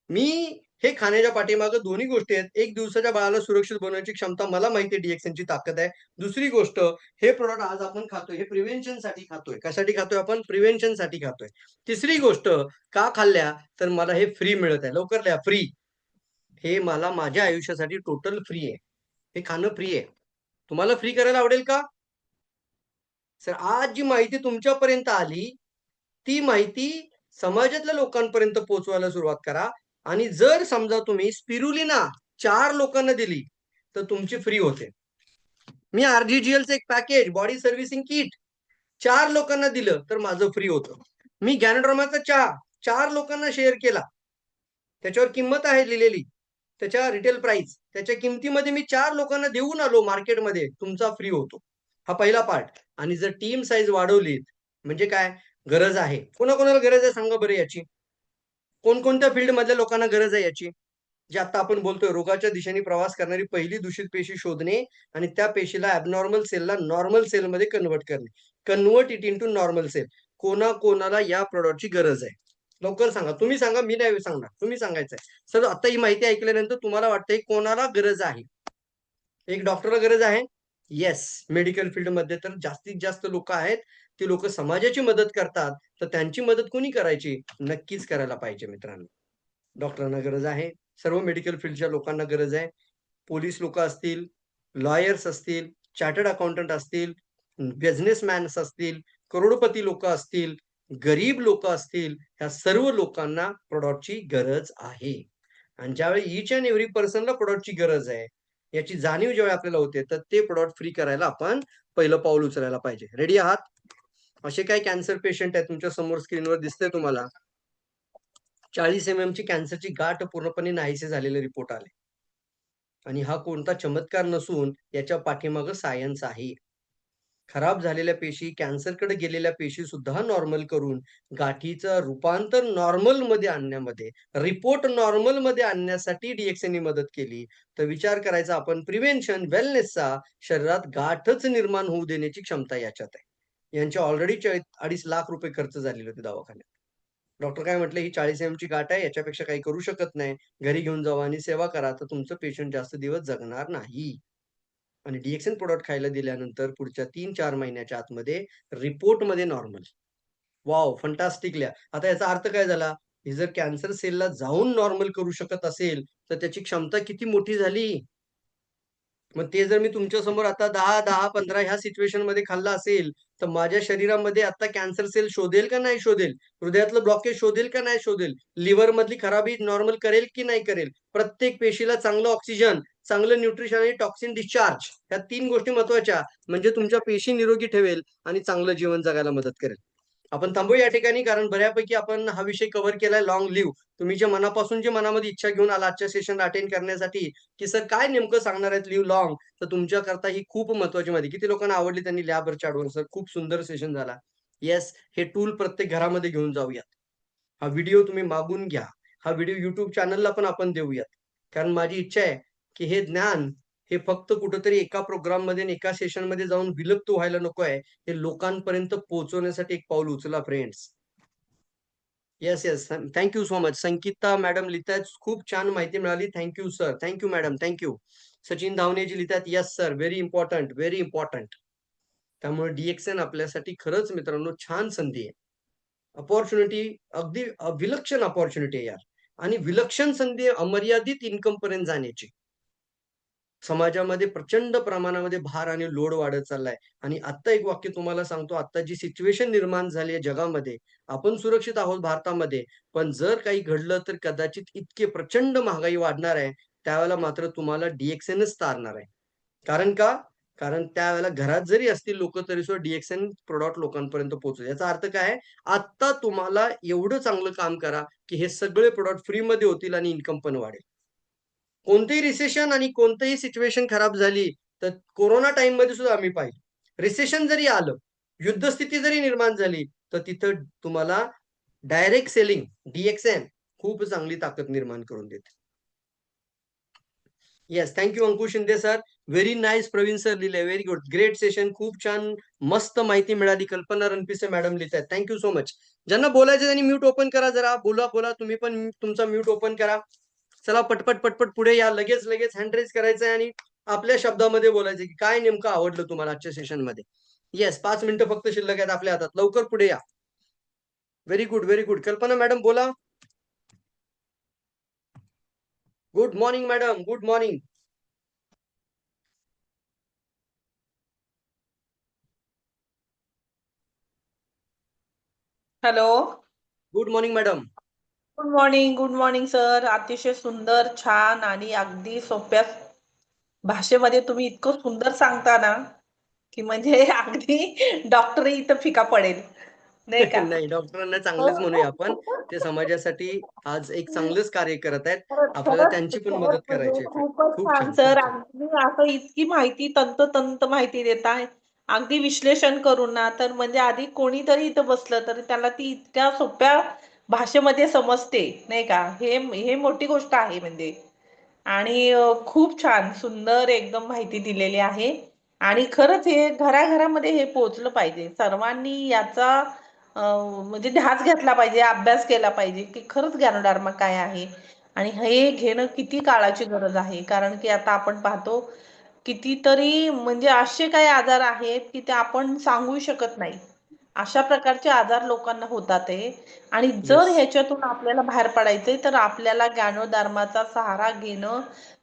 मी हे खाण्याच्या पाठीमागे दोन्ही गोष्टी आहेत. एक दिवसाच्या बाळाला सुरक्षित बनवण्याची क्षमता मला माहिती आहे, डीएक्सएनची ताकद आहे. दुसरी गोष्ट, हे प्रोडक्ट आज आपण खातोय हे प्रिव्हेन्शनसाठी खातोय. कशासाठी खातोय आपण? प्रिव्हेन्शनसाठी खातोय. तिसरी गोष्ट, का खाल्ल्या? तर मला हे फ्री मिळत आहे. लवकर लिहा, फ्री. हे मला माझ्या आयुष्यासाठी टोटल फ्री आहे. हे खाणं फ्री आहे. तुम्हाला फ्री करायला आवडेल का? सर आज जी माहिती तुमच्यापर्यंत आली, ती माहिती समाजातल्या लोकांपर्यंत पोहोचवायला सुरुवात करा. आणि जर समजा तुम्ही स्पिरुलिना 4 लोकांना दिली, तर तुमची फ्री होते. मी आरजीजीएलचं एक पॅकेज, बॉडी सर्व्हिसिंग किट 4 लोकांना दिलं, तर माझं फ्री होतं. मी गॅनोड्रोमाचा चहा 4 लोकांना शेअर केला. त्याच्यावर किंमत आहे लिहिलेली. त्याच्या रिटेल प्राइस. त्याच्या किमतीमध्ये मी 4 लोकांना देऊन आलो मार्केटमध्ये. तुमचा फ्री होतो. हा पहिला पार्ट. आणि जर टीम साईज वाढवलीत, म्हणजे काय? गरज आहे. कोणाकोणाला गरज आहे सांगा बरं याची? कोणकोणत्या फील्ड मधल्या लोकांना गरज आहे याची? जे आता आपण बोलतोय, रोगाच्या दिशेने प्रवास करणारी पहिली दूषित पेशी शोधणे आणि त्या पेशीला ॲबनॉर्मल सेलला नॉर्मल सेलमध्ये कन्व्हर्ट करणे. Convert it into normal cell. कोणाकोणाला या प्रॉडक्टची गरज आहे? लवकर सांगा. तुम्ही सांगा, मी नाही सांगणार. तुम्ही सांगायचंय. सर आता ही माहिती ऐकल्यानंतर तुम्हाला वाटतंय कोणाला गरज आहे? एक डॉक्टरला गरज आहे? येस. मेडिकल फील्डमध्ये तर जास्तीत जास्त लोक आहेत. ती लोक समाजाची मदत करतात. तर त्यांची मदत कोणी करायची? नक्कीच करायला पाहिजे मित्रांनो. डॉक्टरांना गरज आहे. सर्व मेडिकल फील्डच्या लोकांना गरज आहे. पोलीस लोक असतील, लॉयर्स असतील, चार्टर्ड अकाउंटंट असतील, बिझनेसमॅन्स असतील, करोडपती लोक असतील, गरीब लोक असतील, ह्या सर्व लोकांना प्रॉडक्टची गरज आहे. आणि ज्यावेळी ईच अँड एव्हरी पर्सनला प्रॉडक्टची गरज आहे, याची जाणीव ज्यावेळी आपल्याला होते, तर ते प्रॉडक्ट फ्री करायला आपण पहिलं पाऊल उचलायला पाहिजे. रेडी आहात? असे काही कॅन्सर पेशंट आहेत तुमच्या समोर स्क्रीनवर दिसतंय तुम्हाला. 40 mm ची कॅन्सरची गाठ पूर्णपणे नाहीसे झालेले रिपोर्ट आले. आणि हा कोणता चमत्कार नसून याच्या पाठीमागं सायन्स आहे. खराब झालेल्या पेशी, कॅन्सरकडे गेलेल्या पेशी सुद्धा नॉर्मल करून गाठीचं रूपांतर नॉर्मलमध्ये आणण्यामध्ये, रिपोर्ट नॉर्मलमध्ये आणण्यासाठी DXNनी मदत केली. तर विचार करायचा आपण प्रिव्हेन्शन, वेलनेसचा शरीरात गाठच निर्माण होऊ देण्याची क्षमता याच्यात आहे. यांचे ऑलरेडी 2.5 लाख रुपये खर्च झालेले होते दवाखान्यात. डॉक्टर काय म्हटले, "ही 40 ची गाठ आहे, याच्यापेक्षा काही करू शकत नाही. घरी घेऊन जावा आणि सेवा करा, तर तुमचं पेशंट जास्त दिवस जगणार नाही." आणि DXN प्रॉडक्ट खायला दिल्यानंतर पुढच्या 3-4 महिन्याच्या आतमध्ये रिपोर्टमध्ये नॉर्मल. वॉव! फंटास्टिक लिहा. आता याचा अर्थ काय झाला? हे जर कॅन्सर सेलला जाऊन नॉर्मल करू शकत असेल, तर त्याची क्षमता किती मोठी झाली? मग ते जर मी तुमच्यासमोर आता 10, 10, 15 ह्या सिच्युएशनमध्ये खाल्लं असेल, तर माझ्या शरीरामध्ये आता कॅन्सर सेल शोधेल का नाही शोधेल? हृदयातलं ब्लॉकेज शोधेल का नाही शोधेल? लिव्हरमधली खराबी नॉर्मल करेल की नाही करेल? प्रत्येक पेशीला चांगलं ऑक्सिजन, चांगलं न्यूट्रिशन आणि टॉक्सिन डिस्चार्ज ह्या 3 गोष्टी महत्त्वाच्या. म्हणजे तुमच्या पेशी निरोगी ठेवेल आणि चांगलं जीवन जगायला मदत करेल. आपण थांबू या ठिकाणी कारण बऱ्यापैकी आपण हा विषय कव्हर केलाय लाँग लिव्ह. तुम्ही जे मनापासून जे मनामध्ये इच्छा घेऊन आला आजच्या सेशन अटेंड करण्यासाठी, की सर काय नेमकं सांगणार आहेत लिव्ह लाँग, तर तुमच्याकरता ही खूप महत्त्वाची माहिती. किती लोकांना आवडली त्यांनी लिहा बरं चॅटवर, सर खूप सुंदर सेशन झाला. येस, हे टूल प्रत्येक घरामध्ये घेऊन जाऊयात. हा व्हिडिओ तुम्ही मागून घ्या. हा व्हिडिओ YouTube चॅनलला पण आपण देऊयात. कारण माझी इच्छा आहे, की हे ज्ञान हे फक्त कुठेतरी एका प्रोग्राममध्ये आणि एका सेशनमध्ये जाऊन विलुप्त व्हायला नको आहे. हे लोकांपर्यंत पोहोचवण्यासाठी एक पाऊल उचला friends. Yes, yes. Thank you so much. Sangeeta madam लिहितायत, खूप छान माहिती मिळाली. Thank you sir. Thank you madam. Thank you. Sachin धावणेजी लिहितात, yes sir. Very important, very important. त्यामुळे DXN आपल्यासाठी खरंच मित्रांनो छान संधी आहे. अपॉर्च्युनिटी अगदी विलक्षण अपॉर्च्युनिटी आहे यार. आणि विलक्षण संधी आहे अमर्यादित इन्कमपर्यंत जाण्याची. समाजामध्ये प्रचंड प्रमाणामध्ये भार आणि लोड वाढत चाललाय आणि आत्ता एक वाक्य तुम्हाला सांगतो, आता जी सिच्युएशन निर्माण झाली आहे जगामध्ये, आपण सुरक्षित आहोत भारतामध्ये, पण जर काही घडलं तर कदाचित इतके प्रचंड महागाई वाढणार आहे, त्यावेळेला मात्र तुम्हाला DXNच तारणार आहे. कारण का? कारण त्यावेळेला घरात जरी असतील लोकं तरीसुद्धा DXN प्रॉडक्ट लोकांपर्यंत पोहोचेल. याचा अर्थ काय आहे? आत्ता तुम्हाला एवढं चांगलं काम करा, की हे सगळे प्रॉडक्ट फ्रीमध्ये होतील आणि इन्कम पण वाढेल. कोणतेही रिसेशन आणि कोणतीही सिच्युएशन खराब झाली, तर कोरोना टाईममध्ये सुद्धा आम्ही पाहिलं. रिसेशन जरी आलं, युद्धस्थिती जरी निर्माण झाली, तर तिथं तुम्हाला डायरेक्ट सेलिंग, DXN खूप चांगली ताकद निर्माण करून देते. Yes, thank you Ankush Shinde sir. Very nice Praveen sir लिहिलंय. Very good. Great session. खूप छान मस्त माहिती मिळाली. कल्पना रणपिसे मॅडम लिहितायत. Thank you so much. ज्यांना बोलायचं त्यांनी म्यूट ओपन करा जरा. बोला, बोला. तुम्ही पण तुमचा म्यूट ओपन करा. चला पटपट, पटपट पुढे या. लगेच, लगेच हँड रेज करायचंय आणि आपल्या शब्दामध्ये बोलायचं की काय नेमकं आवडलं तुम्हाला आजच्या सेशनमध्ये. येस, 5 मिनिटं फक्त शिल्लक आहेत आपल्या हातात. लवकर पुढे या. Very good, very good. कल्पना मॅडम बोला. Good morning madam. Good morning. Hello. Good morning madam. Good morning sir. अतिशय सुंदर, छान आणि अगदी सोप्या भाषेमध्ये तुम्ही इतकं सुंदर सांगता ना, की म्हणजे अगदी डॉक्टरही इथं फिका पडेल, नाही का? नाही, डॉक्टरांना हो. चांगलेच म्हणूया आपण. ते समाजासाठी आज एक चांगलंच कार्य करत आहेत. खरंच आपल्याला खरंच त्यांची पण खरंच मदत म्हणजे करायची आहे. खूपच खूप छान छान, सर. खूप छान. अगदी असं इतकी माहिती तंतोतंत माहिती देताय, अगदी विश्लेषण करून ना, तर म्हणजे आधी कोणीतरी इथं बसलं तरी त्याला ती इतक्या सोप्या भाषेमध्ये समजते, नाही का? हे हे मोठी गोष्ट आहे म्हणजे. आणि खूप छान सुंदर एकदम माहिती दिलेली आहे. आणि खरंच हे घराघरामध्ये हे पोहोचलं पाहिजे. सर्वांनी याचा म्हणजे ध्यास घेतला पाहिजे, अभ्यास केला पाहिजे, की खरंच ज्ञानोधर्म काय आहे आणि हे घेणं किती काळाची गरज आहे. कारण की आता आपण पाहतो कितीतरी म्हणजे असे काही आजार आहेत की ते आपण सांगू शकत नाही. अशा प्रकारचे आजार लोकांना होतात आहे. आणि जर येस. ह्याच्यातून आपल्याला बाहेर पडायचंय तर आपल्याला ज्ञानोधर्माचा सहारा घेणं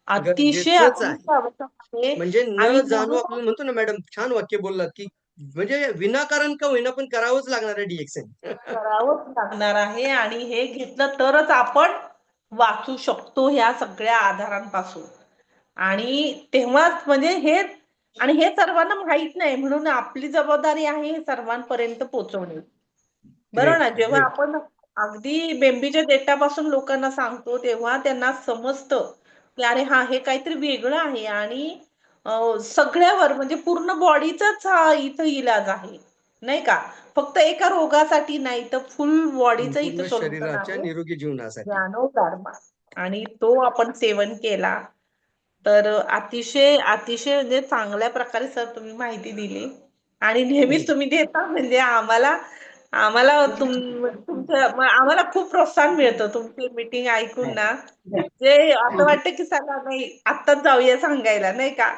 अतिशय गरजेचंच आहे. अतिशय आवश्यक आहे. म्हणजे न आणि जाणू म्हणून आपल्याला म्हणतो ना मॅडम, छान वाक्य बोललात, की म्हणजे विनाकारण का होईना पण करावंच लागणार आहे DXN. करावंच लागणार आहे आणि हे घेतलं तरच आपण वाचू शकतो ह्या सगळ्या आजारांपासून. आणि तेव्हाच म्हणजे हे आणि हे सर्वांना माहित नाही म्हणून आपली जबाबदारी आहे हे सर्वांपर्यंत पोहोचवणे. बरोबर ग्रेट, ना? जेव्हा ग्रेट. आपण अगदी बेंबीच्या देठापासून लोकांना सांगतो तेव्हा त्यांना समजतं, की अरे हां, हे काहीतरी वेगळं आहे आणि सगळ्यावर म्हणजे पूर्ण बॉडीचाच हा इथं इलाज आहे, नाही का? फक्त एका रोगासाठी नाही तर फुल बॉडीचं इथं संपूर्ण सोल्युशन शरीराच्या आहे. निरोगी जीवनासाठी. ज्ञानोधार्मा. आणि तो आपण सेवन केला तर अतिशय अतिशय म्हणजे चांगल्या प्रकारे सर तुम्ही माहिती दिली आणि नेहमीच तुम्ही देता म्हणजे आम्हाला आम्हाला आम्हाला खूप प्रोत्साहन मिळतं तुमची मीटिंग ऐकून ना. जे असं वाटतं की चला नाही आत्ताच जाऊया सांगायला, नाही का?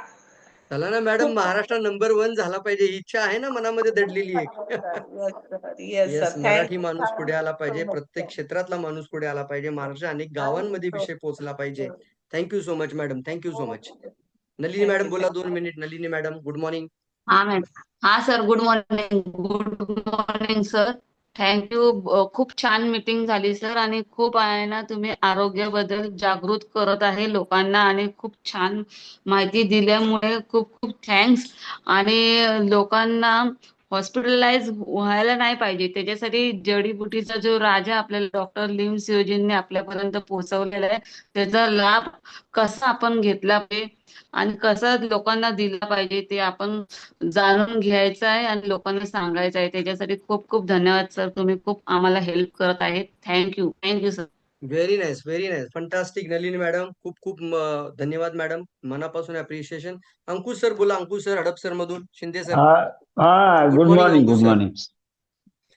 चला ना मॅडम, खूप महाराष्ट्र नंबर 1 झाला पाहिजे, ही इच्छा आहे ना मनामध्ये दडलेली एक. Yes sir, yes yes, sir, Marathi thank you माणूस पुढे आला सो पाहिजे, मच प्रत्येक सर. क्षेत्रातला माणूस पुढे आला पाहिजे, महाराष्ट्र अनेक थँक्यू गावांमध्ये सो विषय पोहोचला पाहिजे. Much. Thank so much madam, thank so much. Nalini madam thank you बोला, 2 thank you. Minute. Nalini madam, good morning. हा मॅडम. हा sir, good morning. Good morning sir. Thank you. खूप छान मीटिंग झाली सर आणि खूप आहे ना तुम्ही आरोग्याबद्दल जागृत करत आहे लोकांना आणि खूप छान माहिती दिल्यामुळे खूप खूप थँक्स. आणि लोकांना हॉस्पिटलाइज व्हायला नाही पाहिजे त्याच्यासाठी जडीबुटीचा जो राजा आपल्याला डॉक्टर लिम सिओजींनी आपल्यापर्यंत पोहोचवलेला आहे त्याचा लाभ कसा आपण घेतला पाहिजे आणि कसा लोकांना दिला पाहिजे ते आपण जाणून घ्यायचं आहे आणि लोकांना सांगायचं आहे. त्याच्यासाठी खूप खूप धन्यवाद सर. तुम्ही खूप आम्हाला हेल्प करत आहेत. Thank you. Thank you sir. Very nice, very nice. Fantastic Nalini madam. खूप खूप धन्यवाद मॅडम. मनापासून अप्रिशिएशन. अंकुश सर बोला, अंकुश सर, हडप सर मधून, शिंदे सर. हा हा गुड गुड मॉर्निंग मॉर्निंग, अंकुश गुड सर. मॉर्निंग.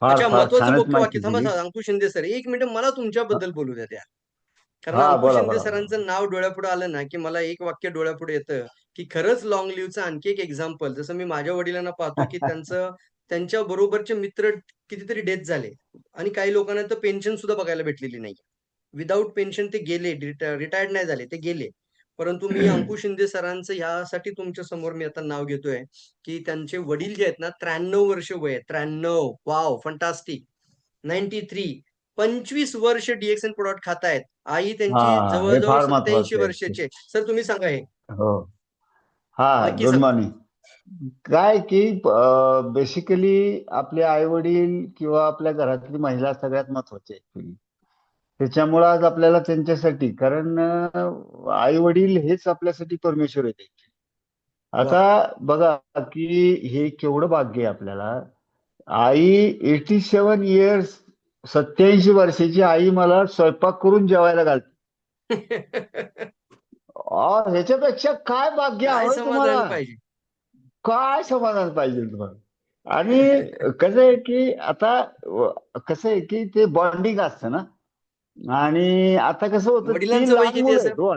फार अच्छा, फार महत्वाचं छानच मुख्य वाक्य. माहिती थांबा दिली. अंकुश शिंदे सर, 1 मिनिट मला तुमच्याबद्दल बोलू द्या त्या. कारण हा अंकुश बोला शिंदे बोला सरांचं नाव डोळ्यापुढे आलं ना, की मला एक वाक्य डोळ्यापुढे येतं, की खरंच लाँग लिव्हचं आणखी एक एक्झाम्पल. जसं मी माझ्या वडिलांना पाहतो, की बोला. त्यांच्या बरोबरचे मित्र कितीतरी डेथ झाले आणि काही लोकांना तर पेन्शन सुद्धा बघायला भेटलेली नाही. विदाऊट पेन्शन ते गेले, रिटायर्ड नाही झाले, ते गेले. परंतु मी अंकुश शिंदे सरांचं ह्यासाठी तुमच्या समोर मी आता नाव घेतोय, की त्यांचे वडील जे आहेत ना, 93 वर्ष वय आहे. 93. वॉव! फंटास्टिक. 93. 25 वर्ष DXN प्रॉडक्ट खातायत. आई हा त्यांची हे जवळ-जवळ फार 87 महत्वाचं आहे. वर्षाची आहे. सर तुम्ही सांगा हे. हो. हा नक्की गुड सांगा. मॉर्निंग. काय की बेसिकली आपले आई वडील किंवा आपल्या घरातली महिला सगळ्यात महत्वाची आहे. त्याच्यामुळे आज आपल्याला त्यांच्यासाठी कारण आई वडील हेच आपल्यासाठी परमेश्वर येते. वाह! आता बघा की हे केवढं भाग्य आहे आपल्याला. आई 87 इयर्स, 87 वर्षाची आई मला स्वयंपाक करून जेवायला घालते. ह्याच्यापेक्षा काय भाग्य काय हवंय समाधान तुम्हाला? पाहिजे. काय समाधान पाहिजे तुम्हाला? आणि कसं आहे की आता कसं आहे की ते बॉन्डिंग असतं ना. आणि आता कसं होतं, तीन वडिलांचं वय लहान किती आहे मुलं सर? आहेत हो.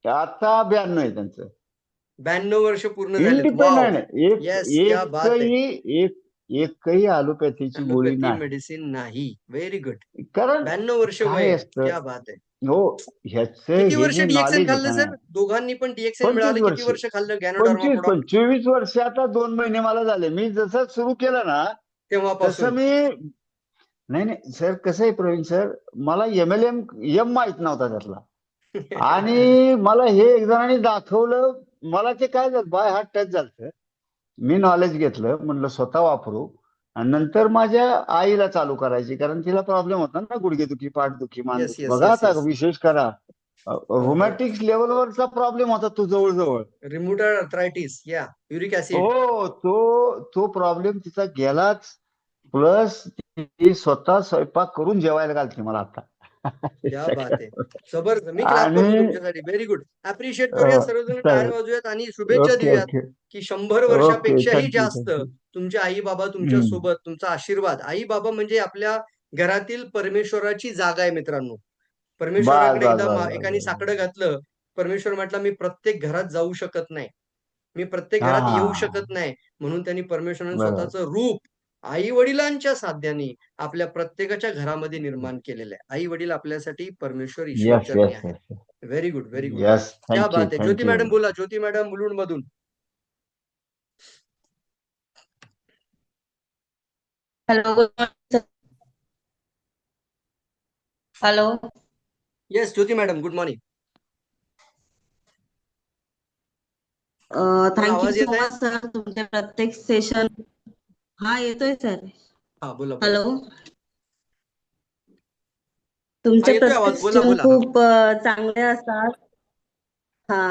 आता 92 आहे त्यांचं. 92 वर्ष पूर्ण झालेत. वॉव! इंडिपेंडंट आहे. येस, क्या बात है! एकही ॲलोपॅथीची गोळी ॲलोपॅथी नाही. मेडिसिन नाही. Very good. कारण 92 वर्ष वय काय आहे. असतं क्या बात है! हो, ह्याचं किती हे वर्ष जे DXN नॉलेज आहे खाल्लं का नाही, सर? दोघांनी पण DXN 25 मिळालं. किती वर्ष वर्ष खाल्लं गॅनोडर्मा 25 प्रॉडक्ट? 24 वर्ष आता 2 महिने मला झाले. मी जसं सुरू केलं ना तसं तेव्हापासून? मी नाही नाही सर, कसं आहे प्रवीण सर, मला एम माहित नव्हता त्यातला. आणि मला हे एक जणांनी दाखवलं. मला ते काय झालं, बाय हार्ट टच झालं. मी नॉलेज घेतलं, म्हणलं स्वतः वापरू. आणि नंतर माझ्या आईला चालू करायची, कारण तिला प्रॉब्लेम होता ना, गुडघेदुखी, पाठदुखी, येस, मानदुखी. येस, बघा येस, आता येस. विशेष करा, हो, हो. रोमॅटिक्स लेवलवरचा प्रॉब्लेम होता तो जवळजवळ. रिम्यूटॉइड आर्थरायटिस, या युरिक ऍसिड. हो, तो प्रॉब्लेम तिचा गेलाच. प्लस ती स्वतः स्वयंपाक करून जेवायला घालते मला आता. क्या बात है! जबरदस्त. मी क्लॅप आणि करतो तुमच्यासाठी. Very good. अप्रिशिएट करूया, सर्वजण टाळ्या वाजूयात आणि शुभेच्छा ओके देऊयात, ओके की 100 ओके. वर्षापेक्षाही थँक्यू जास्त थँक्यू. तुमचे आई-बाबा तुमच्या सोबत, तुमचा आशीर्वाद. आई-बाबा म्हणजे आपल्या घरातील परमेश्वराची जागा आहे मित्रांनो. बस परमेश्वराकडे बस एकदा बस बस एकाने बस. साकडं घातलं. परमेश्वर म्हटला, "मी प्रत्येक घरात जाऊ शकत नाही. मी प्रत्येक हा घरात येऊ शकत नाही." म्हणून त्यांनी परमेश्वराने बरोबर. स्वतःचं रूप आई-वडिलांच्या साध्याने आपल्या प्रत्येकाच्या घरामध्ये निर्माण केलेलं आहे. आई-वडील आपल्यासाठी परमेश्वर येस ईश्वरचरणी येस आहे. Yes very good, very good. Yes. क्या थँक्यू बात है! ज्योती थँक्यू. मॅडम बोला. ज्योती मॅडम मुलुंडमधून. Hello. Good morning sir. Hello. Yes, Jyoti madam, good morning. तुम्हाला थँक्यू आवाज सो येत आहे? Much sir. तुमचे प्रत्येक सेशन. हा येतोय सर. हां, बोला, बोला. हॅलो. हां, तुमचे येतोय प्रत्येक आवाज. बोला, सेशन बोला. हां. खूप चांगले असतात. हा.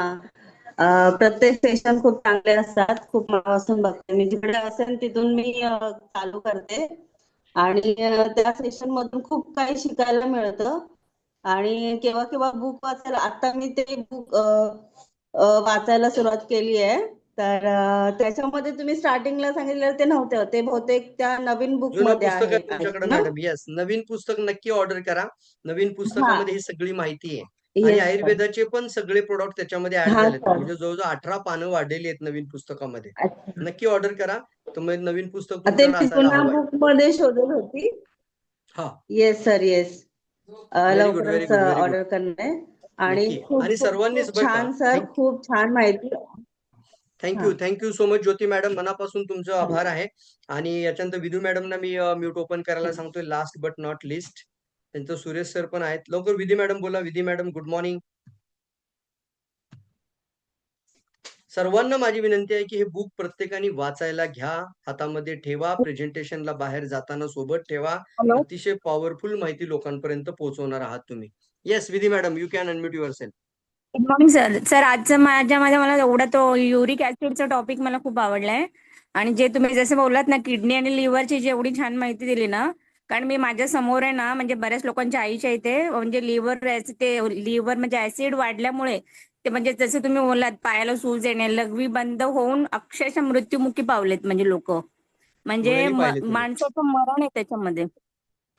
प्रत्येक सेशन खूप चांगले असतात. खूप मनापासून बघते मी, जिकडे असेल तिथून मी चालू करते आणि त्या सेशन मधून खूप काही शिकायला मिळतं. आणि केव्हा केव्हा बुक वाचायला, आता मी ते बुक वाचायला सुरुवात केली आहे. तर त्याच्यामध्ये तुम्ही स्टार्टिंगला सांगितलेलं ते नव्हते, ते बहुतेक त्या नवीन बुक जुनं मध्ये पुस्तक आहे आहे तुमच्याकडे ना. मॅडम. येस, नवीन पुस्तक नक्की ऑर्डर करा. नवीन हा, पुस्तकामध्ये ही सगळी माहिती आहे आणि येस सर. आयुर्वेदाचे पण सगळे प्रोडक्ट त्याच्यामध्ये ऍड हा झालेत. सर. म्हणजे जवळजवळ 18 पानं वाढलेली आहेत नवीन पुस्तकामध्ये. अच्छा, नक्की ऑर्डर करा. तुम्ही नवीन पुस्तक ते तुमच्याकडे मी असायला जुन्या हवंय. बुक मध्ये शोधत होती. हा, yes sir, yes. Very good, very लवकरच गुड, व्हेरी गुड. ऑर्डर करणे. आणि नक्की. खूप आणि खूप सर्वांनीच खूप बरं का, छान सर, खूप छान माहिती. हा, थँक्यू सो मच ज्योती मॅडम. मनापासून तुमचं आभार आहे. आणि याच्यानंतर विधू मॅडमना मी म्यूट ओपन करायला सांगतोय. लास्ट बट नॉट लिस्ट त्यांचं सुरेश सर पण आहेत. लवकर विधी मॅडम बोला. विधी मॅडम, गुड मॉर्निंग. सर्वांना माझी विनंती आहे की हे बुक प्रत्येकाने वाचायला घ्या, हातामध्ये ठेवा, प्रेझेंटेशनला बाहेर जाताना सोबत ठेवा. हॅलो. अतिशय पॉवरफुल माहिती लोकांपर्यंत पोहोचवणार आहात तुम्ही. येस विधी madam, you can unmute your self. Good morning sir. Sir आजचं माझ्यामध्ये मला एवढा तो युरिक ऍसिडचा टॉपिक मला खूप आवडलाय. आणि जे तुम्ही जसं बोललात ना, किडनी आणि लिव्हरची जेवढी छान माहिती दिली ना, कारण मी माझ्या समोर आहे ना, म्हणजे बऱ्याच लोकांच्या आईच्या इथे म्हणजे लिव्हर म्हणजे ऍसिड वाढल्यामुळे ते म्हणजे जसं तुम्ही बोललात पायाला सूज येणे, लघवी बंद होऊन अक्षरशः मृत्युमुखी पावलेत म्हणजे लोक. म्हणजे डोळ्यांनी पाहिले तुम्ही. माणसाचं मरण आहे त्याच्यामध्ये.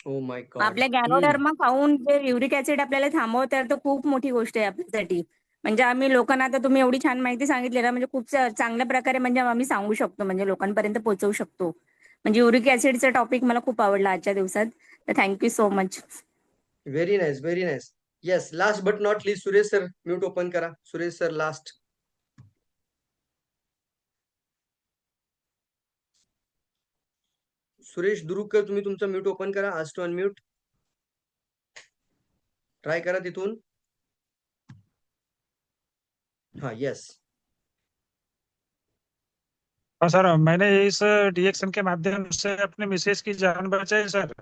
Oh my God. आपल्या गॅनोडर्मा खाऊन जे युरिक ऍसिड आपल्याला थांबवतात तर खूप मोठी गोष्ट आहे आपल्यासाठी. म्हणजे आम्ही लोकांना, आता तुम्ही एवढी छान माहिती सांगितली ना, म्हणजे खूप चांगल्या प्रकारे म्हणजे आम्ही सांगू शकतो, म्हणजे लोकांपर्यंत पोहोचवू शकतो. म्हणजे युरिक ऍसिडचा टॉपिक मला खूप आवडला आजच्या दिवसात. तर thank you so much. Very nice, very nice. Yes, last but not least Suresh sir, mute open करा. Suresh sir last. सुरेश दुरुकर, तुम्ही तुमचं म्यूट ओपन करा. आज टू अनम्यूट ट्राय करा तिथून. हा, येस. हाँ सर, मैंने इस डीएक्शन के माध्यम से अपने मिसेज की जान बचाई सर।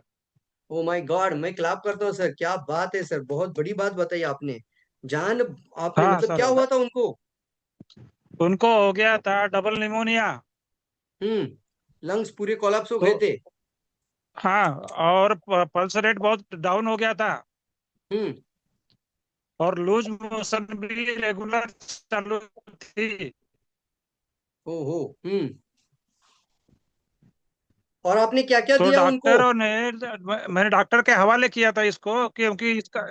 ओ माय गॉड, मैं क्लैप करता हूँ सर. क्या बात है सर, बहुत बड़ी बात बताई आपने. जान आपने, हाँ मतलब सर, क्या हुआ था उनको? उनको हो गया था डबल निमोनिया। लंग्स पूरे कोलैप्स हो तो गए थे. हाँ, और पल्स रेट बहुत डाउन हो गया था हम्म और लूज मोशन भी रेगुलर चालू थी। हो. और आपने क्या क्या तो दिया उनको? डॉक्टरों ने, मैंने डॉक्टर के हवाले किया था इसको, क्योंकि इसका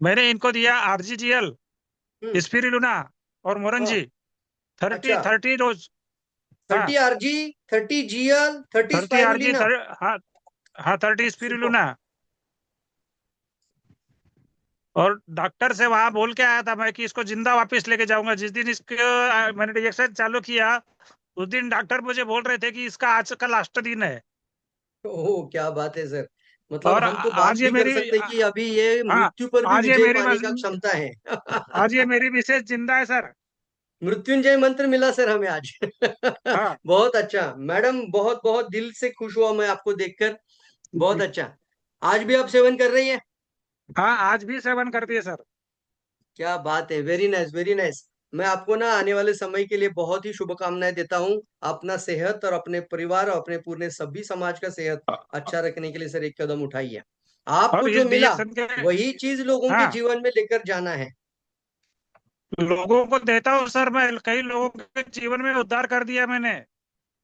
मैंने इनको दिया आरजीजीएल, हम्म स्पिरुलिना और हाँ, मोरंजी 30 अच्छा. 30 रोज। हाँ, 30 आरजी, 30 जीएल, 30 30 आरजी, स्पाइरुलिना. हाँ हाँ, 30 सुपर. स्पिरुलिना। और डॉक्टर से वहां बोल के आया था मैं कि इसको जिंदा वापस लेके जाऊंगा। जिस दिन इसको मैंने इंजेक्शन चालू किया, उस दिन डॉक्टर मुझे बोल रहे थे कि इसका आज का लास्ट दिन है। ओह, क्या बात है सर. मतलब और हम तो बात आज ये भी कर मेरी, सकते हैं कि अभी ये हाँ, मृत्यु पर भी आज ये विजय मेरी पाने का क्षमता है. आज ये मेरी मिसेज जिंदा है सर। मृत्युंजय मंत्र मिला सर हमें आज. हाँ बहुत अच्छा मैडम, बहुत बहुत दिल से खुश हुआ मैं आपको देखकर. बहुत अच्छा. आज भी आप सेवन कर रही है? हाँ, आज भी सेवन करती है सर। क्या बात है. Very nice, very nice. मैं आपको ना आने वाले समय के लिए बहुत ही शुभकामनाएं देता हूँ. अपना सेहत और अपने परिवार और अपने पूरे सभी समाज का सेहत अच्छा रखने के लिए सर एक कदम उठाइए. और आपको जो इस मिला डिएक्शन के, वही चीज लोगों के हाँ, जीवन में लेकर जाना है. लोगों को देता हूँ सर। मैं कई लोगों के जीवन में उद्धार कर दिया मैंने।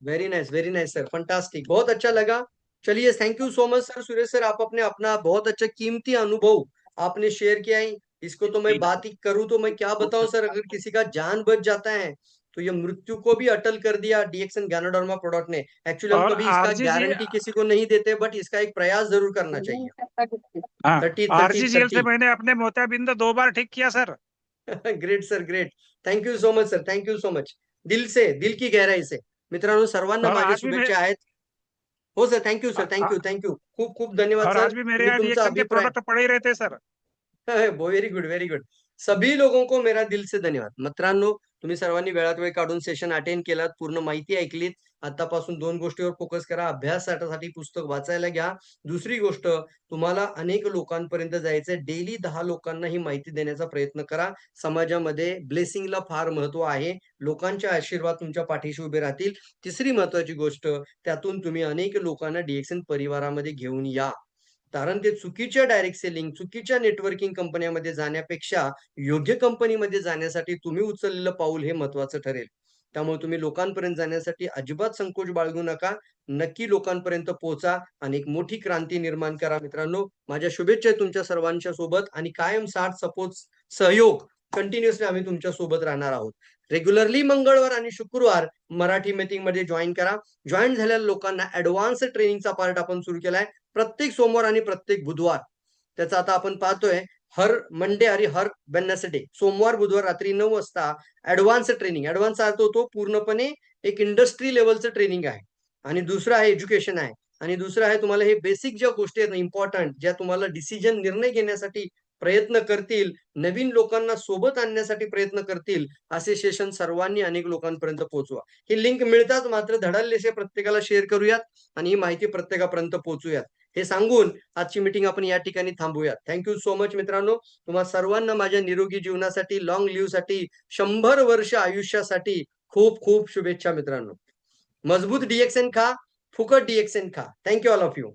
Very nice sir, fantastic. बहुत अच्छा लगा. चलिए, thank you so much sir. Suresh sir, आप अपने अपना बहुत अच्छा कीमती अनुभव आपने शेयर किया है. इसको तो मैं बात ही करूं तो मैं क्या बताऊं सर. अगर किसी का जान बच जाता है तो ये मृत्यु को भी अटल कर दिया डीएक्सन गैनोडर्मा प्रोडक्ट ने. एक्चुअली हम और कभी इसका आरजी जी, गारंटी किसी को नहीं देते, बट इसका एक प्रयास जरूर करना चाहिए. हाँ, 30 30 आरजीजीएल से 30. मैंने अपने मोतियाबिंद 2 बार ठीक किया sir. Great sir, great. Thank you so much sir, thank you so much. दिल से, दिल की गहराई से. मित्रांनो, सर्वांना और माझ्या आज भी मैं, शुभेच्छा आहेत. हो सर, थँक्यू सर, थँक्यू. खूप खूप धन्यवाद और सर. आज भी मेरे तुम्ही यहाँ तुमचा डीएक्शन के अभिप्राय. प्रोडक्ट पड़े ही रहते sir. Very good, very good. सभी लोगों को मेरा दिल से धन्यवाद. मित्रांनो, तुम्ही सर्वांनी वेळात वेळ काढून सेशन अटेंड केलात, पूर्ण माहिती ऐकलीत. आतापासून 2 गोष्टीवर फोकस करा. अभ्यासासाठी पुस्तक वाचायला घ्या. दुसरी गोष्ट, तुम्हाला अनेक लोकांपर्यंत जायचंय. डेली 10 लोकांना ही माहिती देण्याचा प्रयत्न करा. समाजामध्ये ब्लेसिंगला फार महत्व आहे. लोकांचे आशीर्वाद तुमच्या पाठीशी उभे राहतील. तिसरी महत्वाची गोष्ट, त्यातून तुम्ही अनेक लोकांना DXN परिवारामध्ये घेऊन या. कारण ते चुकीच्या डायरेक्ट सेलिंग, चुकीच्या नेटवर्किंग कंपन्यांमध्ये जाण्यापेक्षा योग्य कंपनीमध्ये जाण्यासाठी तुम्ही उचललेलं पाऊल हे महत्वाचं ठरेल. त्यामुळे तुम्ही लोकांपर्यंत जाण्यासाठी अजिबात संकोच बाळगू नका. नक्की लोकांपर्यंत पोहोचा आणि एक मोठी क्रांती निर्माण करा. मित्रांनो, माझ्या शुभेच्छा आहेत तुमच्या सर्वांच्या सोबत आणि कायम साथ, सपोर्ट, सहयोग कंटिन्युअसली आम्ही तुमच्या सोबत राहणार आहोत. रेग्युलरली मंगळवार आणि शुक्रवार मराठी मीटिंग मध्ये जॉईन करा. जॉईन झालेल्या लोकांना ऍडव्हान्स ट्रेनिंगचा पार्ट आपण सुरू केलाय प्रत्येक सोमवार आणि प्रत्येक बुधवार. त्याचा आता आपण पाहतोय हर मंडे आणि हर वेडनेसडे, सोमवार बुधवार रात्री 9 वाजता ऍडव्हान्स ट्रेनिंग. ऍडव्हान्स अर्थ होतो पूर्णपणे एक इंडस्ट्री लेवलचं ट्रेनिंग आहे. आणि दुसरं आहे एज्युकेशन आहे. आणि दुसरं आहे तुम्हाला हे बेसिक ज्या गोष्टी आहेत ना इम्पॉर्टंट, ज्या तुम्हाला डिसिजन निर्णय घेण्यासाठी प्रयत्न करतील, नवीन लोकांना सोबत आणण्यासाठी प्रयत्न करतील, असे सेशन सर्वांनी अनेक लोकांपर्यंत पोहोचवा. ही लिंक मिळतात मात्र धडाडलेसे प्रत्येकाला शेअर करूयात आणि ही माहिती प्रत्येकापर्यंत पोहोचूयात. हे सांगून आजची मीटिंग आपण या ठिकाणी थांबूयात. थँक्यू सो मच मित्रांनो. तुम्हा सर्वांना माझ्या निरोगी जीवनासाठी, लॉंग लिव्ह साठी, 100 वर्ष आयुष्यासाठी खूप खूप शुभेच्छा मित्रांनो. मजबूत DXN खा, फुकट DXN खा. Thank you all of you.